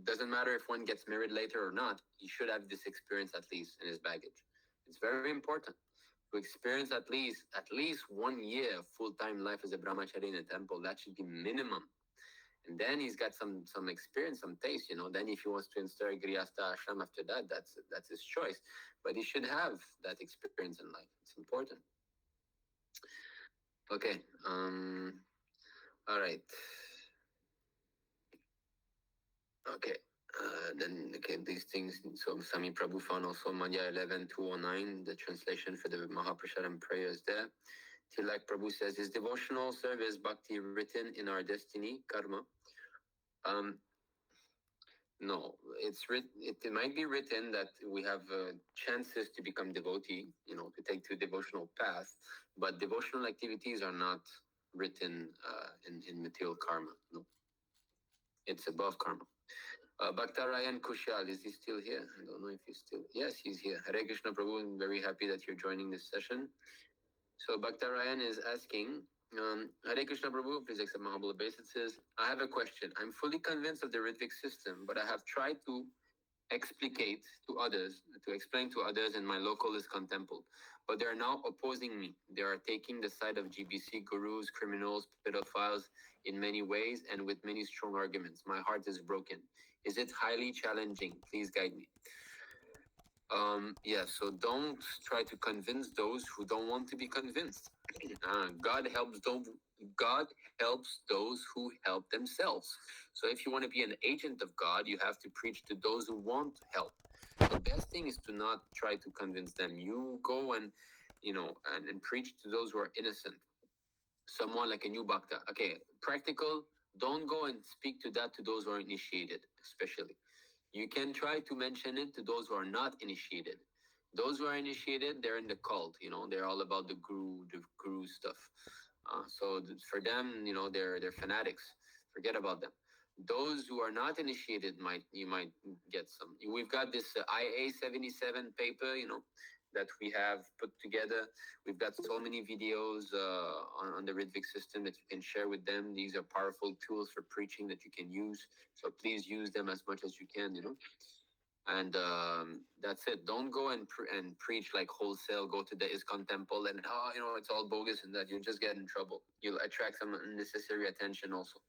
Doesn't matter if one gets married later or not. He should have this experience at least in his baggage. It's very important to experience at least 1 year full time life as a brahmachari in a temple. That should be minimum. And then he's got some experience, some taste. Then if he wants to install a grihastha ashram after that, that's his choice. But he should have that experience in life. It's important. Okay. All right. Okay. Then okay, these things. So Sami Prabhu found also Madhya 11:209. The translation for the Mahaprasharam prayer is there. Tilak Prabhu says, "Is devotional service bhakti written in our destiny, karma?" No, it might be written that we have chances to become devotee, to take to devotional path, but devotional activities are not written in material karma. No, it's above karma. Bhakta Ryan Kushal, is he still here? I don't know if he's still. Yes, he's here. Hare Krishna Prabhu, I'm very happy that you're joining this session. So Bhakta Ryan is asking, Hare Krishna Prabhu, please accept my humble obeisances. I have a question. I'm fully convinced of the Ritvik system, but I have tried to explain to others in my local ISKCON temple, but they are now opposing me. They are taking the side of GBC gurus, criminals, pedophiles in many ways and with many strong arguments. My heart is broken. Is it highly challenging? Please guide me. Yeah, so don't try to convince those who don't want to be convinced. God helps those who help themselves. So if you want to be an agent of God, you have to preach to those who want help. The best thing is to not try to convince them. You go and and preach to those who are innocent. Someone like a new bhakta. Okay, practical. Don't go and speak to those who are initiated, especially. You can try to mention it to those who are not initiated. Those who are initiated, they're in the cult. They're all about the guru stuff. So for them, they're fanatics. Forget about them. Those who are not initiated you might get some. We've got this IA 77 paper, that we have put together. We've got so many videos on the Ritvik system that you can share with them. These are powerful tools for preaching that you can use. So please use them as much as you can, And that's it. Don't go and preach like wholesale. Go to the ISKCON temple and it's all bogus and that you'll just get in trouble. You'll attract some unnecessary attention also.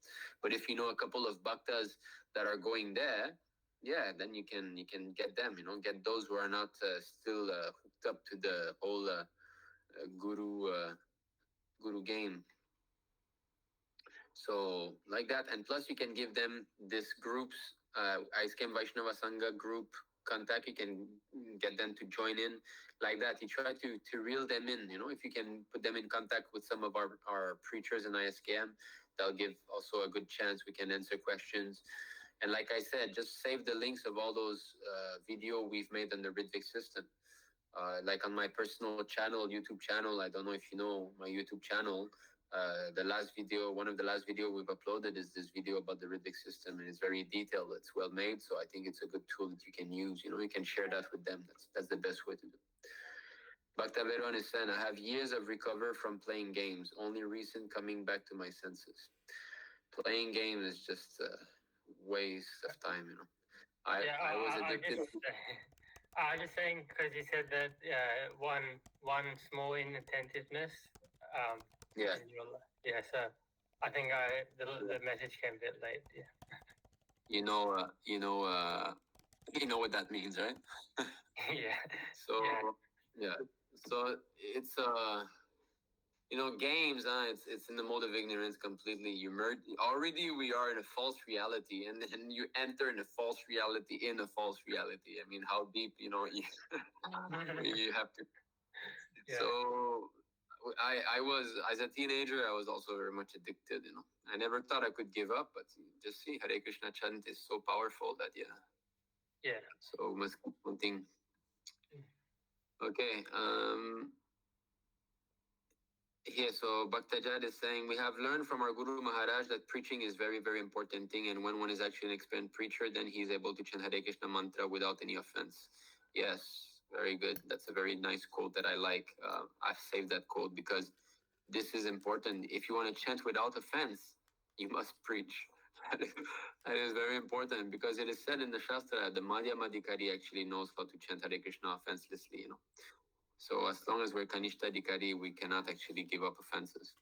But if you know a couple of bhaktas that are going there, yeah, then you can get them. Get those who are not still hooked up to the whole guru game. So like that, and plus you can give them this group's ISKCON Vaishnava Sangha group contact. You can get them to join in like that. You try to reel them in. If you can put them in contact with some of our preachers in ISKM, that'll give also a good chance we can answer questions. And like I said, just save the links of all those video we've made on the Ritvik system. Like on my personal channel, YouTube channel, I don't know if you know my YouTube channel. One of the last video we've uploaded is this video about the Ritvik system, and it's very detailed. It's well made, so I think it's a good tool that you can use. You can share that with them. That's the best way to do. Bhakta Veron is saying, I have years of recover from playing games. Only recent coming back to my senses. Playing games is just a waste of time. I was addicted. I was just saying because you said that one small inattentiveness. Yeah. Yeah. So I think the message came a bit late. Yeah. You know what that means, right? Yeah. So yeah. So it's games. It's in the mode of ignorance completely. Already we are in a false reality, and then you enter in a false reality in a false reality. I mean, how deep you have to. Yeah. So I was, as a teenager, I was also very much addicted. I never thought I could give up, but just see, Hare Krishna chant is so powerful that yeah. So must keep wanting. Okay. Here, so Bhaktajad is saying, we have learned from our Guru Maharaj that preaching is very, very important thing. And when one is actually an experienced preacher, then he's able to chant Hare Krishna mantra without any offense. Yes, very good. That's a very nice quote that I like. I've saved that quote because this is important. If you want to chant without offense, you must preach. That is very important because it is said in the Shastra, the Madhyamadikari actually knows how to chant Hare Krishna offenselessly, So as long as we're Kanishta Dikari, we cannot actually give up offenses.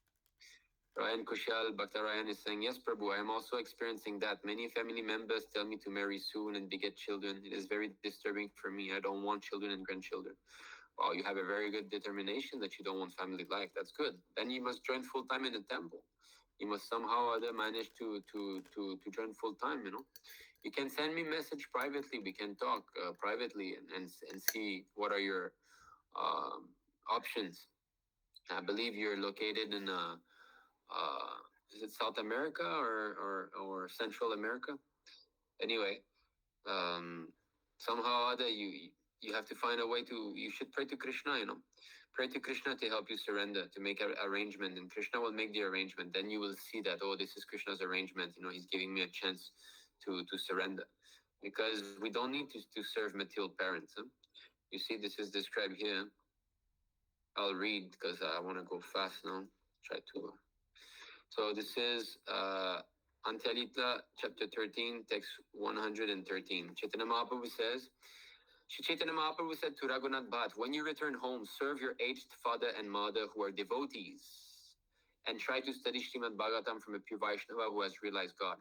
Ryan Kushal, Bhakta Ryan is saying, yes, Prabhu, I am also experiencing that. Many family members tell me to marry soon and beget children. It is very disturbing for me. I don't want children and grandchildren. Wow, you have a very good determination that you don't want family life. That's good. Then you must join full time in the temple. You must somehow or other manage to join full time. You can send me message privately. We can talk privately and see what are your options. I believe you're located in is it South America or Central America? Anyway, somehow or other you have to find a way to. You should pray to Krishna. Pray to Krishna to help you surrender, to make an arrangement, and Krishna will make the arrangement. Then you will see that, oh, this is Krishna's arrangement. He's giving me a chance to surrender, because we don't need to serve material parents. You see, this is described here. I'll read because I want to go fast now. Try to. So this is Antyalita chapter 13, text 113. Chaitanya Mahaprabhu says, Shri Chaitanya Mahaprabhu said to Raghunath Bhatt, when you return home, serve your aged father and mother who are devotees, and try to study Srimad Bhagavatam from a pure Vaishnava who has realized God.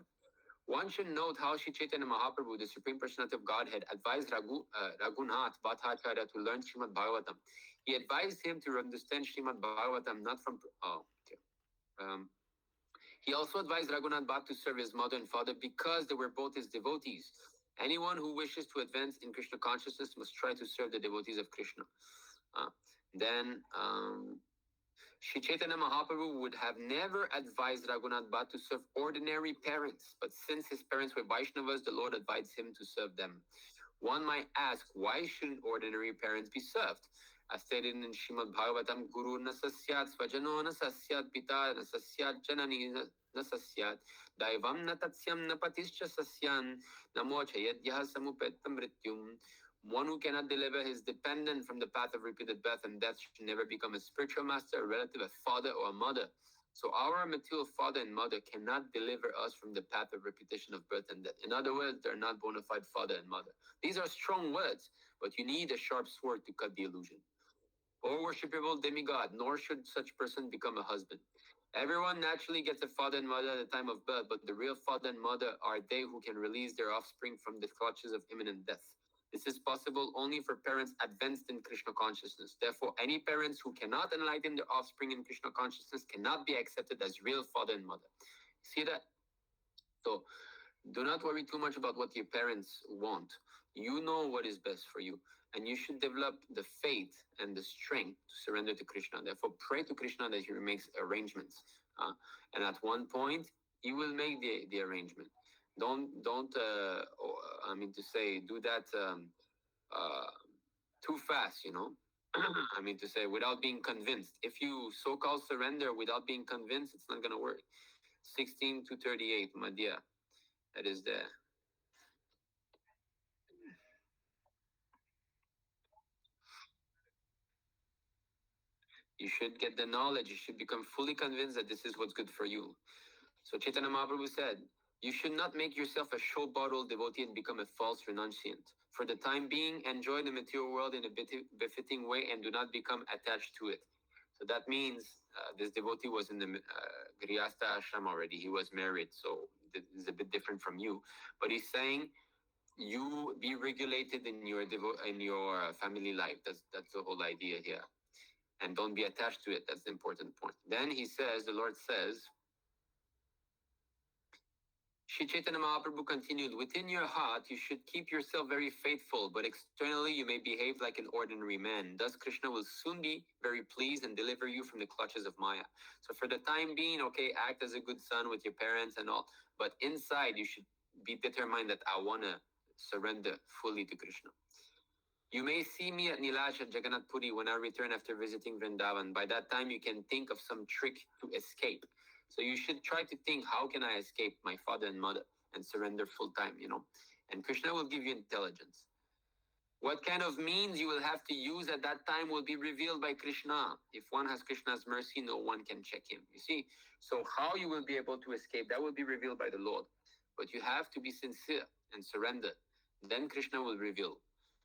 One should note how Shri Chaitanya Mahaprabhu, the Supreme Personality of Godhead, advised Raghunath Bhattacharya to learn Srimad Bhagavatam. He advised him to understand Srimad Bhagavatam not from... He also advised Raghunath Bhatt to serve his mother and father because they were both his devotees. Anyone who wishes to advance in Krishna consciousness must try to serve the devotees of Krishna. Then Shri Chaitanya Mahaprabhu would have never advised Raghunath Bhatt to serve ordinary parents, but since his parents were Vaishnavas, the Lord advised him to serve them. One might ask, why shouldn't ordinary parents be served? As stated in Srimad Bhagavatam, Guru na sasyat, svajano na sasyat, pita na sasyat, janani na sasyat, daivam na tatsyam na patischa sasyan, namo chayadyah samupettam mrityum, One who cannot deliver his dependent from the path of repeated birth and death should never become a spiritual master, a relative, a father, or a mother. So our material father and mother cannot deliver us from the path of repetition of birth and death. In other words, they're not bona fide father and mother. These are strong words, but you need a sharp sword to cut the illusion. Or worshipable demigod, nor should such person become a husband. Everyone naturally gets a father and mother at the time of birth, but the real father and mother are they who can release their offspring from the clutches of imminent death. This is possible only for parents advanced in Krishna consciousness. Therefore, any parents who cannot enlighten their offspring in Krishna consciousness cannot be accepted as real father and mother. See that? So, do not worry too much about what your parents want. You know what is best for you. And you should develop the faith and the strength to surrender to Krishna. Therefore, pray to Krishna that he makes arrangements. And at one point, he will make the arrangement. Don't to say, do that uh, too fast, I mean to say, without being convinced. If you so-called surrender without being convinced, it's not going to work. 16 to 38, Madhya. That is there. You should get the knowledge. You should become fully convinced that this is what's good for you. So Chaitanya Mahaprabhu said, you should not make yourself a show bottle devotee and become a false renunciant. For the time being, enjoy the material world in a befitting way and do not become attached to it. So that means this devotee was in the Grihastha ashram already. He was married, so it's a bit different from you. But he's saying, you be regulated in your family life. That's the whole idea here, and don't be attached to it. That's the important point. Then he says, the Lord says, Shri Chaitanya Mahaprabhu continued, within your heart you should keep yourself very faithful, but externally you may behave like an ordinary man. Thus Krishna will soon be very pleased and deliver you from the clutches of Maya. So for the time being, okay, act as a good son with your parents and all, but inside you should be determined that I want to surrender fully to Krishna. You may see me at Nilash at Jagannath Puri when I return after visiting Vrindavan. By that time, you can think of some trick to escape. So you should try to think, how can I escape my father and mother and surrender full time, And Krishna will give you intelligence. What kind of means you will have to use at that time will be revealed by Krishna. If one has Krishna's mercy, no one can check him. You see? So how you will be able to escape, that will be revealed by the Lord. But you have to be sincere and surrender. Then Krishna will reveal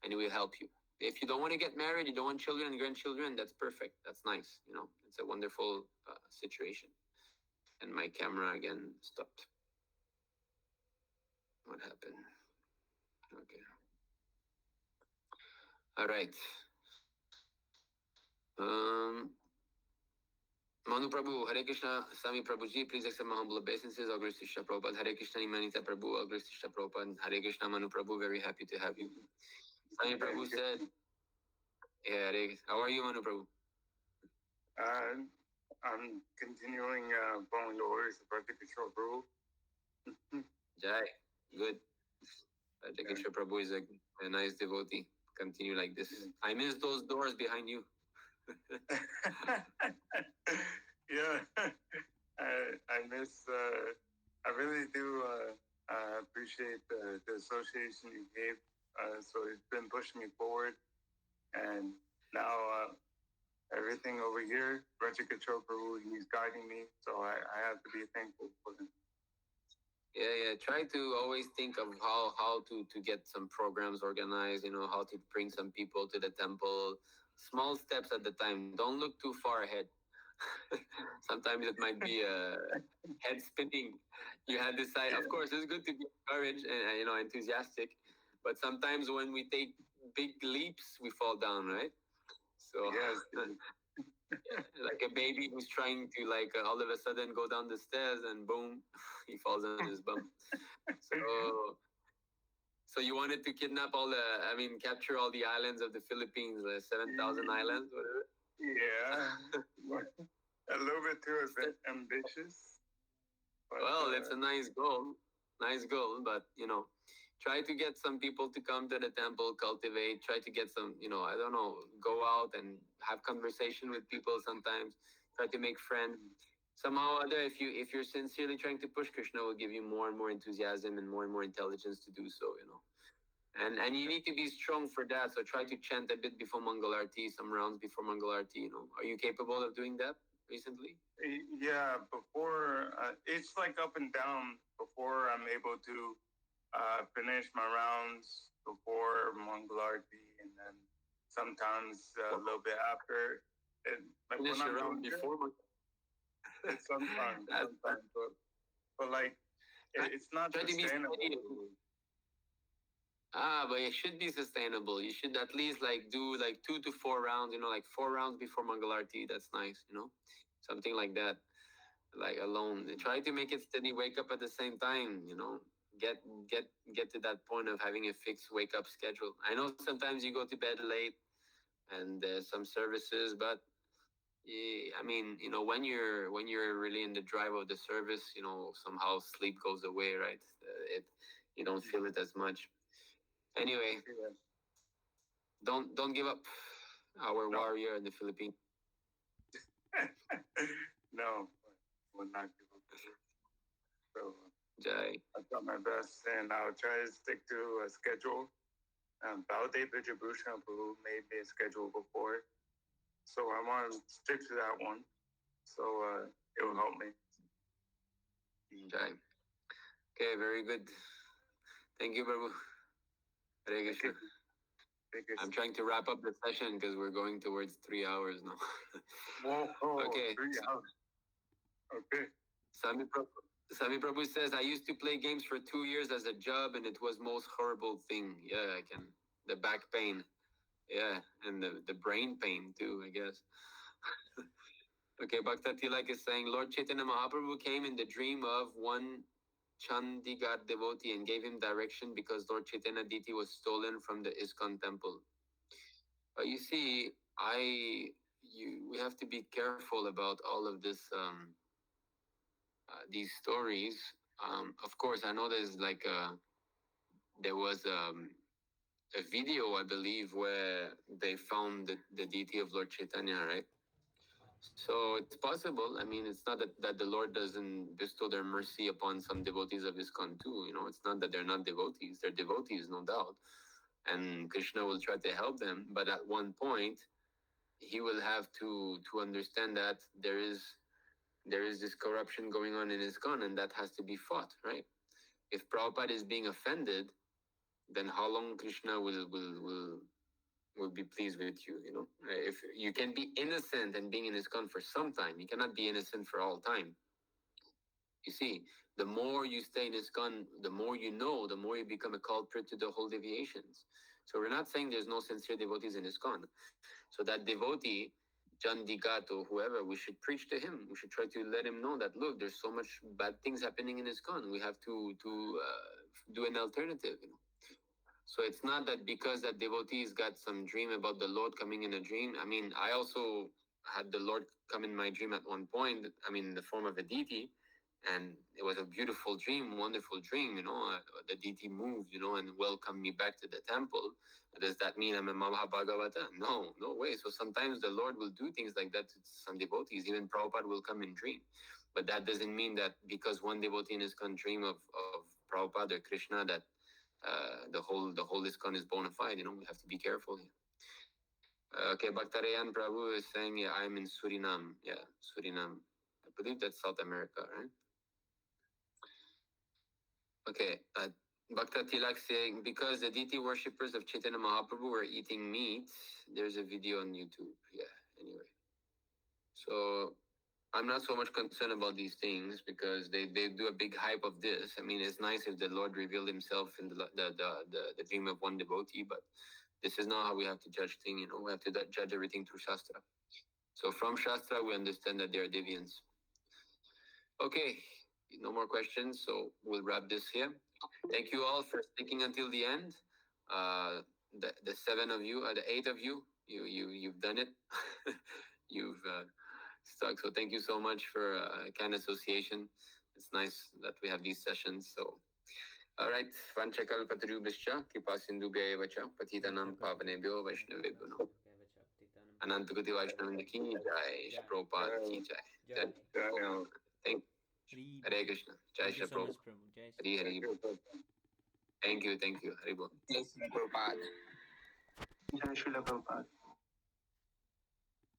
and he will help you. If you don't want to get married, you don't want children and grandchildren, that's perfect. That's nice. It's a wonderful situation. And my camera again stopped. What happened? Okay. All right. Manu Prabhu, Hare Krishna, Sami Prabhuji, please accept my humble obeisances. All glories to Shri Prabhupada. Hare Krishna, Nimai, Nitai Prabhu, all glories to Shri Prabhupada. Hare Krishna, Manu Prabhu, very happy to have you. Sami Prabhu said, yeah, how are you, Manu Prabhu? I'm continuing following the orders of Bhakti Kishore Prabhu. Jai, good. Bhakti Kishore Prabhu is a nice devotee. Continue like this. I miss those doors behind you. Yeah, I miss. I really do appreciate the association you gave. So it's been pushing me forward, and now everything over here, Rajika Chopra, he's guiding me. So I have to be thankful for him. Yeah. Try to always think of how to get some programs organized, how to bring some people to the temple. Small steps at the time. Don't look too far ahead. Sometimes it might be head spinning. You had this side. Of course, it's good to be encouraged and enthusiastic, but sometimes when we take big leaps, we fall down, right? So Yes. like a baby who's trying to all of a sudden go down the stairs and boom, he falls on his bum. So you wanted to kidnap capture all the islands of the Philippines, 7,000 islands, whatever. Yeah, a little bit too ambitious. But, well, it's a nice goal, but try to get some people to come to the temple, cultivate, try to get some, I don't know, go out and have conversation with people sometimes, try to make friends. Somehow or other, if you're sincerely trying to push, Krishna will give you more and more enthusiasm and more intelligence to do so, And you need to be strong for that. So try to chant a bit before Mangal Arti, some rounds before Mangal Arti. Are you capable of doing that recently? Yeah, before it's like up and down. Before I'm able to finish my rounds before Mangalarti, and then sometimes a little bit after. Like finish when I'm around doing before. it's sometimes, but like it's not try to be sustainable. But it should be sustainable. You should at least do 2 to 4 rounds. Like 4 rounds before Mangalarti. That's nice. Something like that. Like alone. Try to make it steady. Wake up at the same time. Get get to that point of having a fixed wake up schedule. I know sometimes you go to bed late, and there's some services, but I mean, when you're really in the drive of the service, somehow sleep goes away, right? It You don't feel it as much. Anyway, don't give up, our warrior in the Philippines. No, will not give up. So Jai. I've got my best, and I'll try to stick to a schedule. Validate Vijayabhushan, who made me a schedule before, so I want to stick to that one. So it will help me. Jai. Okay, very good. Thank you, Prabhu. Hare Krishna. I'm trying to wrap up the session because we're going towards 3 hours now. Whoa, Okay. 3 hours. Okay. Sami Prabhu says, I used to play games for 2 years as a job, and it was most horrible thing. Yeah, I can. The back pain. Yeah, and the brain pain too, I guess. Okay, Bhakta Tilak is saying, Lord Chaitanya Mahaprabhu came in the dream of one Chandigarh devotee and gave him direction because Lord Chaitanya Deity was stolen from the ISKCON temple. You see, we have to be careful about all of this, these stories. Of course, I know there was a video, I believe, where they found the deity of Lord Chaitanya, right? So it's possible. I mean, it's not that the Lord doesn't bestow their mercy upon some devotees of ISKCON too. It's not that they're not devotees. They're devotees, no doubt. And Krishna will try to help them. But at one point, he will have to understand that there is this corruption going on in ISKCON, and that has to be fought, right? If Prabhupada is being offended, then how long Krishna will be pleased with you? If you can be innocent and being in ISKCON for some time, you cannot be innocent for all time. You see, the more you stay in ISKCON, the more you know, the more you become a culprit to the whole deviations. So we're not saying there's no sincere devotees in ISKCON. So that devotee, John Digato, whoever, we should preach to him. We should try to let him know that, look, there's so much bad things happening in ISKCON. We have to do an alternative. So it's not that because that devotee's got some dream about the Lord coming in a dream. I mean, I also had the Lord come in my dream at one point. I mean, in the form of a deity, and it was a beautiful dream, wonderful dream. The deity moved, and welcomed me back to the temple. Does that mean I'm a Mahabhagavata? No, no way. So sometimes the Lord will do things like that to some devotees. Even Prabhupada will come in dream. But that doesn't mean that because one devotee in ISKCON dream of Prabhupada or Krishna that the whole ISKCON is bona fide. We have to be careful here. Okay, Bhaktarayan Prabhu is saying, yeah, I'm in Suriname. Yeah, Suriname. I believe that's South America, right? Okay, Bhakta Tilak saying, because the deity worshippers of Chaitanya Mahaprabhu were eating meat, there's a video on YouTube. Yeah, anyway. So I'm not so much concerned about these things because they do a big hype of this. I mean, it's nice if the Lord revealed himself in the dream of one devotee, but this is not how we have to judge things. We have to judge everything through Shastra. So from Shastra, we understand that they are deviants. Okay, no more questions, so we'll wrap this here. Thank you all for sticking until the end. The 7 of you, the 8 of you've done it. You've stuck. So thank you so much for kind association. It's nice that we have these sessions. So, all right. Vanchakal patrubhischa kripa sindhubhya vacha patitanam pavanebhyo vaishnavebhyo namo. Anantakoti Vaishnavinda ki jai, Prabhupada ki jai. Thank you. Hare Krishna. Jai Thank Shri you so much, Prabhupada. Prabhu. Jai Shri Hari Hari. Thank you. Haribol. Jai Srila Prabhupada. Jai Srila Prabhupada.